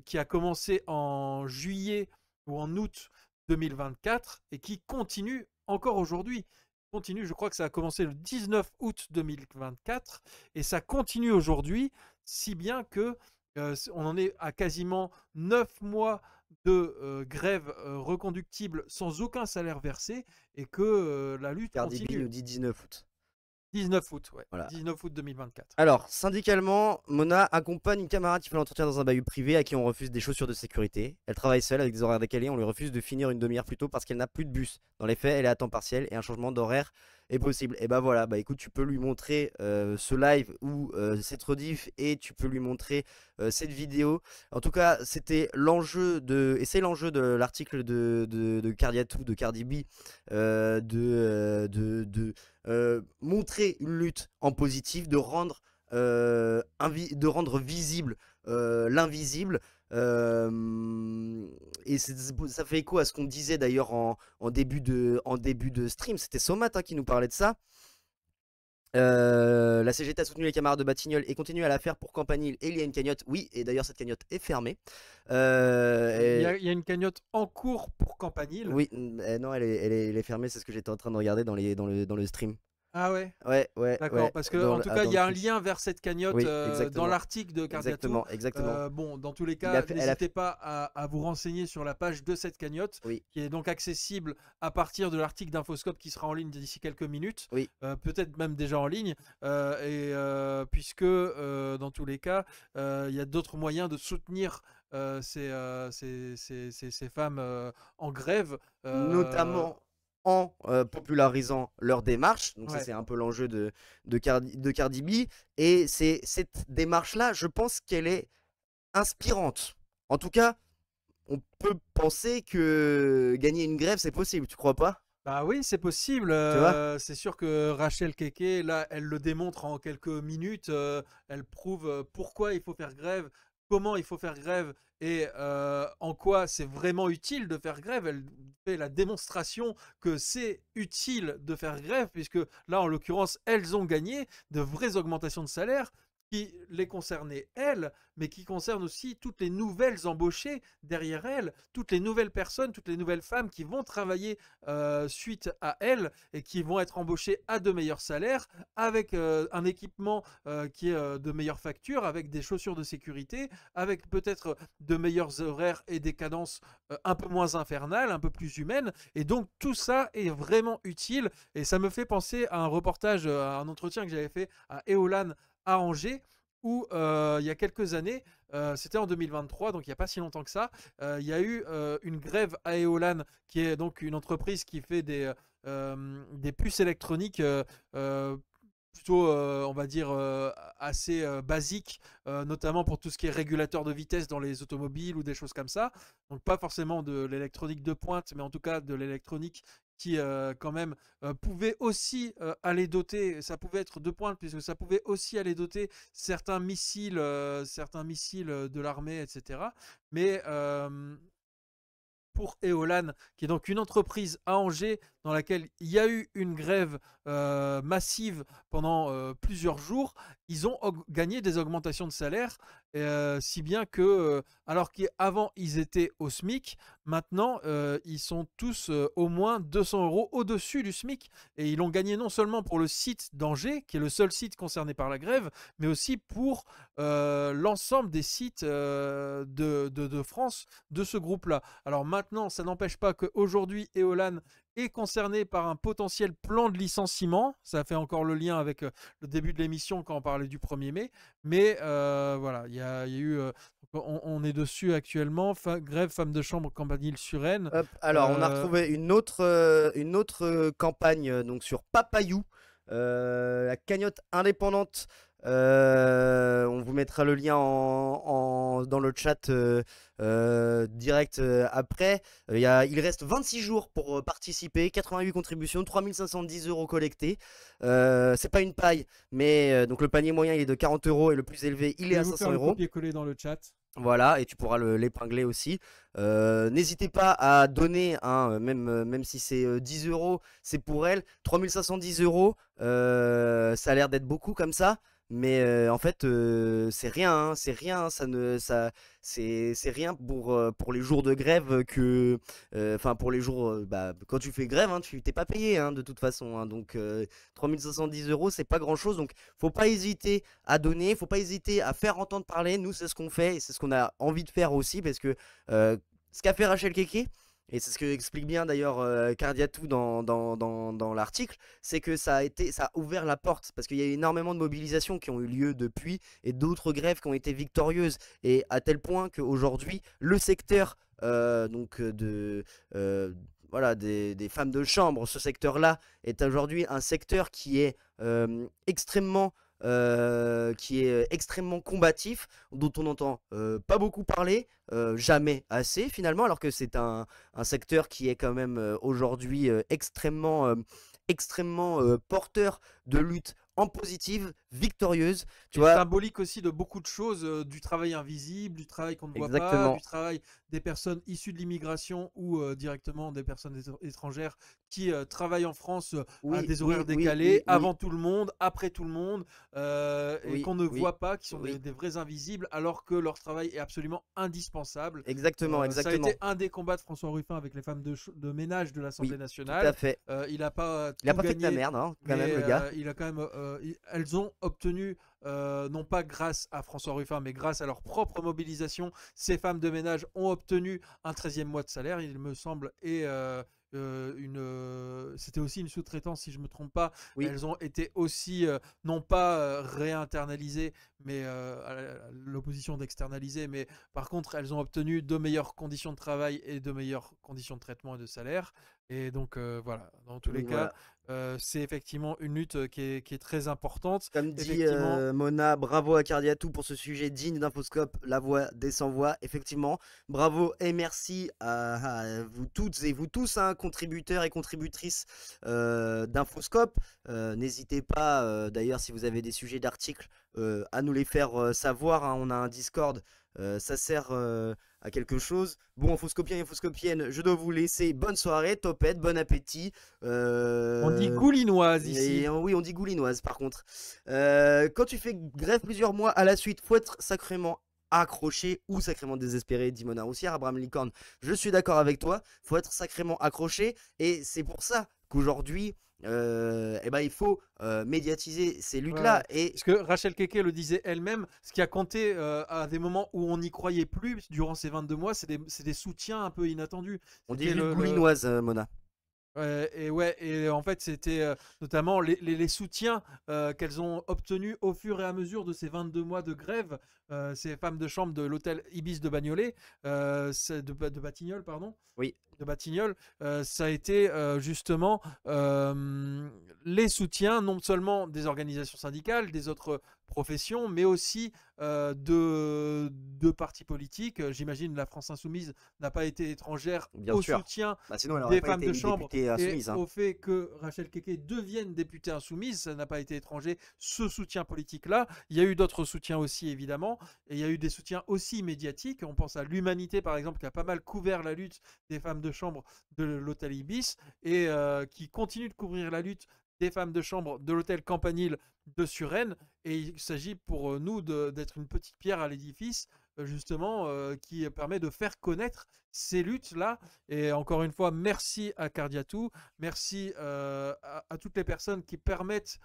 qui a commencé en juillet ou en août 2024 et qui continue encore aujourd'hui. Je crois que ça a commencé le 19 août 2024 et ça continue aujourd'hui, si bien que on en est à quasiment 9 mois de grève reconductible sans aucun salaire versé et que la lutte continue. Cardi B nous dit 19 août. 19 août, ouais. Voilà. 19 août 2024. Alors, syndicalement, Mona accompagne une camarade qui fait l'entretien dans un bahut privé à qui on refuse des chaussures de sécurité. Elle travaille seule avec des horaires décalés, on lui refuse de finir une demi-heure plus tôt parce qu'elle n'a plus de bus. Dans les faits, elle est à temps partiel et un changement d'horaire est possible. Et bah voilà, bah écoute, tu peux lui montrer ce live ou cette rediff et tu peux lui montrer cette vidéo. En tout cas, c'était l'enjeu et c'est l'enjeu de l'article de Cardiatou, de Cardi B, montrer une lutte en positif, de rendre visible l'invisible. Et ça fait écho à ce qu'on disait d'ailleurs en début de stream. C'était Somat qui nous parlait de ça. La CGT a soutenu les camarades de Batignolles et continue à la faire pour Campanile et il y a une cagnotte. Oui, et d'ailleurs cette cagnotte est fermée. Il y a une cagnotte en cours pour Campanile. Oui, non, elle est fermée, c'est ce que j'étais en train de regarder dans le stream. Ah ouais. Ouais. D'accord, parce que en tout cas, il y a un lien vers cette cagnotte dans l'article de Cardiatou. Exactement. Bon, dans tous les cas, n'hésitez pas à vous renseigner sur la page de cette cagnotte, qui est donc accessible à partir de l'article d'Infoscope qui sera en ligne d'ici quelques minutes, peut-être même déjà en ligne, puisque dans tous les cas, il y a d'autres moyens de soutenir ces femmes en grève, notamment en popularisant leur démarche. Donc ça c'est un peu l'enjeu de Cardi B. Et c'est cette démarche-là, je pense qu'elle est inspirante. En tout cas, on peut penser que gagner une grève, c'est possible, tu crois pas? Bah oui, c'est possible. C'est sûr que Rachel Keke, là, elle le démontre en quelques minutes. Elle prouve pourquoi il faut faire grève, comment il faut faire grève et en quoi c'est vraiment utile de faire grève. Elle fait la démonstration que c'est utile de faire grève, puisque là, en l'occurrence, elles ont gagné de vraies augmentations de salaire. qui les concernait elle, mais qui concerne aussi toutes les nouvelles embauchées derrière elle, toutes les nouvelles personnes, toutes les nouvelles femmes qui vont travailler suite à elle et qui vont être embauchées à de meilleurs salaires, avec un équipement qui est de meilleure facture, avec des chaussures de sécurité, avec peut-être de meilleurs horaires et des cadences un peu moins infernales, un peu plus humaines. Et donc tout ça est vraiment utile et ça me fait penser à un reportage, à un entretien que j'avais fait à Éolane à Angers, où il y a quelques années, c'était en 2023, donc il n'y a pas si longtemps que ça, il y a eu une grève à Éolane, qui est donc une entreprise qui fait des puces électroniques plutôt, on va dire, assez basiques, notamment pour tout ce qui est régulateur de vitesse dans les automobiles ou des choses comme ça. Donc pas forcément de l'électronique de pointe, mais en tout cas de l'électronique qui quand même pouvait aussi aller doter, ça pouvait être de pointe puisque ça pouvait aussi aller doter certains missiles de l'armée, etc. Mais pour Éolane, qui est donc une entreprise à Angers dans laquelle il y a eu une grève massive pendant plusieurs jours, ils ont gagné des augmentations de salaire, si bien que, alors qu'avant ils étaient au SMIC, maintenant ils sont tous au moins 200 € au-dessus du SMIC, et ils l'ont gagné non seulement pour le site d'Angers, qui est le seul site concerné par la grève, mais aussi pour l'ensemble des sites de France de ce groupe-là. Alors maintenant, ça n'empêche pas qu'aujourd'hui Éolane est concerné par un potentiel plan de licenciement. Ça fait encore le lien avec le début de l'émission quand on parlait du 1er mai. Mais voilà, il y a eu... on est dessus actuellement. Grève femmes de chambre Campanile-sur-Aisne. Alors, on a retrouvé une autre campagne donc sur Papayou, la cagnotte indépendante. On vous mettra le lien dans le chat direct après. Il reste 26 jours pour participer, 88 contributions, 3510 € collectés. C'est pas une paille, mais donc le panier moyen il est de 40 € et le plus élevé il est à 500 €. Copier-coller dans le chat. Voilà, et tu pourras l'épingler aussi. N'hésitez pas à donner, hein, même si c'est 10 €, c'est pour elle. 3510 €, ça a l'air d'être beaucoup comme ça. Mais en fait, c'est rien, hein, c'est rien, c'est rien pour les jours de grève enfin pour les jours, quand tu fais grève, hein, tu t'es pas payé hein, de toute façon, hein, donc 3510 €, c'est pas grand chose, donc faut pas hésiter à donner, faut pas hésiter à faire entendre parler. Nous, c'est ce qu'on fait et c'est ce qu'on a envie de faire aussi, parce que ce qu'a fait Rachel Keke, et c'est ce que explique bien d'ailleurs Cardiatou dans l'article, c'est que ça a ouvert la porte, parce qu'il y a eu énormément de mobilisations qui ont eu lieu depuis, et d'autres grèves qui ont été victorieuses, et à tel point qu'aujourd'hui le secteur voilà, des femmes de chambre, ce secteur-là est aujourd'hui un secteur qui est extrêmement combatif, dont on n'entend pas beaucoup parler, jamais assez finalement, alors que c'est un secteur qui est quand même aujourd'hui extrêmement porteur de lutte en positive, victorieuse. Tu vois, symbolique aussi de beaucoup de choses, du travail invisible, du travail qu'on ne voit pas, du travail des personnes issues de l'immigration ou directement des personnes étrangères qui travaillent en France à des horaires décalés, avant tout le monde, après tout le monde, et qu'on ne voit pas, qui sont des vrais invisibles, alors que leur travail est absolument indispensable. Exactement, Ça a été un des combats de François Ruffin avec les femmes de ménage de l'Assemblée nationale. Tout à fait. Il n'a pas fait de la merde, hein, quand même, le gars. Il a quand même, elles ont obtenu, non pas grâce à François Ruffin, mais grâce à leur propre mobilisation, ces femmes de ménage ont obtenu un 13e mois de salaire, il me semble, et c'était aussi une sous-traitance si je me trompe pas. Elles ont été aussi non pas réinternalisées, mais l'opposition d'externaliser, mais par contre elles ont obtenu de meilleures conditions de travail et de meilleures conditions de traitement et de salaire. Et donc voilà, dans tous les cas, c'est effectivement une lutte qui est très importante. Comme dit Mona, bravo à Cardiatou pour ce sujet digne d'Infoscope, la voix des sans-voix. Effectivement, bravo et merci à vous toutes et vous tous, hein, contributeurs et contributrices d'Infoscope. N'hésitez pas, d'ailleurs, si vous avez des sujets d'articles, à nous les faire savoir, hein. On a un Discord, ça sert à quelque chose. Bon, Infoscopiens et Infoscopiennes, je dois vous laisser. Bonne soirée, topette, bon appétit. On dit goulinoise ici. Oui, on dit goulinoise par contre. Quand tu fais grève plusieurs mois à la suite, faut être sacrément accroché ou sacrément désespéré, dit Mona Roussière. Abraham Licorne, je suis d'accord avec toi, faut être sacrément accroché, et c'est pour ça qu'aujourd'hui il faut médiatiser ces luttes-là. Et parce que Rachel Keke le disait elle-même, ce qui a compté à des moments où on n'y croyait plus durant ces 22 mois, c'est des soutiens un peu inattendus. On dit goulinoise, Mona. Et en fait c'était notamment les soutiens qu'elles ont obtenus au fur et à mesure de ces 22 mois de grève, ces femmes de chambre de l'hôtel Ibis de Bagnolet, de Batignolles, pardon. Oui. De Batignolles, ça a été justement les soutiens non seulement des organisations syndicales, des autres professions, mais aussi de partis politiques. J'imagine la France Insoumise n'a pas été étrangère au soutien des femmes de chambre et au fait que Rachel Keke devienne députée insoumise. Ça n'a pas été étranger, ce soutien politique-là. Il y a eu d'autres soutiens aussi, évidemment, et il y a eu des soutiens aussi médiatiques. On pense à l'Humanité, par exemple, qui a pas mal couvert la lutte des femmes de chambre de l'hôtel Ibis et qui continue de couvrir la lutte des femmes de chambre de l'hôtel Campanile de Suresnes. Et il s'agit pour nous d'être une petite pierre à l'édifice, justement, qui permet de faire connaître ces luttes-là. Et encore une fois, merci à Cardiatou, merci à toutes les personnes qui permettent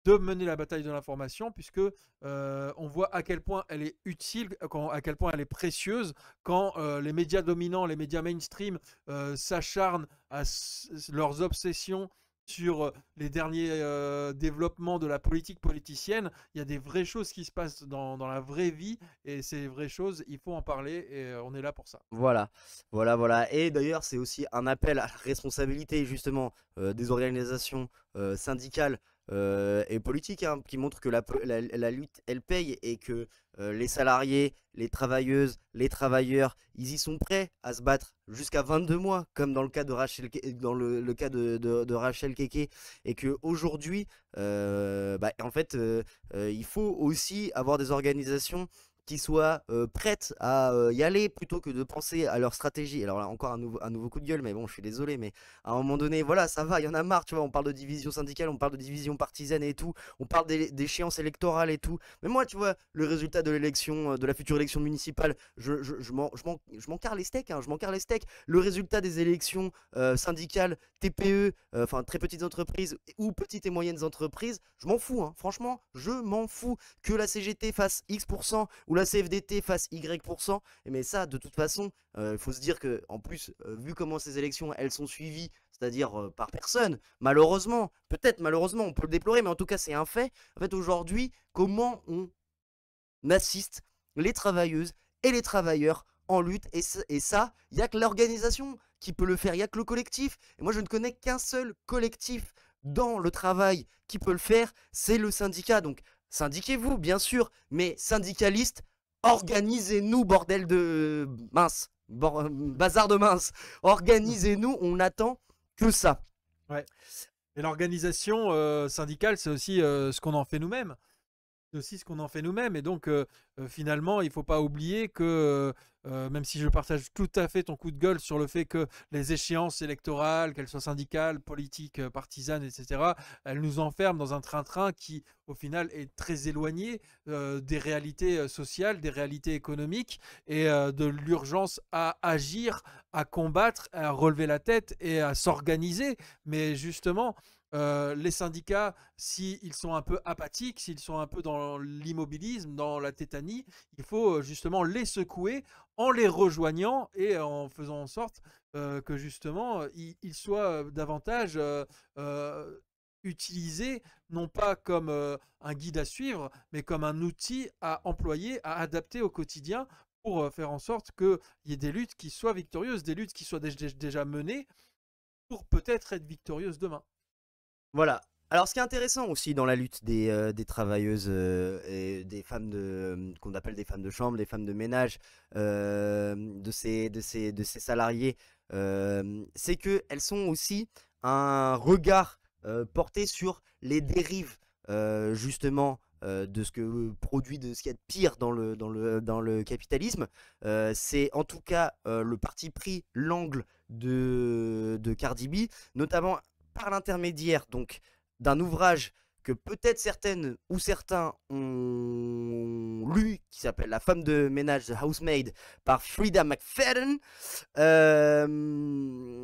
de mener la bataille de l'information, puisque on voit à quel point elle est utile, à quel point elle est précieuse quand les médias dominants, les médias mainstream s'acharnent à leurs obsessions sur les derniers développements de la politique politicienne. Il y a des vraies choses qui se passent dans la vraie vie, et ces vraies choses, il faut en parler, et on est là pour ça. Voilà. Et d'ailleurs, c'est aussi un appel à la responsabilité, justement, des organisations syndicales et politiques, hein, qui montrent que la lutte, elle paye, et que les salariés, les travailleuses, les travailleurs, ils y sont prêts à se battre jusqu'à 22 mois, comme dans le cas de Rachel, le cas de Rachel Keke, et qu'aujourd'hui, en fait, il faut aussi avoir des organisations qui soient prêtes à y aller, plutôt que de penser à leur stratégie. Alors là, encore un nouveau coup de gueule, mais bon, je suis désolé, mais à un moment donné, voilà, ça va, il y en a marre, tu vois, on parle de division syndicale, on parle de division partisane et tout, on parle d'échéances électorales et tout, mais moi, tu vois, le résultat de l'élection, de la future élection municipale, je m'en carre les steaks, hein, je m'en carre les steaks. Le résultat des élections syndicales, TPE, enfin très petites entreprises ou petites et moyennes entreprises, je m'en fous, hein, franchement, je m'en fous. Que la CGT fasse X% ou la CFDT fasse Y%, mais ça, de toute façon, il faut se dire que, en plus, vu comment ces élections, elles sont suivies, c'est-à-dire par personne, malheureusement, malheureusement, on peut le déplorer, mais en tout cas, c'est un fait. En fait, aujourd'hui, comment on assiste les travailleuses et les travailleurs en lutte, et ça, il n'y a que l'organisation qui peut le faire, il n'y a que le collectif. Et moi, je ne connais qu'un seul collectif dans le travail qui peut le faire, c'est le syndicat. Donc, syndiquez-vous, bien sûr, mais syndicalistes, organisez-nous, bordel de mince, bazar de mince, organisez-nous, on n'attend que ça. Ouais. Et l'organisation syndicale, c'est aussi ce qu'on en fait nous-mêmes. C'est aussi ce qu'on en fait nous-mêmes. Et donc, finalement, il ne faut pas oublier que, même si je partage tout à fait ton coup de gueule sur le fait que les échéances électorales, qu'elles soient syndicales, politiques, partisanes, etc., elles nous enferment dans un train-train qui, au final, est très éloigné des réalités sociales, des réalités économiques, et de l'urgence à agir, à combattre, à relever la tête et à s'organiser. Mais justement, les syndicats, s'ils sont un peu apathiques, s'ils sont un peu dans l'immobilisme, dans la tétanie, il faut justement les secouer en les rejoignant et en faisant en sorte que justement ils soient davantage utilisés, non pas comme un guide à suivre, mais comme un outil à employer, à adapter au quotidien, pour faire en sorte qu'il y ait des luttes qui soient victorieuses, des luttes qui soient déjà menées, pour peut-être être victorieuses demain. Voilà. Alors, ce qui est intéressant aussi dans la lutte des travailleuses et des femmes qu'on appelle des femmes de chambre, des femmes de ménage, de ces salariés, c'est qu'elles sont aussi un regard porté sur les dérives justement de ce que produit, de ce qu'il y a de pire dans le capitalisme. C'est en tout cas le parti pris, l'angle de Cardi B, notamment par l'intermédiaire donc d'un ouvrage que peut-être certaines ou certains ont lu, qui s'appelle La femme de ménage, The Housemaid, par Frida McFadden.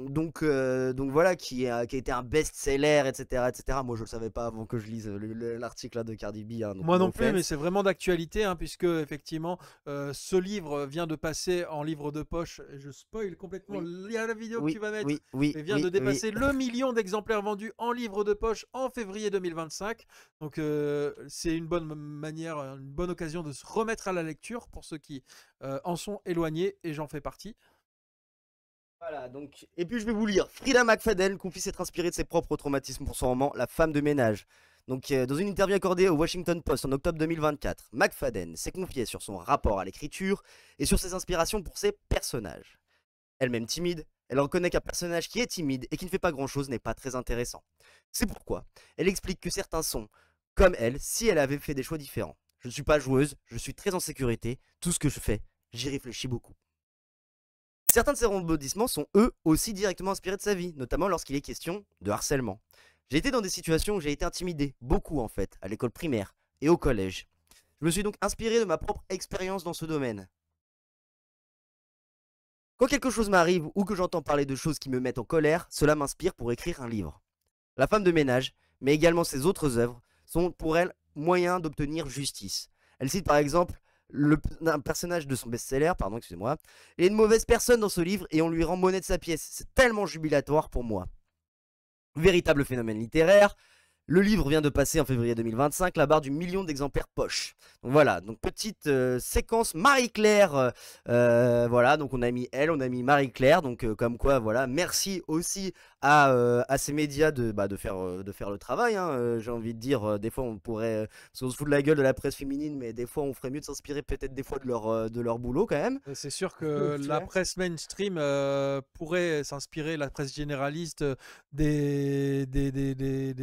Donc voilà, qui a été un best-seller, etc., etc. Moi, je le savais pas avant que je lise l'article de Cardi B. Hein, moi non plus, mais c'est vraiment d'actualité, hein, puisque effectivement, ce livre vient de passer en livre de poche. Je spoil complètement. Il y a la vidéo que tu vas mettre. Il vient de dépasser le million d'exemplaires vendus en livre de poche en février 2025. Donc c'est une bonne manière, une bonne occasion de se remettre à la lecture pour ceux qui en sont éloignés, et j'en fais partie. Voilà, donc, et puis je vais vous lire. Frida McFadden confie s'être inspirée de ses propres traumatismes pour son roman La femme de ménage. Donc dans une interview accordée au Washington Post en octobre 2024, McFadden s'est confiée sur son rapport à l'écriture et sur ses inspirations pour ses personnages. Elle-même timide, elle reconnaît qu'un personnage qui est timide et qui ne fait pas grand-chose n'est pas très intéressant. C'est pourquoi elle explique que certains sont, comme elle, si elle avait fait des choix différents. Je ne suis pas joueuse, je suis très en sécurité, tout ce que je fais, j'y réfléchis beaucoup. Certains de ces rebondissements sont eux aussi directement inspirés de sa vie, notamment lorsqu'il est question de harcèlement. J'ai été dans des situations où j'ai été intimidé, beaucoup en fait, à l'école primaire et au collège. Je me suis donc inspiré de ma propre expérience dans ce domaine. Quand quelque chose m'arrive ou que j'entends parler de choses qui me mettent en colère, cela m'inspire pour écrire un livre. La femme de ménage, mais également ses autres œuvres, sont pour elle moyens d'obtenir justice. Elle cite par exemple un personnage de son best-seller, pardon, excusez-moi. Il est une mauvaise personne dans ce livre et on lui rend monnaie de sa pièce. C'est tellement jubilatoire pour moi. Véritable phénomène littéraire. Le livre vient de passer en février 2025 la barre du million d'exemplaires poche. Donc voilà, donc petite séquence Marie-Claire. Voilà, donc on a mis elle, on a mis Marie-Claire. Donc comme quoi, voilà, merci aussi à ces médias de faire le travail. Hein. J'ai envie de dire, des fois on pourrait, parce qu'on se fout de la gueule de la presse féminine, mais des fois on ferait mieux de s'inspirer peut-être des fois de leur boulot quand même. C'est sûr que la presse mainstream pourrait s'inspirer, la presse généraliste, des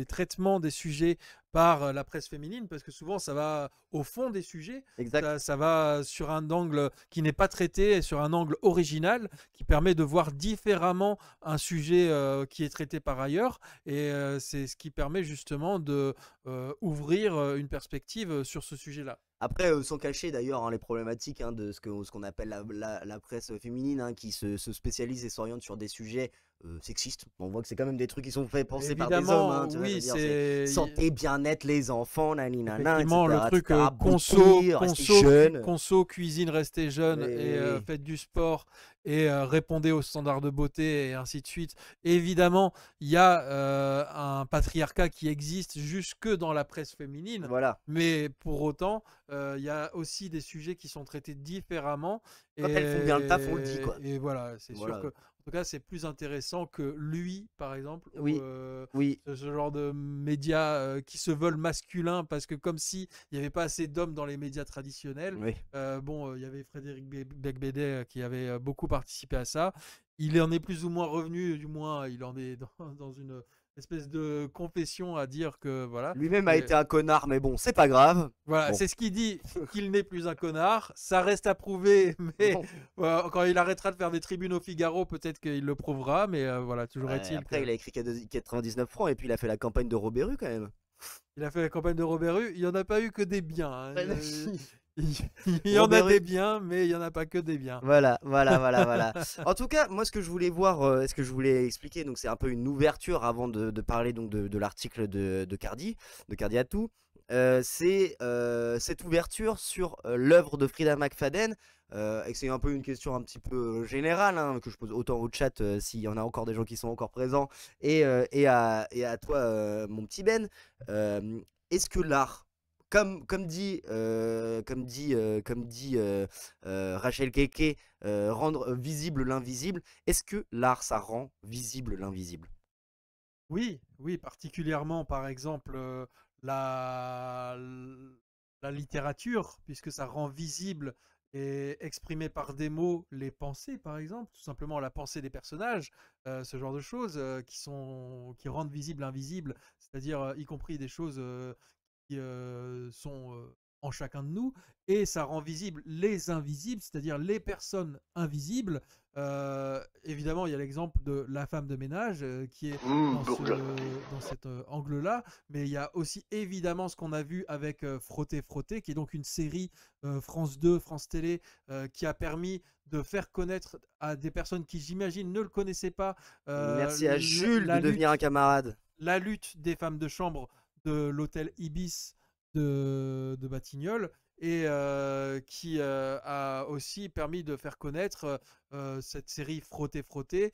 traitements des sujets par la presse féminine, parce que souvent ça va au fond des sujets, ça va sur un angle qui n'est pas traité, sur un angle original qui permet de voir différemment un sujet qui est traité par ailleurs, et c'est ce qui permet justement de ouvrir une perspective sur ce sujet-là. Après, sans cacher d'ailleurs les problématiques de ce qu'on appelle la presse féminine, qui se spécialise et s'oriente sur des sujets sexistes. On voit que c'est quand même des trucs qui sont faits penser par des hommes. Oui, c'est santé, bien-être, les enfants, naninana, effectivement, etc., le truc conso, cuisine, restez jeune et faites du sport et répondez aux standards de beauté et ainsi de suite. Et évidemment, il y a un patriarcat qui existe jusque dans la presse féminine. Voilà. Mais pour autant, il y a aussi des sujets qui sont traités différemment. Quand elles font bien le taf, on le dit, quoi. Et voilà, c'est sûr que, en tout cas, c'est plus intéressant que lui, par exemple, oui. Ce genre de médias qui se veulent masculins, parce que comme s'il n'y avait pas assez d'hommes dans les médias traditionnels. Oui. Il y avait Frédéric Becbédé qui avait beaucoup participé à ça. Il en est plus ou moins revenu, du moins, il en est dans une espèce de confession à dire que voilà. Lui-même a été un connard, mais bon, c'est pas grave. Voilà, c'est ce qu'il dit, qu'il n'est plus un connard. Ça reste à prouver, mais quand il arrêtera de faire des tribunes au Figaro, peut-être qu'il le prouvera, mais voilà, toujours est-il. Après, il a écrit 99 francs et puis il a fait la campagne de Robert Rue quand même. Il a fait la campagne de Robert Rue, il n'y en a pas eu que des biens. Hein. Il y en a des biens, mais il n'y en a pas que des biens. Voilà. En tout cas, moi, ce que je voulais voir, ce que je voulais expliquer, donc c'est un peu une ouverture avant de parler donc de l'article de Cardi Atou. C'est cette ouverture sur l'œuvre de Frida McFadden. Et c'est un peu une question un petit peu générale, que je pose autant au chat s'il y en a encore des gens qui sont encore présents, et à toi, mon petit Ben. Est-ce que l'art, comme dit Rachel Keke, rendre visible l'invisible, est-ce que l'art, ça rend visible l'invisible? Oui, particulièrement par exemple la littérature, puisque ça rend visible et exprimé par des mots les pensées, par exemple, tout simplement la pensée des personnages, ce genre de choses qui rendent visible l'invisible, c'est-à-dire y compris des choses sont en chacun de nous, et ça rend visible les invisibles, c'est-à-dire les personnes invisibles. Évidemment, il y a l'exemple de la femme de ménage qui est dans cet angle-là, mais il y a aussi évidemment ce qu'on a vu avec Frotter Frotter, qui est donc une série France 2, France Télé, qui a permis de faire connaître à des personnes qui, j'imagine, ne le connaissaient pas. Merci à Jules de devenir un camarade. La lutte des femmes de chambre de l'hôtel Ibis de Batignolles, et qui a aussi permis de faire connaître cette série Frotter Frotter,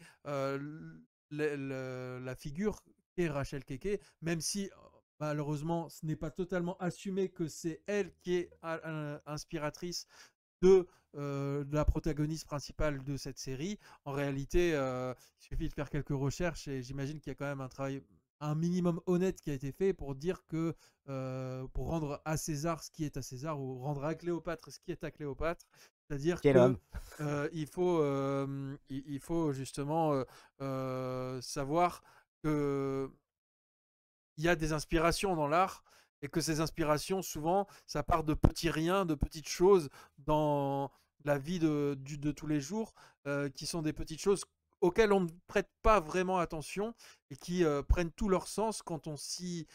la figure qu'est Rachel Keke, même si malheureusement ce n'est pas totalement assumé que c'est elle qui est inspiratrice de la protagoniste principale de cette série. En réalité, il suffit de faire quelques recherches et j'imagine qu'il y a quand même un travail un minimum honnête qui a été fait pour dire que pour rendre à César ce qui est à César, ou rendre à Cléopâtre ce qui est à Cléopâtre, c'est-à-dire que il faut justement savoir que il y a des inspirations dans l'art, et que ces inspirations, souvent, ça part de petits riens, de petites choses dans la vie de tous les jours, qui sont des petites choses auxquelles on ne prête pas vraiment attention et qui prennent tout leur sens quand on s'y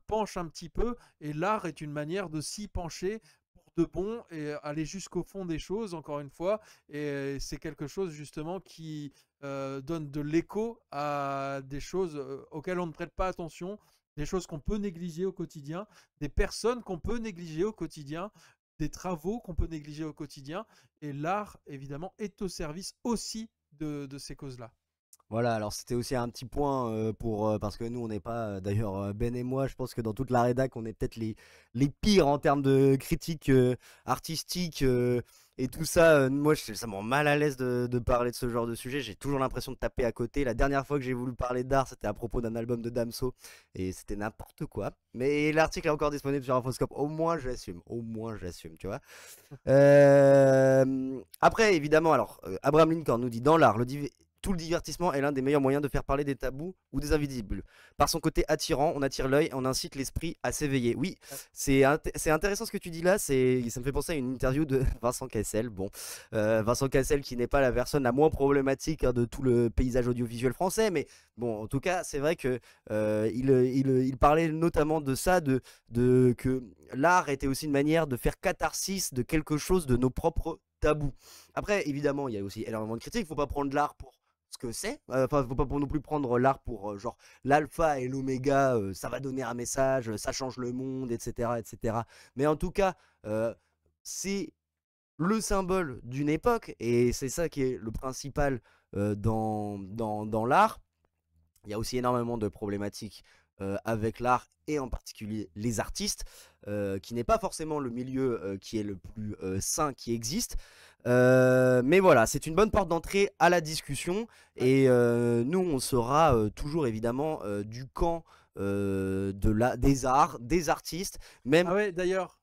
penche un petit peu. Et l'art est une manière de s'y pencher pour de bon et aller jusqu'au fond des choses, encore une fois. Et c'est quelque chose justement qui donne de l'écho à des choses auxquelles on ne prête pas attention, des choses qu'on peut négliger au quotidien, des personnes qu'on peut négliger au quotidien, des travaux qu'on peut négliger au quotidien. Et l'art, évidemment, est au service aussi de ces causes-là. Voilà, alors c'était aussi un petit point parce que nous on n'est pas, d'ailleurs Ben et moi, je pense que dans toute la rédac on est peut-être les pires en termes de critique artistique et tout ça. Moi ça me rend mal à l'aise de parler de ce genre de sujet, j'ai toujours l'impression de taper à côté. La dernière fois que j'ai voulu parler d'art, c'était à propos d'un album de Damso et c'était n'importe quoi. Mais l'article est encore disponible sur Infoscope, au moins j'assume, tu vois. Après évidemment, alors Abraham Lincoln nous dit dans l'art, tout le divertissement est l'un des meilleurs moyens de faire parler des tabous ou des invisibles. Par son côté attirant, on attire l'œil et on incite l'esprit à s'éveiller. Oui, c'est intéressant ce que tu dis là, ça me fait penser à une interview de Vincent Cassel. Bon, Vincent Cassel qui n'est pas la personne la moins problématique de tout le paysage audiovisuel français, mais bon, en tout cas, c'est vrai que il parlait notamment de ça, que l'art était aussi une manière de faire catharsis de quelque chose de nos propres tabous. Après, évidemment, il y a aussi énormément de critiques, il ne faut pas prendre l'art pour ce que c'est, enfin faut pas non plus prendre l'art pour genre l'alpha et l'oméga, ça va donner un message, ça change le monde, etc. Mais en tout cas, c'est le symbole d'une époque et c'est ça qui est le principal dans l'art. Il y a aussi énormément de problématiques avec l'art et en particulier les artistes, qui n'est pas forcément le milieu qui est le plus sain qui existe. Mais voilà, c'est une bonne porte d'entrée à la discussion et nous on sera toujours évidemment du camp des arts, des artistes, même... Ah ouais, d'ailleurs,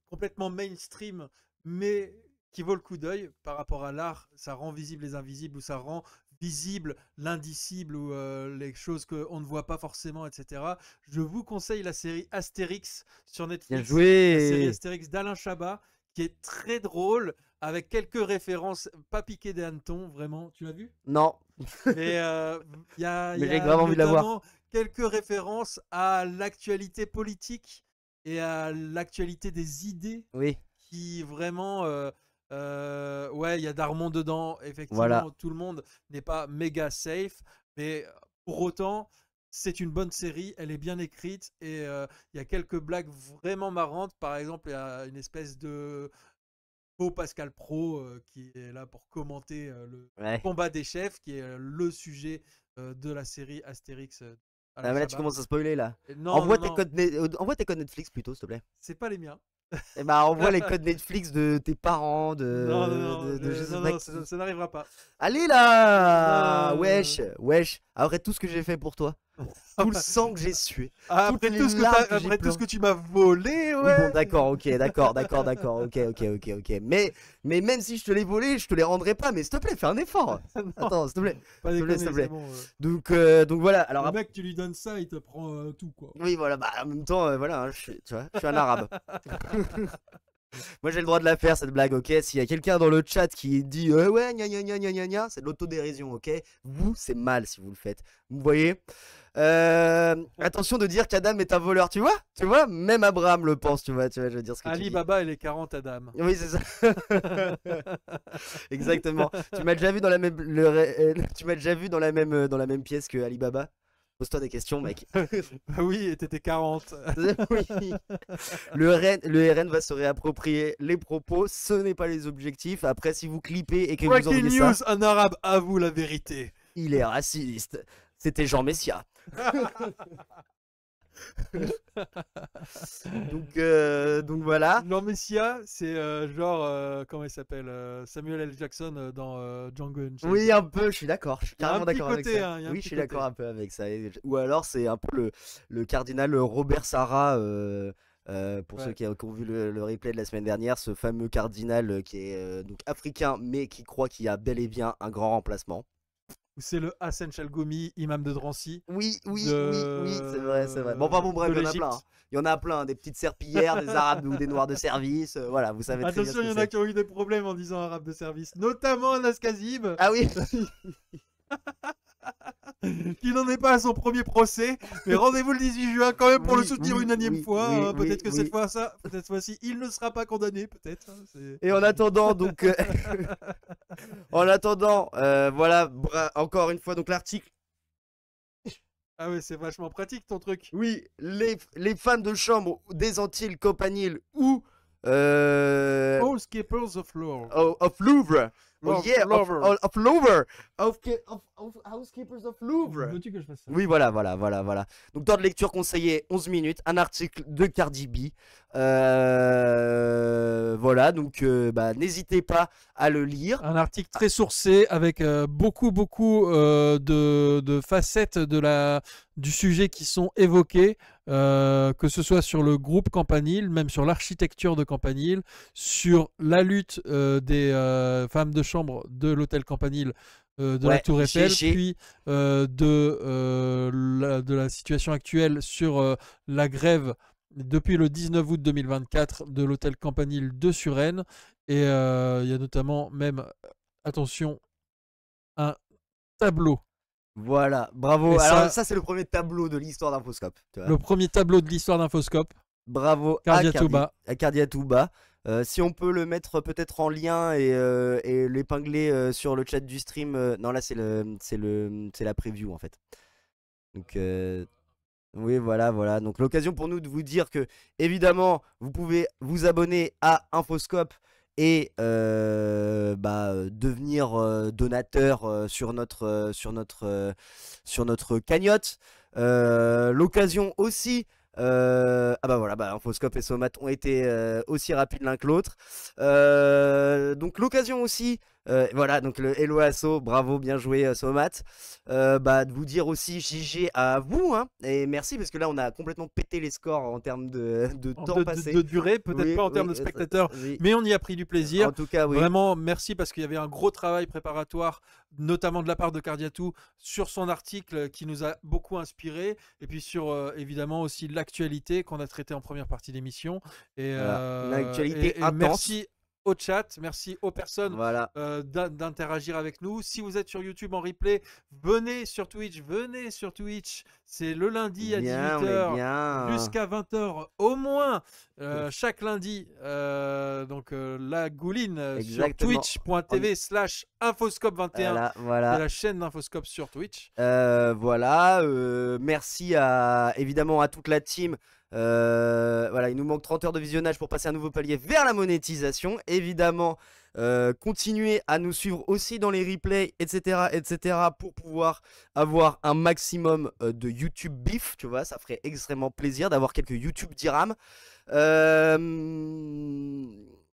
complètement mainstream, mais qui vaut le coup d'œil par rapport à l'art. Ça rend visible les invisibles, ou ça rend visible l'indicible, ou les choses qu'on ne voit pas forcément, etc. Je vous conseille la série Astérix sur Netflix. Bien joué. La série Astérix d'Alain Chabat, qui est très drôle, avec quelques références, pas piquées des hannetons, vraiment. Tu l'as vu? Non. Mais il y a vraiment envie de la voir. Quelques références à l'actualité politique et à l'actualité des idées. Oui. Qui vraiment... ouais, il y a Darmon dedans, effectivement. Voilà. Tout le monde n'est pas méga safe, mais pour autant, c'est une bonne série, elle est bien écrite et il y a quelques blagues vraiment marrantes. Par exemple, il y a une espèce de faux Pascal Pro qui est là pour commenter le combat des chefs, qui est le sujet de la série Astérix. Ah, mais là, tu commences à spoiler là. Non, envoie non, tes codes Netflix plutôt, s'il te plaît. c'est pas les miens. Et bah, envoie les codes Netflix de tes parents, Non, je sais pas qui. ça n'arrivera pas. Allez là. Non. Wesh. Après tout ce que j'ai fait pour toi. Tout le sang que j'ai sué. Après tout ce que tu m'as volé, ouais. Oui, bon, d'accord, ok, ok. Mais même si je te l'ai volé, je te les rendrai pas. Mais s'il te plaît, fais un effort. Attends, s'il te plaît. S'il te plaît. Bon, donc voilà. Alors, le mec, tu lui donnes ça, il te prend tout, quoi. Oui, voilà. Bah, en même temps, voilà, hein, tu vois, je suis un arabe. Moi, j'ai le droit de la faire, cette blague, ok? S'il y a quelqu'un dans le chat qui dit ouais, gna gna gna gna gna gna, c'est de l'autodérision, ok? Vous, c'est mal si vous le faites. Vous voyez? Attention de dire qu'Adam est un voleur, tu vois? Même Abraham le pense, tu vois, je veux dire ce que tu dis. Ali Baba et les 40 Adam. Oui, c'est ça. Exactement. Tu m'as déjà vu dans la même pièce que Ali Baba? Pose-toi des questions, mec. Bah oui, et t'étais 40. Oui. Le RN va se réapproprier les propos, ce n'est pas les objectifs. Après, si vous clippez et que vous Breaking envoyez news, ça, un arabe avoue la vérité. il est raciste. C'était Jean Messia. donc voilà. Jean Messia, c'est comment il s'appelle, Samuel L. Jackson dans Django Unchained. Oui, un peu, je suis d'accord. Je suis carrément d'accord avec ça. Hein, oui, je suis d'accord un peu avec ça. Ou alors, c'est un peu le cardinal Robert Sarah. Pour ceux qui ont vu le replay de la semaine dernière, ce fameux cardinal qui est donc africain, mais qui croit qu'il y a bel et bien un grand remplacement. C'est le Hassan Chalgoumi, imam de Drancy. Oui, c'est vrai. Bon, enfin bon, bref, il y en a plein. Il y en a plein, des petites serpillères, des arabes ou des noirs de service. Voilà, vous savez très bien. Attention, il y en a qui ont eu des problèmes en disant arabe de service, notamment Anas Kazib. Ah oui. Qui n'en est pas à son premier procès, mais rendez-vous le 18 juin quand même pour le soutenir une énième fois. Peut-être que cette fois-ci, il ne sera pas condamné, peut-être. Et en attendant, donc, voilà, encore une fois, donc l'article. Ah ouais, c'est vachement pratique ton truc. Oui, les femmes de chambre des Antilles Campanile ou Housekeepers of Louvre. Of Louvre. Of Housekeepers of Louvre. Veux-tu que je fasse ça? Oui, voilà. Donc, temps de lecture conseillé 11 minutes, un article de Cardi B. Voilà, donc n'hésitez pas à le lire. Un article très sourcé avec beaucoup de facettes du sujet qui sont évoquées, que ce soit sur le groupe Campanile, même sur l'architecture de Campanile, sur la lutte des femmes de chambre de l'hôtel Campanile, de la Tour Eiffel, puis de la situation actuelle sur la grève depuis le 19 août 2024 de l'hôtel Campanile de Suresnes. Et il y a notamment même, attention, un tableau. Voilà, bravo. Et alors ça c'est le premier tableau de l'histoire d'Infoscope. Le premier tableau de l'histoire d'Infoscope. Bravo à Cardi Atouba. Si on peut le mettre peut-être en lien et l'épingler sur le chat du stream. Non, là c'est la preview en fait. Donc oui, voilà. Donc l'occasion pour nous de vous dire que évidemment vous pouvez vous abonner à Infoscope et devenir donateur sur notre cagnotte. L'occasion aussi. Infoscope et Somat ont été aussi rapides l'un que l'autre. Donc l'occasion aussi, donc le Hello Asso, bravo, bien joué Somat. De vous dire aussi GG à vous, hein, et merci parce que là on a complètement pété les scores en termes de temps passé. De durée, peut-être pas en termes de spectateurs, mais on y a pris du plaisir. En tout cas, oui. Vraiment, merci parce qu'il y avait un gros travail préparatoire, notamment de la part de Cardiatou, sur son article qui nous a beaucoup inspiré, et puis sur évidemment aussi l'actualité qu'on a traité en première partie d'émission. L'actualité intense. Merci au chat, merci aux personnes d'interagir avec nous. Si vous êtes sur YouTube en replay, venez sur Twitch. C'est le lundi à 18h jusqu'à 20h au moins, chaque lundi. La Gouline sur twitch.tv/Infoscope21. Voilà. C'est la chaîne d'Infoscope sur Twitch. Merci évidemment à toute la team. Il nous manque 30 heures de visionnage pour passer un nouveau palier vers la monétisation. Évidemment, continuez à nous suivre aussi dans les replays, etc. pour pouvoir avoir un maximum de YouTube beef. Tu vois, ça ferait extrêmement plaisir d'avoir quelques YouTube dirhams.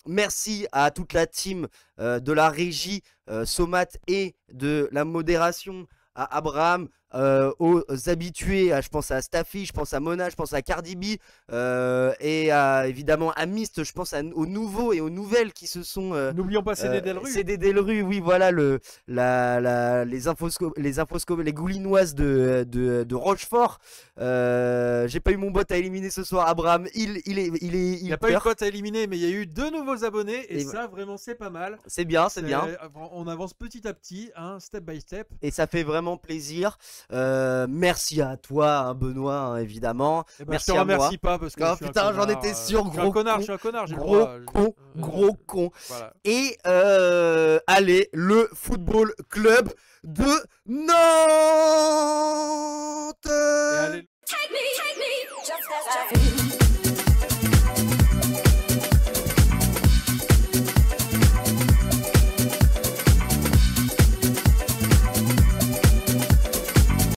Merci à toute la team de la régie, Somat, et de la modération, à Abraham, aux habitués, je pense à Staffy, je pense à Mona, je pense à Cardi B, et évidemment à Myst, je pense aux nouveaux et aux nouvelles qui se sont... N'oublions pas CD Delru. CD Delru, oui, voilà, les goulinoises de Rochefort. J'ai pas eu mon bot à éliminer ce soir, Abraham, il n'y a pas eu de bot à éliminer, mais il y a eu 2 nouveaux abonnés, et ça, vraiment, c'est pas mal. C'est bien, c'est bien. On avance petit à petit, hein, step by step. Et ça fait vraiment plaisir. Merci à toi, hein, Benoît, hein, évidemment. Merci je te remercie pas parce que putain, j'en étais sûr, gros con. Je suis un connard, gros con. Voilà. Et allez, le Football Club de Nantes. Et allez...